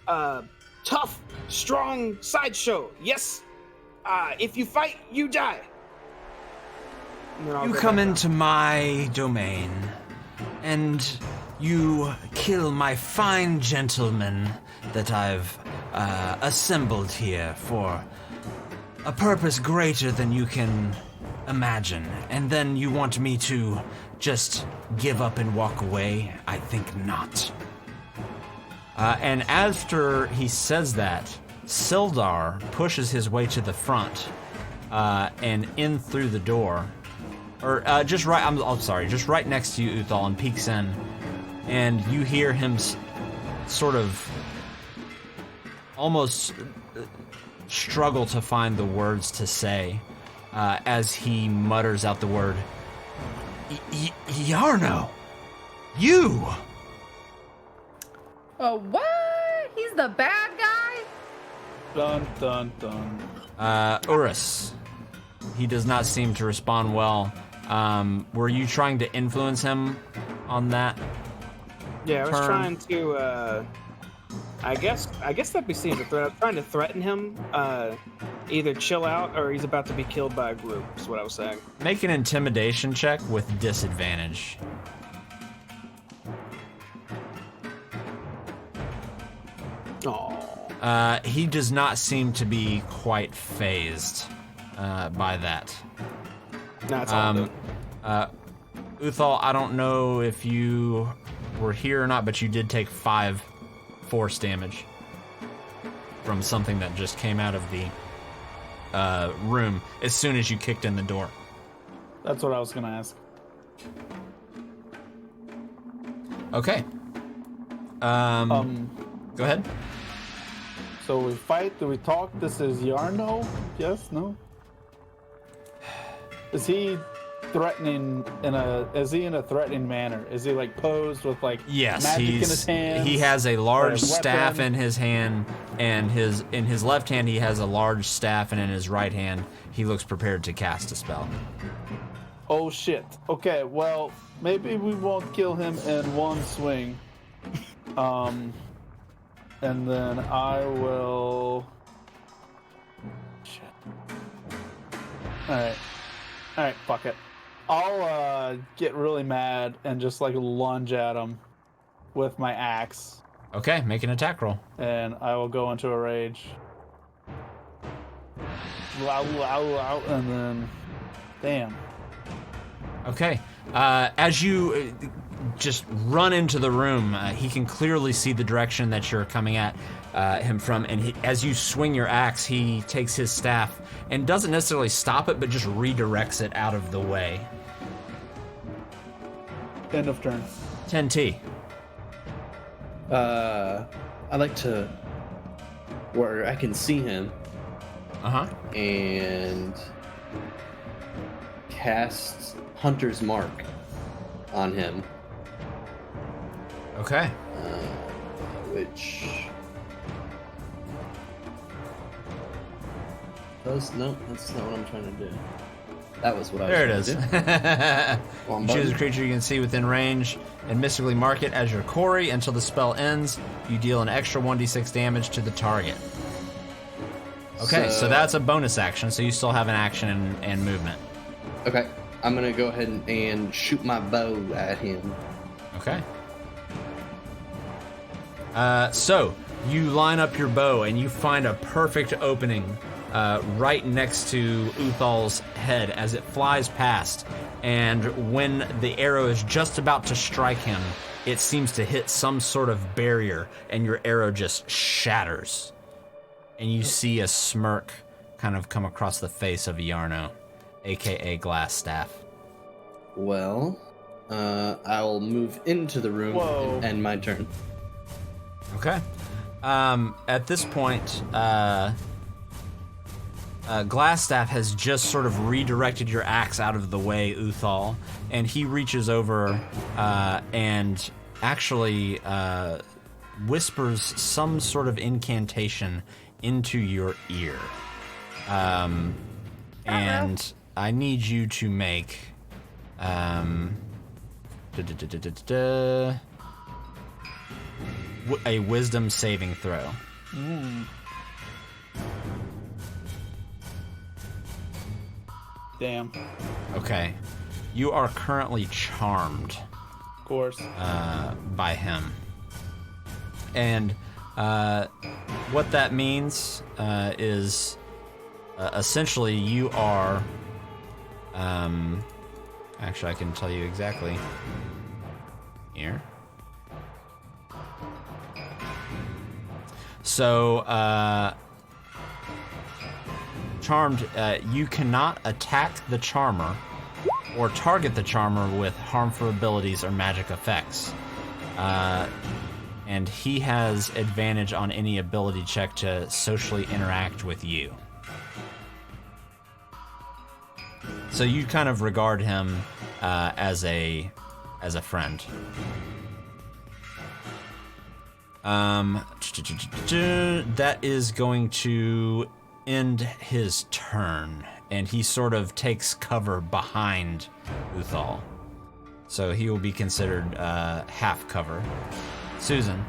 tough, strong sideshow. Yes. If you fight, you die. And then I'll You go come back into my domain, and you kill my fine gentlemen that I've assembled here for a purpose greater than you can imagine. And then you want me to just give up and walk away? I think not. And after he says that, Sildar pushes his way to the front and in through the door. Or just right, I'm sorry, just right next to you, Uthal, and peeks in. And you hear him sort of almost struggle to find the words to say as he mutters out the word, Yarno! You! Oh, what? He's the bad guy? Dun dun dun. Urus. He does not seem to respond well. Were you trying to influence him on that? Yeah, I was turn? trying to, I guess that'd be seen as a threat. I was trying to threaten him, either chill out or he's about to be killed by a group, is what I was saying. Make an intimidation check with disadvantage. Oh. He does not seem to be quite phased by that. That's all good. Uthal, I don't know if you were here or not, but you did take 5 force damage from something that just came out of the room as soon as you kicked in the door. That's what I was gonna ask. Okay. Go ahead. So we fight, do we talk? This is Yarno? Yes, no? Is he threatening in a threatening manner? Is he like posed with like Yes, magic in his hands? he has a large or a staff weapon? in his hand, and in his left hand he has a large staff, and in his right hand he looks prepared to cast a spell. Oh shit. Okay, well, maybe we won't kill him in one swing. And then I will... Shit. Alright, fuck it. I'll get really mad and just like lunge at him with my axe. Okay, make an attack roll. And I will go into a rage. And then, damn. Okay. As you just run into the room, he can clearly see the direction that you're coming at him from, and as you swing your axe, he takes his staff and doesn't necessarily stop it, but just redirects it out of the way. End of turn. 10T. I like to where I can see him and cast Hunter's Mark on him. Okay. Which does no, that's not what I'm trying to do. That was what I was there trying it to is. You choose a creature you can see within range and mystically mark it as your quarry until the spell ends. You deal an extra 1d6 damage to the target. Okay, so that's a bonus action, so you still have an action and movement. Okay, I'm gonna go ahead and shoot my bow at him. Okay. So you line up your bow and you find a perfect opening right next to Uthal's head as it flies past. And when the arrow is just about to strike him, it seems to hit some sort of barrier, and your arrow just shatters. And you see a smirk kind of come across the face of Yarno, aka Glassstaff. Well, I'll move into the room and end my turn. Okay. At this point, Glassstaff has just sort of redirected your axe out of the way, Uthal, and he reaches over and actually whispers some sort of incantation into your ear. And I need you to make a wisdom saving throw. Damn. Okay. You are currently charmed. Of course. By him. And what that means is essentially you are... actually, I can tell you exactly. Here. So, charmed, you cannot attack the charmer or target the charmer with harmful abilities or magic effects. And he has advantage on any ability check to socially interact with you. So you kind of regard him as a friend. That is going to end his turn, and he sort of takes cover behind Uthal. So he will be considered half cover. Susan.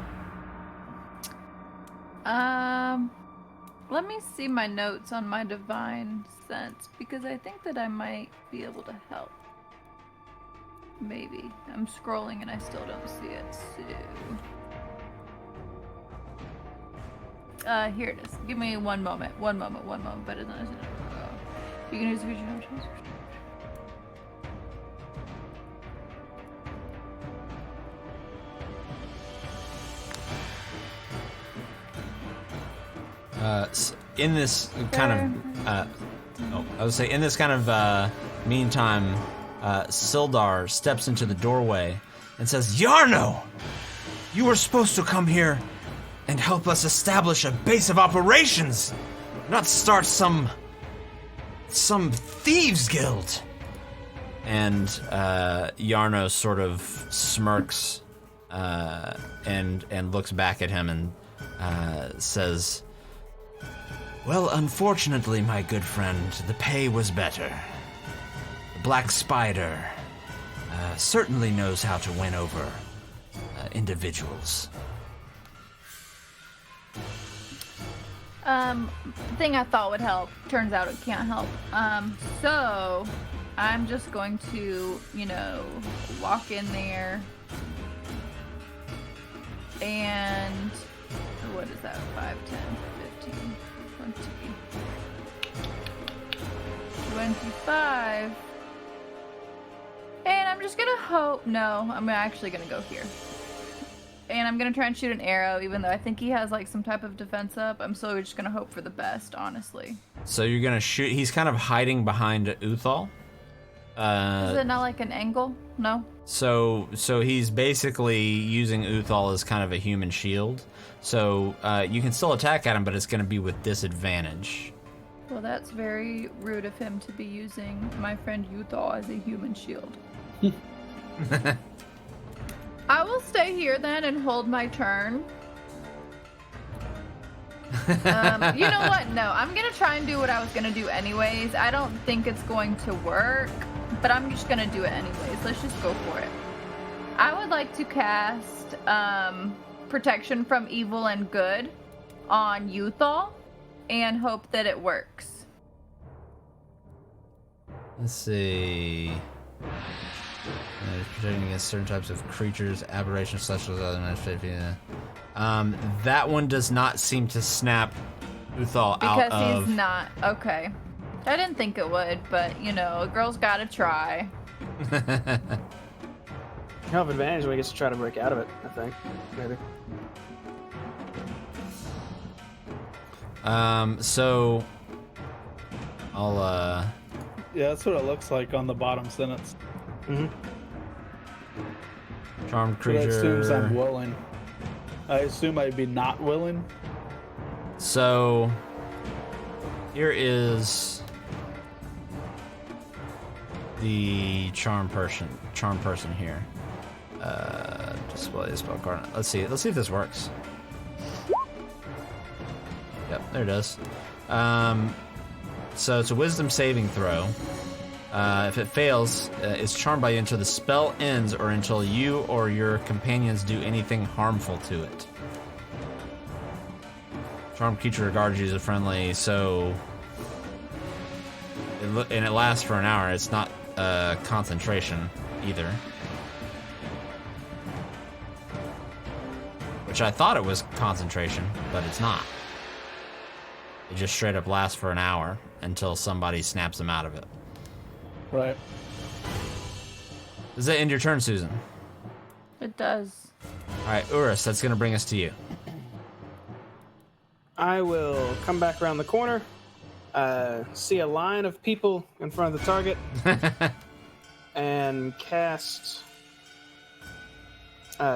Let me see my notes on my divine sense, because I think that I might be able to help. Maybe. I'm scrolling and I still don't see it, so... here it is. Give me one moment. Better than you can use the creature options. In this kind of, I would say, in this kind of meantime, Sildar steps into the doorway and says, "Yarno, you were supposed to come here and help us establish a base of operations, not start some thieves guild." And Yarno sort of smirks and looks back at him and says, "Well, unfortunately, my good friend, the pay was better. The Black Spider certainly knows how to win over individuals." Thing I thought would help, turns out it can't help. So I'm just going to, walk in there And what is that? 5, 10, 15, 20, 25. And I'm just gonna hope. No, I'm actually gonna go here. And I'm gonna try and shoot an arrow, even though I think he has like some type of defense up. I'm still just gonna hope for the best, honestly. So you're gonna shoot. He's kind of hiding behind Uthal. Is it not like an angle? No. So he's basically using Uthal as kind of a human shield. So you can still attack at him, but it's gonna be with disadvantage. Well, that's very rude of him to be using my friend Uthal as a human shield. I will stay here then and hold my turn. You know what? No, I'm gonna try and do what I was gonna do anyways. I don't think it's going to work, but I'm just gonna do it anyways. Let's just go for it. I would like to cast Protection from Evil and Good on Uthal and hope that it works. Let's see. Protecting against certain types of creatures, aberrations such as other that one does not seem to snap Uthal out of... Because he's not. Okay. I didn't think it would, but, you know, a girl's gotta try. You have advantage when he gets to try to break out of it, I think. Maybe. So... I'll, Yeah, that's what it looks like on the bottom sentence. Mm-hmm. Charmed But that creature... assumes I'm willing. I assume I'd be not willing. So... Here is... the charm person here. Display the spell card. Let's see if this works. Yep, there it is. So it's a wisdom saving throw. If it fails, it's charmed by you until the spell ends or until you or your companions do anything harmful to it. Charmed creature regards you as a friendly, so... and it lasts for an hour. It's not concentration either. Which I thought it was concentration, but it's not. It just straight up lasts for an hour until somebody snaps them out of it. Right. Does that end your turn, Susan? It does. Alright, Urus, that's gonna bring us to you. I will come back around the corner, see a line of people in front of the target, and cast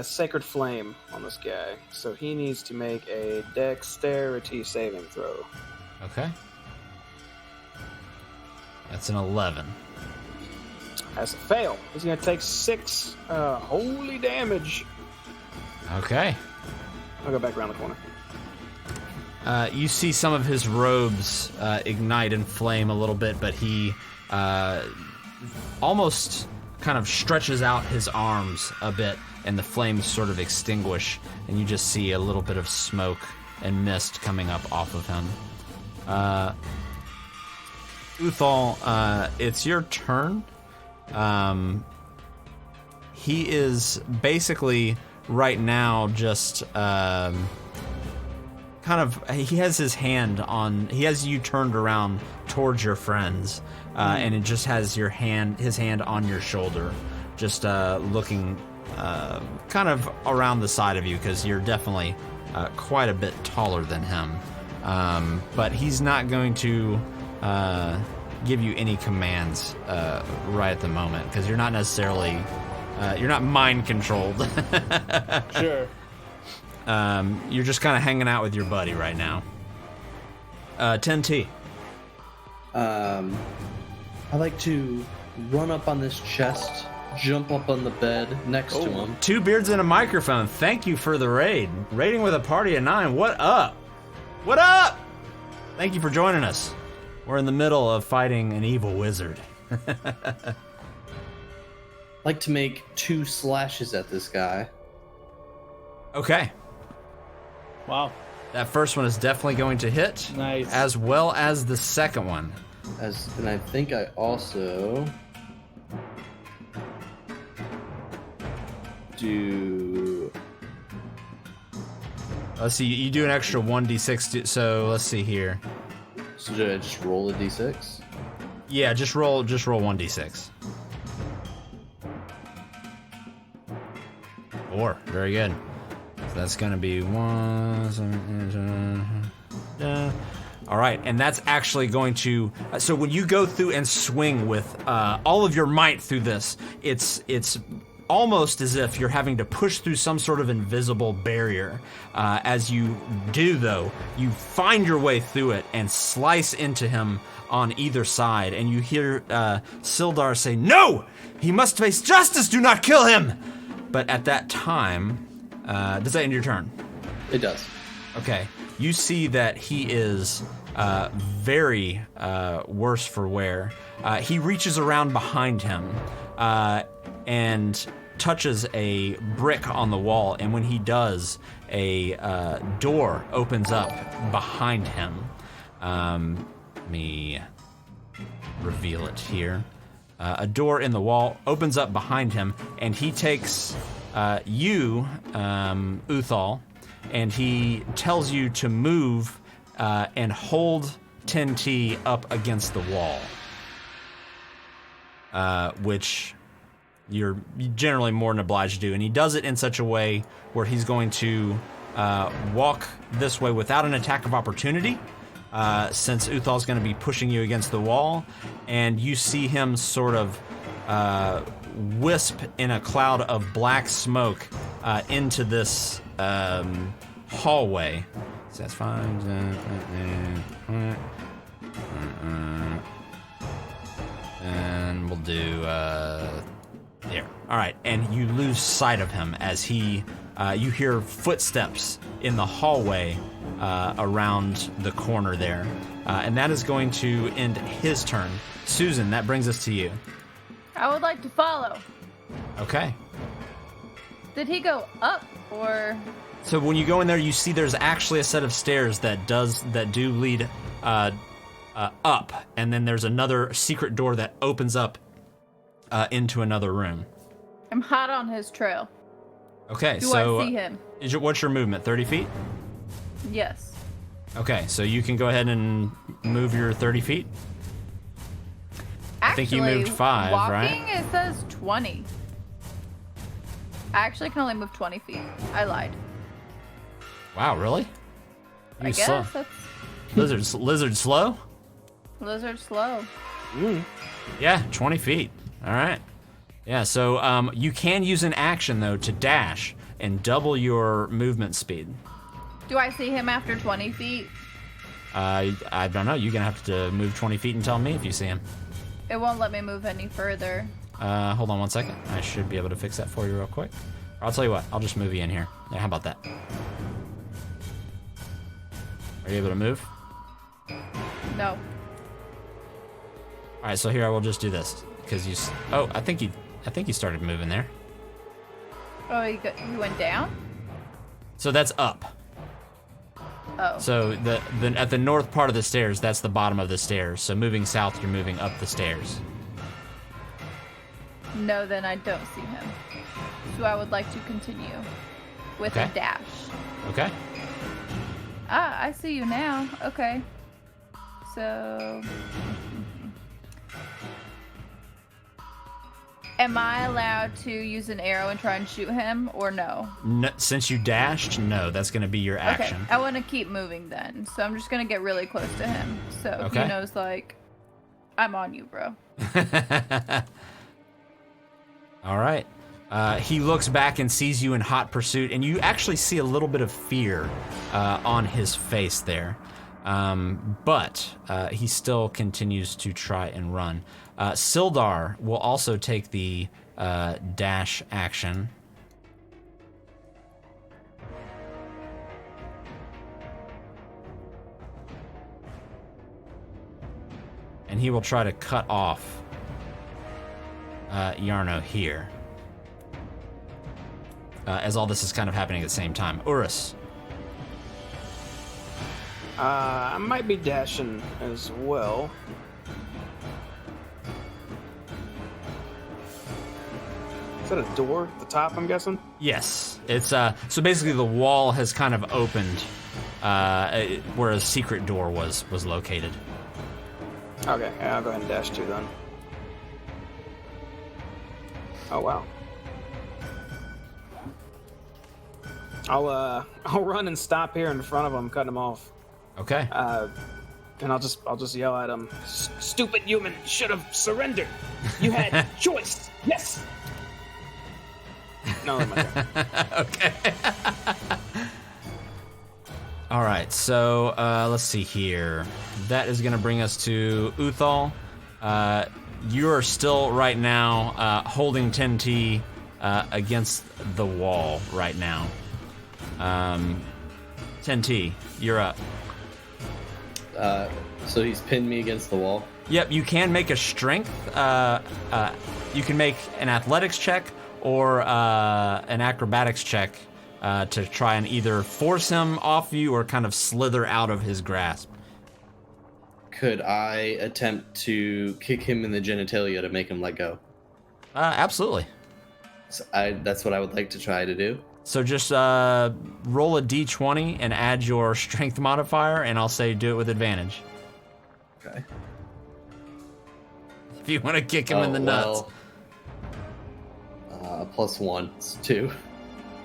Sacred Flame on this guy. So he needs to make a dexterity saving throw. Okay. That's an 11. That's a fail. He's going to take 6 holy damage. Okay. I'll go back around the corner. You see some of his robes ignite and flame a little bit, but he almost kind of stretches out his arms a bit, and the flames sort of extinguish, and you just see a little bit of smoke and mist coming up off of him. Uthal, it's your turn. He is basically right now just kind of, he has his hand on, he has you turned around towards your friends, and it just has his hand on your shoulder, just looking kind of around the side of you, because you're definitely quite a bit taller than him. But he's not going to give you any commands right at the moment, because you're not necessarily, you're not mind controlled. Sure. You're just kind of hanging out with your buddy right now. 10T. I like to run up on this chest, jump up on the bed next to him. 2 beards and a microphone. Thank you for the raid. Raiding with a party of 9. What up? What up? Thank you for joining us. We're in the middle of fighting an evil wizard. Like to make 2 slashes at this guy. Okay. Wow. That first one is definitely going to hit. Nice. As well as the second one. And I think I also do Let's see. You do an extra 1d6. So let's see here. So should I just roll a d6? Yeah, just roll 1d6. 4. Very good. So that's gonna be 1. All right, and that's actually going to. So when you go through and swing with all of your might through this, it's almost as if you're having to push through some sort of invisible barrier. As you do, though, you find your way through it and slice into him on either side, and you hear Sildar say, "No! He must face justice! Do not kill him!" But at that time, does that end your turn? It does. Okay. You see that he is very worse for wear. He reaches around behind him and touches a brick on the wall, and when he does, a door opens up behind him. Let me reveal it here. A door in the wall opens up behind him, and he takes you, Uthal, and he tells you to move and hold 10T up against the wall, which you're generally more than obliged to do. And he does it in such a way where he's going to walk this way without an attack of opportunity, since Uthal's going to be pushing you against the wall, and you see him sort of wisp in a cloud of black smoke into this hallway. So that's fine. And we'll do there. All right, and you lose sight of him as he. You hear footsteps in the hallway around the corner there, and that is going to end his turn. Susan, that brings us to you. I would like to follow. Okay. Did he go up or? So when you go in there, you see there's actually a set of stairs that do lead up, and then there's another secret door that opens up into another room. I'm hot on his trail. Okay, Do so I see him? What's your movement? 30 feet? Yes. Okay, so you can go ahead and move your 30 feet. I think you moved 5, walking, right? It says 20. I actually can only move 20 feet. I lied. Wow, really? I guess slow. that's Lizard slow? lizard slow. Yeah, 20 feet. All right. Yeah, so you can use an action, though, to dash and double your movement speed. Do I see him after 20 feet? I don't know. You're going to have to move 20 feet and tell me if you see him. It won't let me move any further. Hold on 1 second. I should be able to fix that for you real quick. I'll tell you what. I'll just move you in here. Yeah, how about that? Are you able to move? No. All right, so here I will just do this because you. Oh, I think you started moving there. Oh, he went down? So that's up. Oh. So the at the north part of the stairs, that's the bottom of the stairs. So moving south, you're moving up the stairs. No, then I don't see him. So I would like to continue with a dash. Okay. Ah, I see you now. Okay. So... Am I allowed to use an arrow and try and shoot him, or no? No, since you dashed, no, that's going to be your action. Okay, I want to keep moving then. So I'm just going to get really close to him. So he knows, like, I'm on you, bro. All right. He looks back and sees you in hot pursuit, and you actually see a little bit of fear on his face there. But he still continues to try and run. Sildar will also take the dash action. And he will try to cut off Yarno here. As all this is kind of happening at the same time. Urus. I might be dashing as well. Is that a door at the top, I'm guessing? Yes. It's so basically the wall has kind of opened where a secret door was located. Okay, yeah, I'll go ahead and dash 2 then. Oh wow. I'll run and stop here in front of him, cut him off. Okay. And I'll just yell at him. Stupid human should have surrendered. You had choice. Yes. No, my turn. Okay. All right, so let's see here. That is going to bring us to Uthal. You are still right now holding 10T against the wall right now. 10T, you're up. So he's pinned me against the wall. Yep, you can make a strength. You can make an athletics check or an acrobatics check to try and either force him off you or kind of slither out of his grasp. Could I attempt to kick him in the genitalia to make him let go? Absolutely. So that's what I would like to try to do. So just roll a d20 and add your strength modifier, and I'll say do it with advantage. Okay. If you want to kick him in the nuts. +1, it's 2.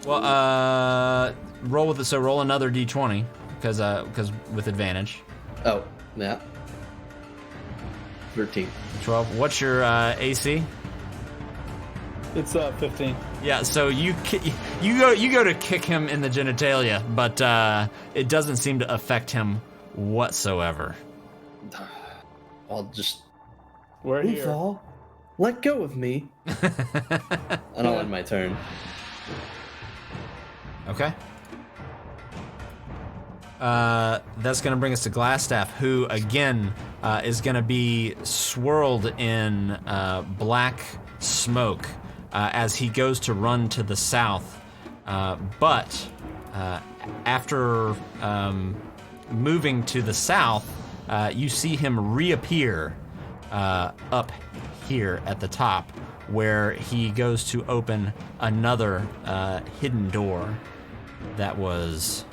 Well, roll another d20 because with advantage. Oh, yeah. 13. 12. What's your AC? It's 15. Yeah, so you go to kick him in the genitalia, but it doesn't seem to affect him whatsoever. I'll just... We're here. Uthal, let go of me. And I'll end my turn. Okay. That's going to bring us to Glassstaff, who, again, is going to be swirled in black smoke as he goes to run to the south. But after moving to the south, you see him reappear up here at the top, where he goes to open another hidden door that was...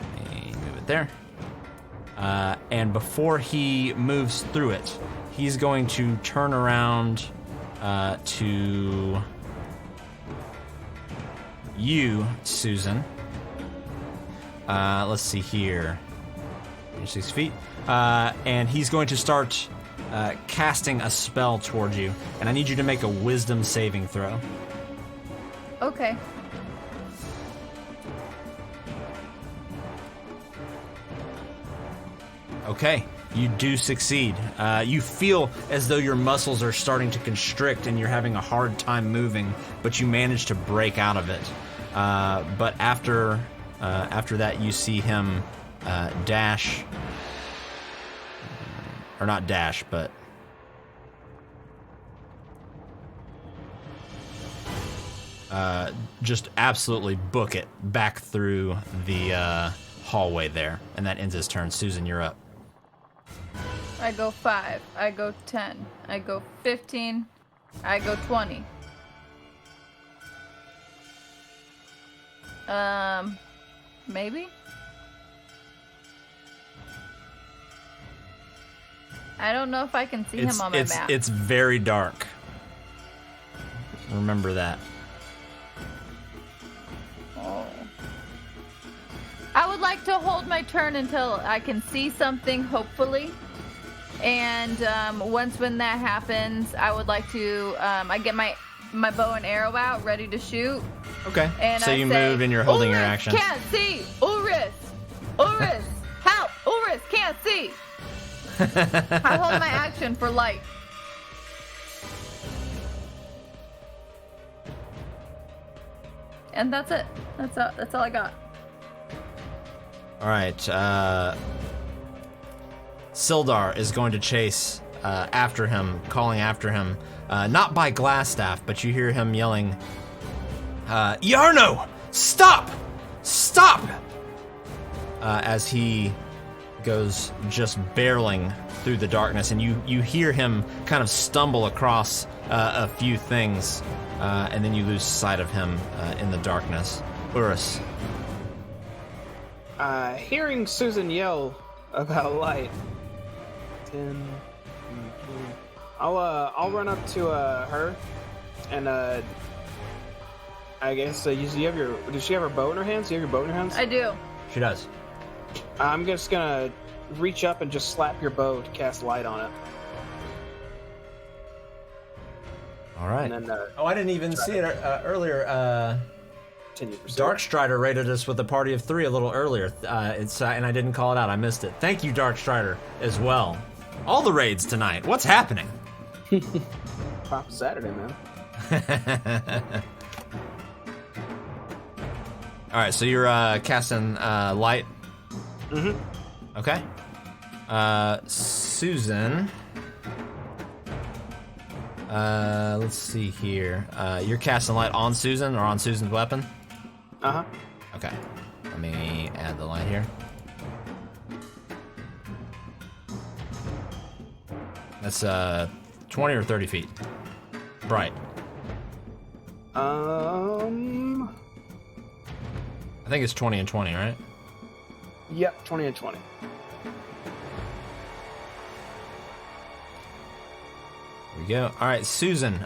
Let me move it there. And before he moves through it, he's going to turn around to you, Susan. Let's see here. 6 feet. And he's going to start casting a spell towards you. And I need you to make a wisdom saving throw. Okay. Okay, you do succeed. You feel as though your muscles are starting to constrict and you're having a hard time moving, but you manage to break out of it. But after that, you see him dash, or not dash, but just absolutely book it back through the hallway there, and that ends his turn. Susan, you're up. I go 5. I go 10. I go 15. I go 20. Maybe? I don't know if I can see him on my map. It's very dark. Remember that. Oh. I would like to hold my turn until I can see something, hopefully. And when that happens, I would like to, I get my bow and arrow out, ready to shoot. Okay. And so I you say, move and you're holding your Ulrich, action. Can't see. Ulrich. Ulrich. Help. Ulrich. Can't see. I hold my action for light. And that's it. That's all I got. All right. Sildar is going to chase after him, calling after him. Not by Glassstaff, but you hear him yelling, Yarno! Stop! Stop! As he goes just barreling through the darkness, and you hear him kind of stumble across a few things and then you lose sight of him in the darkness. Urus. Hearing Susan yell about light. 10. I'll run up to her, and I guess you have your. Does she have her bow in her hands? Do you have your bow in her hands? I do. She does. I'm just gonna reach up and just slap your bow to cast light on it. All right. And then, I didn't even see it earlier. continue. Darkstrider rated us with a party of 3 a little earlier. And I didn't call it out. I missed it. Thank you, Darkstrider, as well. All the raids tonight. What's happening? Pop Saturday, man. All right, so you're casting light. Mm-hmm. Okay. Susan. Let's see here. You're casting light on Susan or on Susan's weapon? Uh-huh. Okay. Let me add the light here. That's 20 or 30 feet. Bright. I think it's 20 and 20, right? Yep, 20 and 20. There we go. All right, Susan,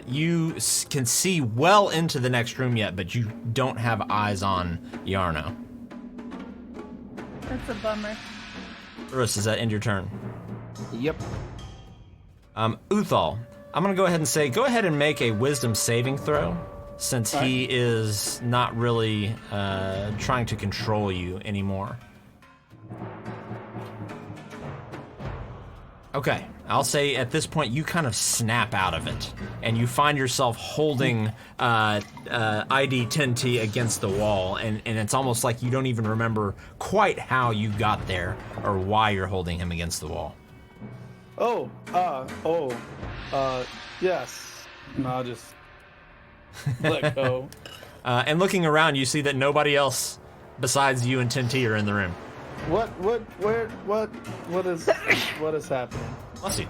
you can see well into the next room yet, but you don't have eyes on Yarno. That's a bummer. Urus, does that end your turn? Yep. Uthal, I'm gonna go ahead and say, go ahead and make a wisdom saving throw, since he is not really trying to control you anymore. Okay, I'll say at this point you kind of snap out of it, and you find yourself holding ID 10T against the wall, and it's almost like you don't even remember quite how you got there or why you're holding him against the wall. Yes. No, I'll just let go. And looking around, you see that nobody else besides you and 10T are in the room. What is happening? Bless you.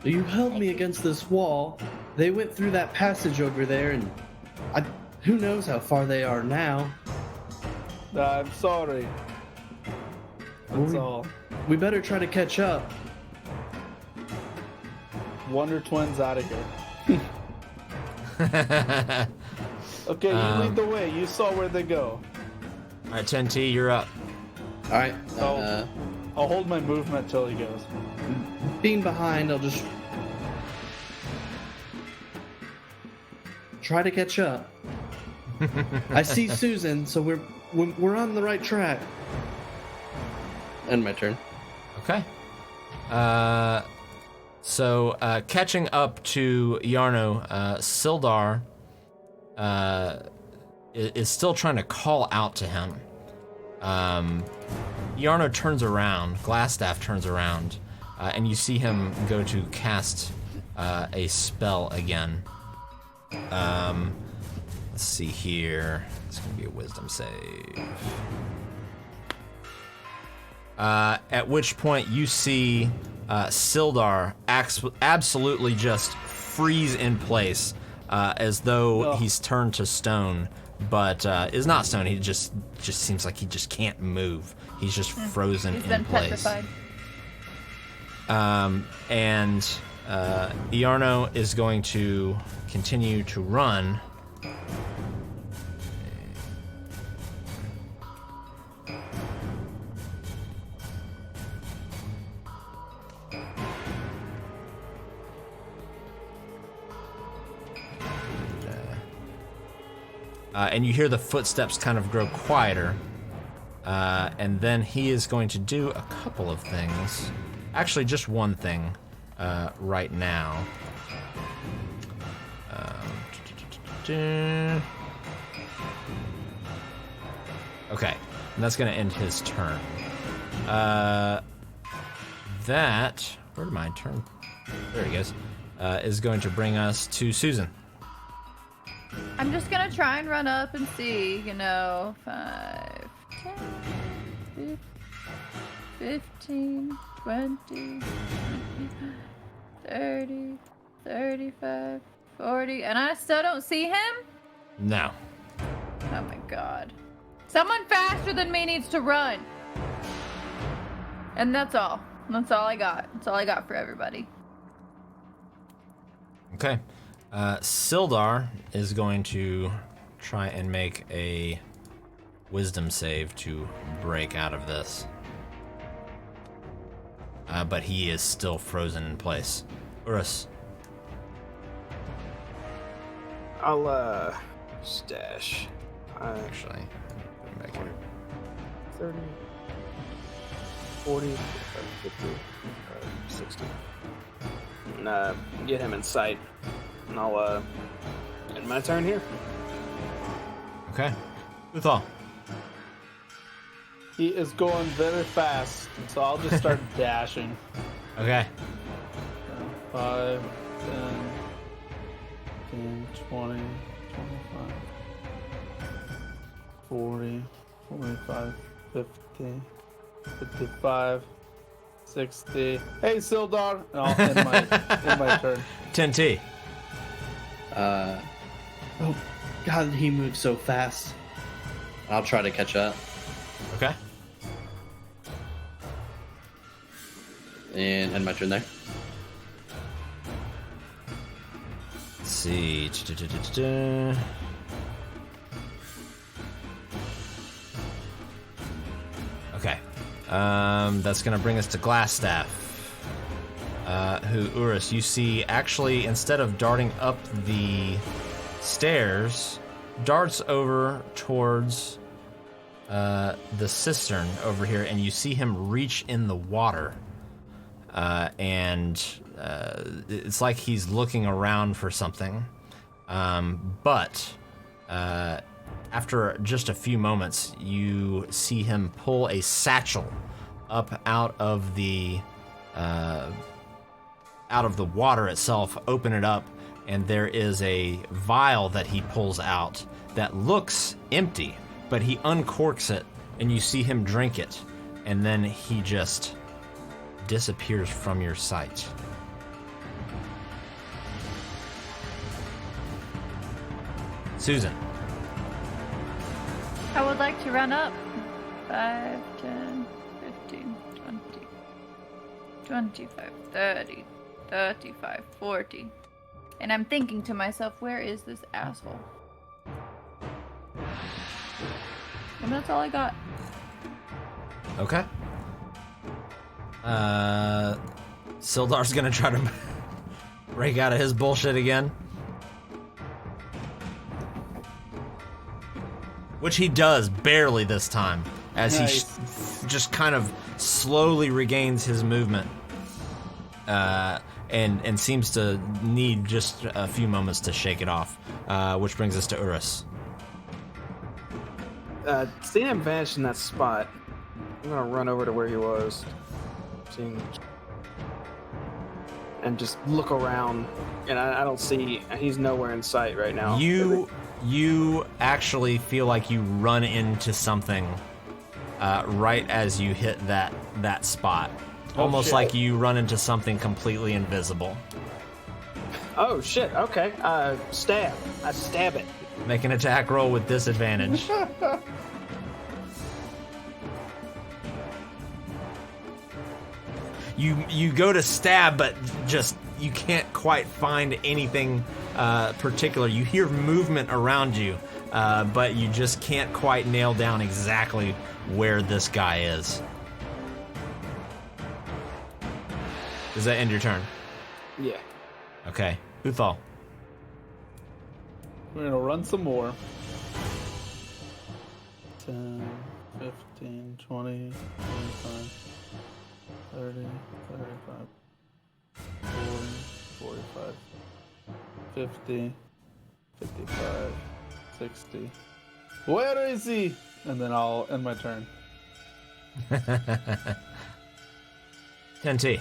You held me against this wall. They went through that passage over there, and who knows how far they are now. I'm sorry. That's all. We better try to catch up. Wonder Twins out of here. Okay, you lead the way. You saw where they go. All right, 10T, you're up. All right. I'll hold my movement till he goes. Being behind, I'll just try to catch up. I see Susan, so we're on the right track. End my turn. Okay. So catching up to Yarno, Sildar is still trying to call out to him. Yarno turns around, Glassstaff turns around, and you see him go to cast a spell again. Let's see here. It's going to be a wisdom save. At which point you see Sildar absolutely just freeze in place, as though he's turned to stone, but is not stone. He just seems like he just can't move. He's just frozen He's in been place. petrified. And Iarno is going to continue to run. And you hear the footsteps kind of grow quieter. And then he is going to do a couple of things. Actually, just one thing right now. Okay, and that's going to end his turn. Where did my turn? There he goes. Is going to bring us to Susan. I'm just gonna try and run up and see, 5, 10, 15, 20, 30, 35, 40, and I still don't see him? No. Oh my god. Someone faster than me needs to run. And that's all. That's all I got. That's all I got for everybody. Okay. Sildar is going to try and make a wisdom save to break out of this. But he is still frozen in place. Urus. I'll stash. Actually, put him back here. 30, 40, 50, 60. And get him in sight. And I'll end my turn here. Okay. Uthal. He is going very fast, so I'll just start dashing. Okay. 5, 10, 15, 20, 25, 40, 45, 50, 55, 60. Hey, Sildar! And I'll end my turn. 10T. Oh, God, he moves so fast. I'll try to catch up. Okay. And end my turn there. Let's see. Okay. That's gonna bring us to Glassstaff. Who, Urus, you see actually, instead of darting up the stairs, darts over towards the cistern over here, and you see him reach in the water. And it's like he's looking around for something. But after just a few moments, you see him pull a satchel up out of the water itself, open it up, and there is a vial that he pulls out that looks empty, but he uncorks it, and you see him drink it, and then he just disappears from your sight. Susan. I would like to run up. 5, 10, 15, 20, 25, 30, 35, 40. And I'm thinking to myself, where is this asshole? And that's all I got. Okay. Sildar's gonna try to break out of his bullshit again. Which he does, barely this time, as Nice. he just kind of slowly regains his movement. And seems to need just a few moments to shake it off. Which brings us to Urus. Seeing him vanish in that spot, I'm gonna run over to where he was. And just look around, and I don't see. He's nowhere in sight right now. You actually feel like you run into something right as you hit that spot. Almost shit. like you run into something completely invisible. Oh shit! Okay. Stab. I stab it. Make an attack roll with disadvantage. You go to stab, but just you can't quite find anything particular. You hear movement around you, but you just can't quite nail down exactly where this guy is. Does that end your turn? Yeah. Okay. Uthal. We're gonna run some more. 10, 15, 20, 25, 30, 35, 40, 45, 50, 55, 60. Where is he? And then I'll end my turn. 10T.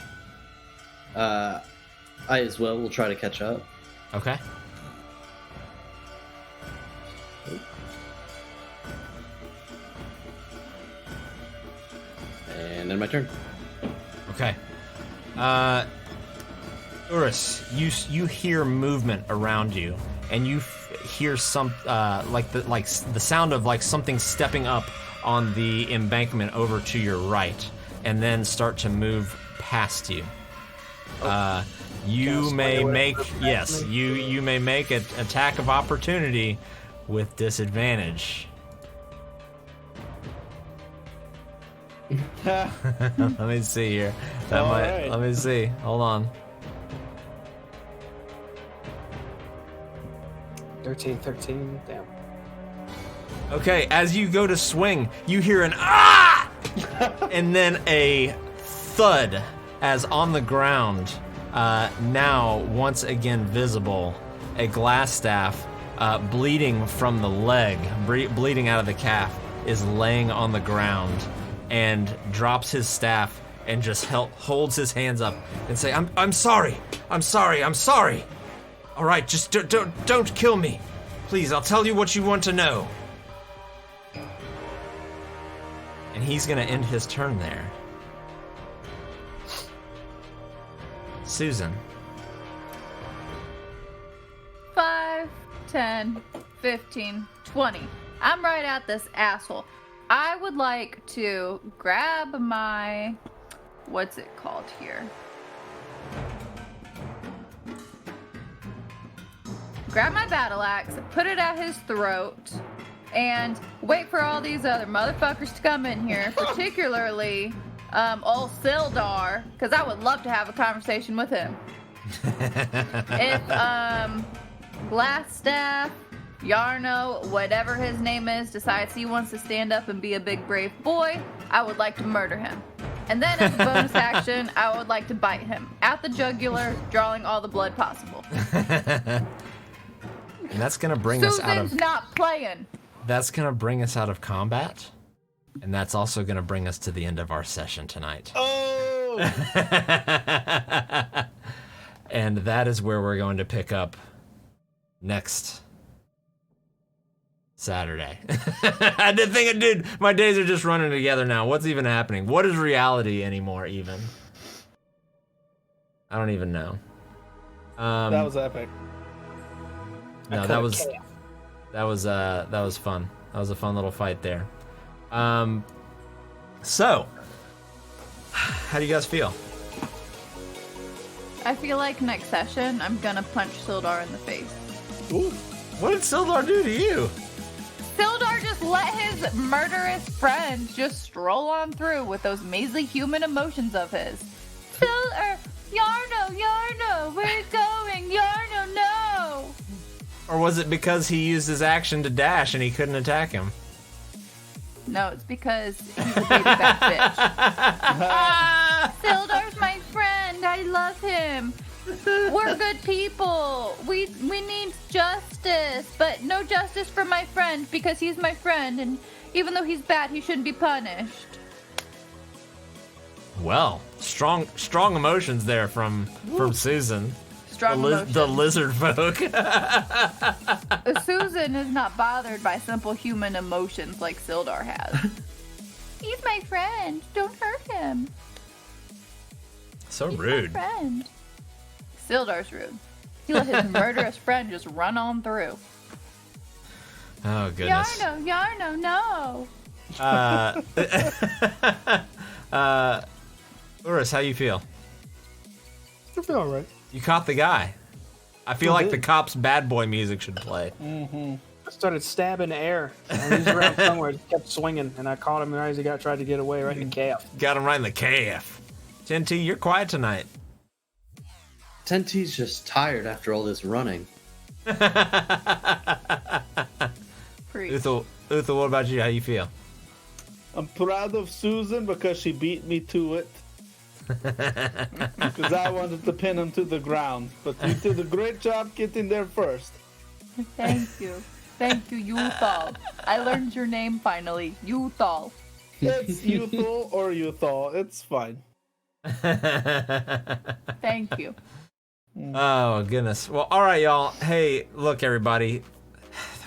I as well will try to catch up. Okay. And then my turn. Okay. Urus, you hear movement around you, and you hear some the sound of like something stepping up on the embankment over to your right, and then start to move past you. You may make you may make an attack of opportunity with disadvantage. Let me see here. Right. Let me see. Hold on. 13. Damn. Okay, as you go to swing, you hear an ah, and then a thud as on the ground, now once again visible, a glass staff bleeding from the leg, bleeding out of the calf, is laying on the ground, and drops his staff and just holds his hands up and say, I'm sorry. All right, just don't kill me. Please, I'll tell you what you want to know. And he's gonna end his turn there. Susan. 5, 10, 15, 20. I'm right at this asshole. I would like to grab my... What's it called here? Grab my battle axe, put it at his throat, and wait for all these other motherfuckers to come in here, particularly old Sildar, because I would love to have a conversation with him. If Glassstaff, Yarno, whatever his name is, decides he wants to stand up and be a big brave boy, I would like to murder him. And then as a bonus action, I would like to bite him at the jugular, drawing all the blood possible. And that's gonna bring us out of... Susan's not playing. That's gonna bring us out of combat, and that's also gonna bring us to the end of our session tonight. Oh! And that is where we're going to pick up next Saturday. I did think, dude, my days are just running together now. What's even happening? What is reality anymore, even? I don't even know. That was epic. No, that was fun. That was a fun little fight there. So, how do you guys feel? I feel like next session, I'm gonna punch Sildar in the face. Ooh. What did Sildar do to you? Sildar just let his murderous friends just stroll on through with those measly human emotions of his. Yarno, we're going, Yarno, no! Or was it because he used his action to dash and he couldn't attack him? No, it's because he's a baby fat bitch. Sildar's my friend. I love him. We're good people. We need justice, but no justice for my friend because he's my friend, and even though he's bad, he shouldn't be punished. Well, strong emotions there from Susan. Strong emotions. The lizard folk. Susan is not bothered by simple human emotions like Sildar has. He's my friend. Don't hurt him. So He's rude. My friend. Sildar's rude. He let his murderous friend just run on through. Oh, goodness. Yarno, no. Urus, how you feel? I feel alright. You caught the guy. I feel like the cop's bad boy music should play. I started stabbing air. And he was around somewhere, just kept swinging, and I caught him right as he tried to get away, right in the calf. Got him right in the calf. Genty, you're quiet tonight. Tenty's just tired after all this running. Uthal, what about you? How you feel? I'm proud of Susan because she beat me to it. Because I wanted to pin him to the ground. But you did a great job getting there first. Thank you. Thank you, Uthal. I learned your name finally. Uthal. It's Uthal or Uthal. It's fine. Thank you. Oh, goodness. Well, all right, y'all. Hey, look, everybody.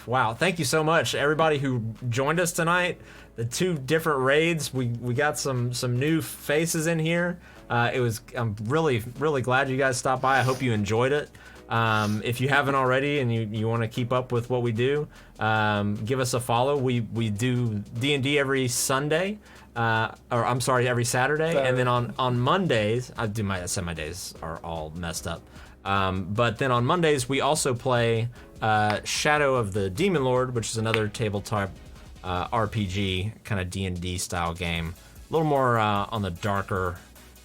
Wow, thank you so much, everybody who joined us tonight. The 2 different raids, we got some new faces in here. I'm really glad you guys stopped by. I hope you enjoyed it. If you haven't already and you want to keep up with what we do, give us a follow. We do D&D every Sunday. Every Saturday, and then on Mondays, I said my days are all messed up. But then on Mondays, we also play Shadow of the Demon Lord, which is another tabletop RPG, kind of D&D style game. A little more on the darker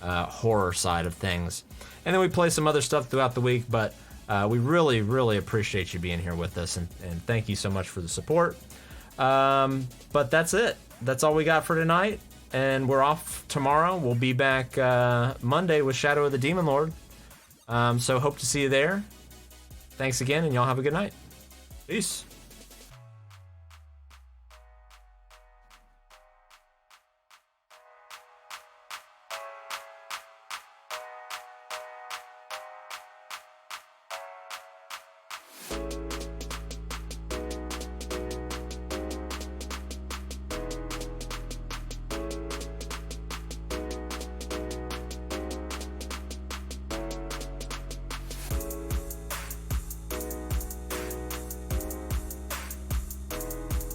horror side of things. And then we play some other stuff throughout the week, but we really appreciate you being here with us, and thank you so much for the support. But that's it. That's all we got for tonight, and we're off tomorrow. We'll be back Monday with Shadow of the Demon Lord. So hope to see you there. Thanks again, and y'all have a good night. Peace.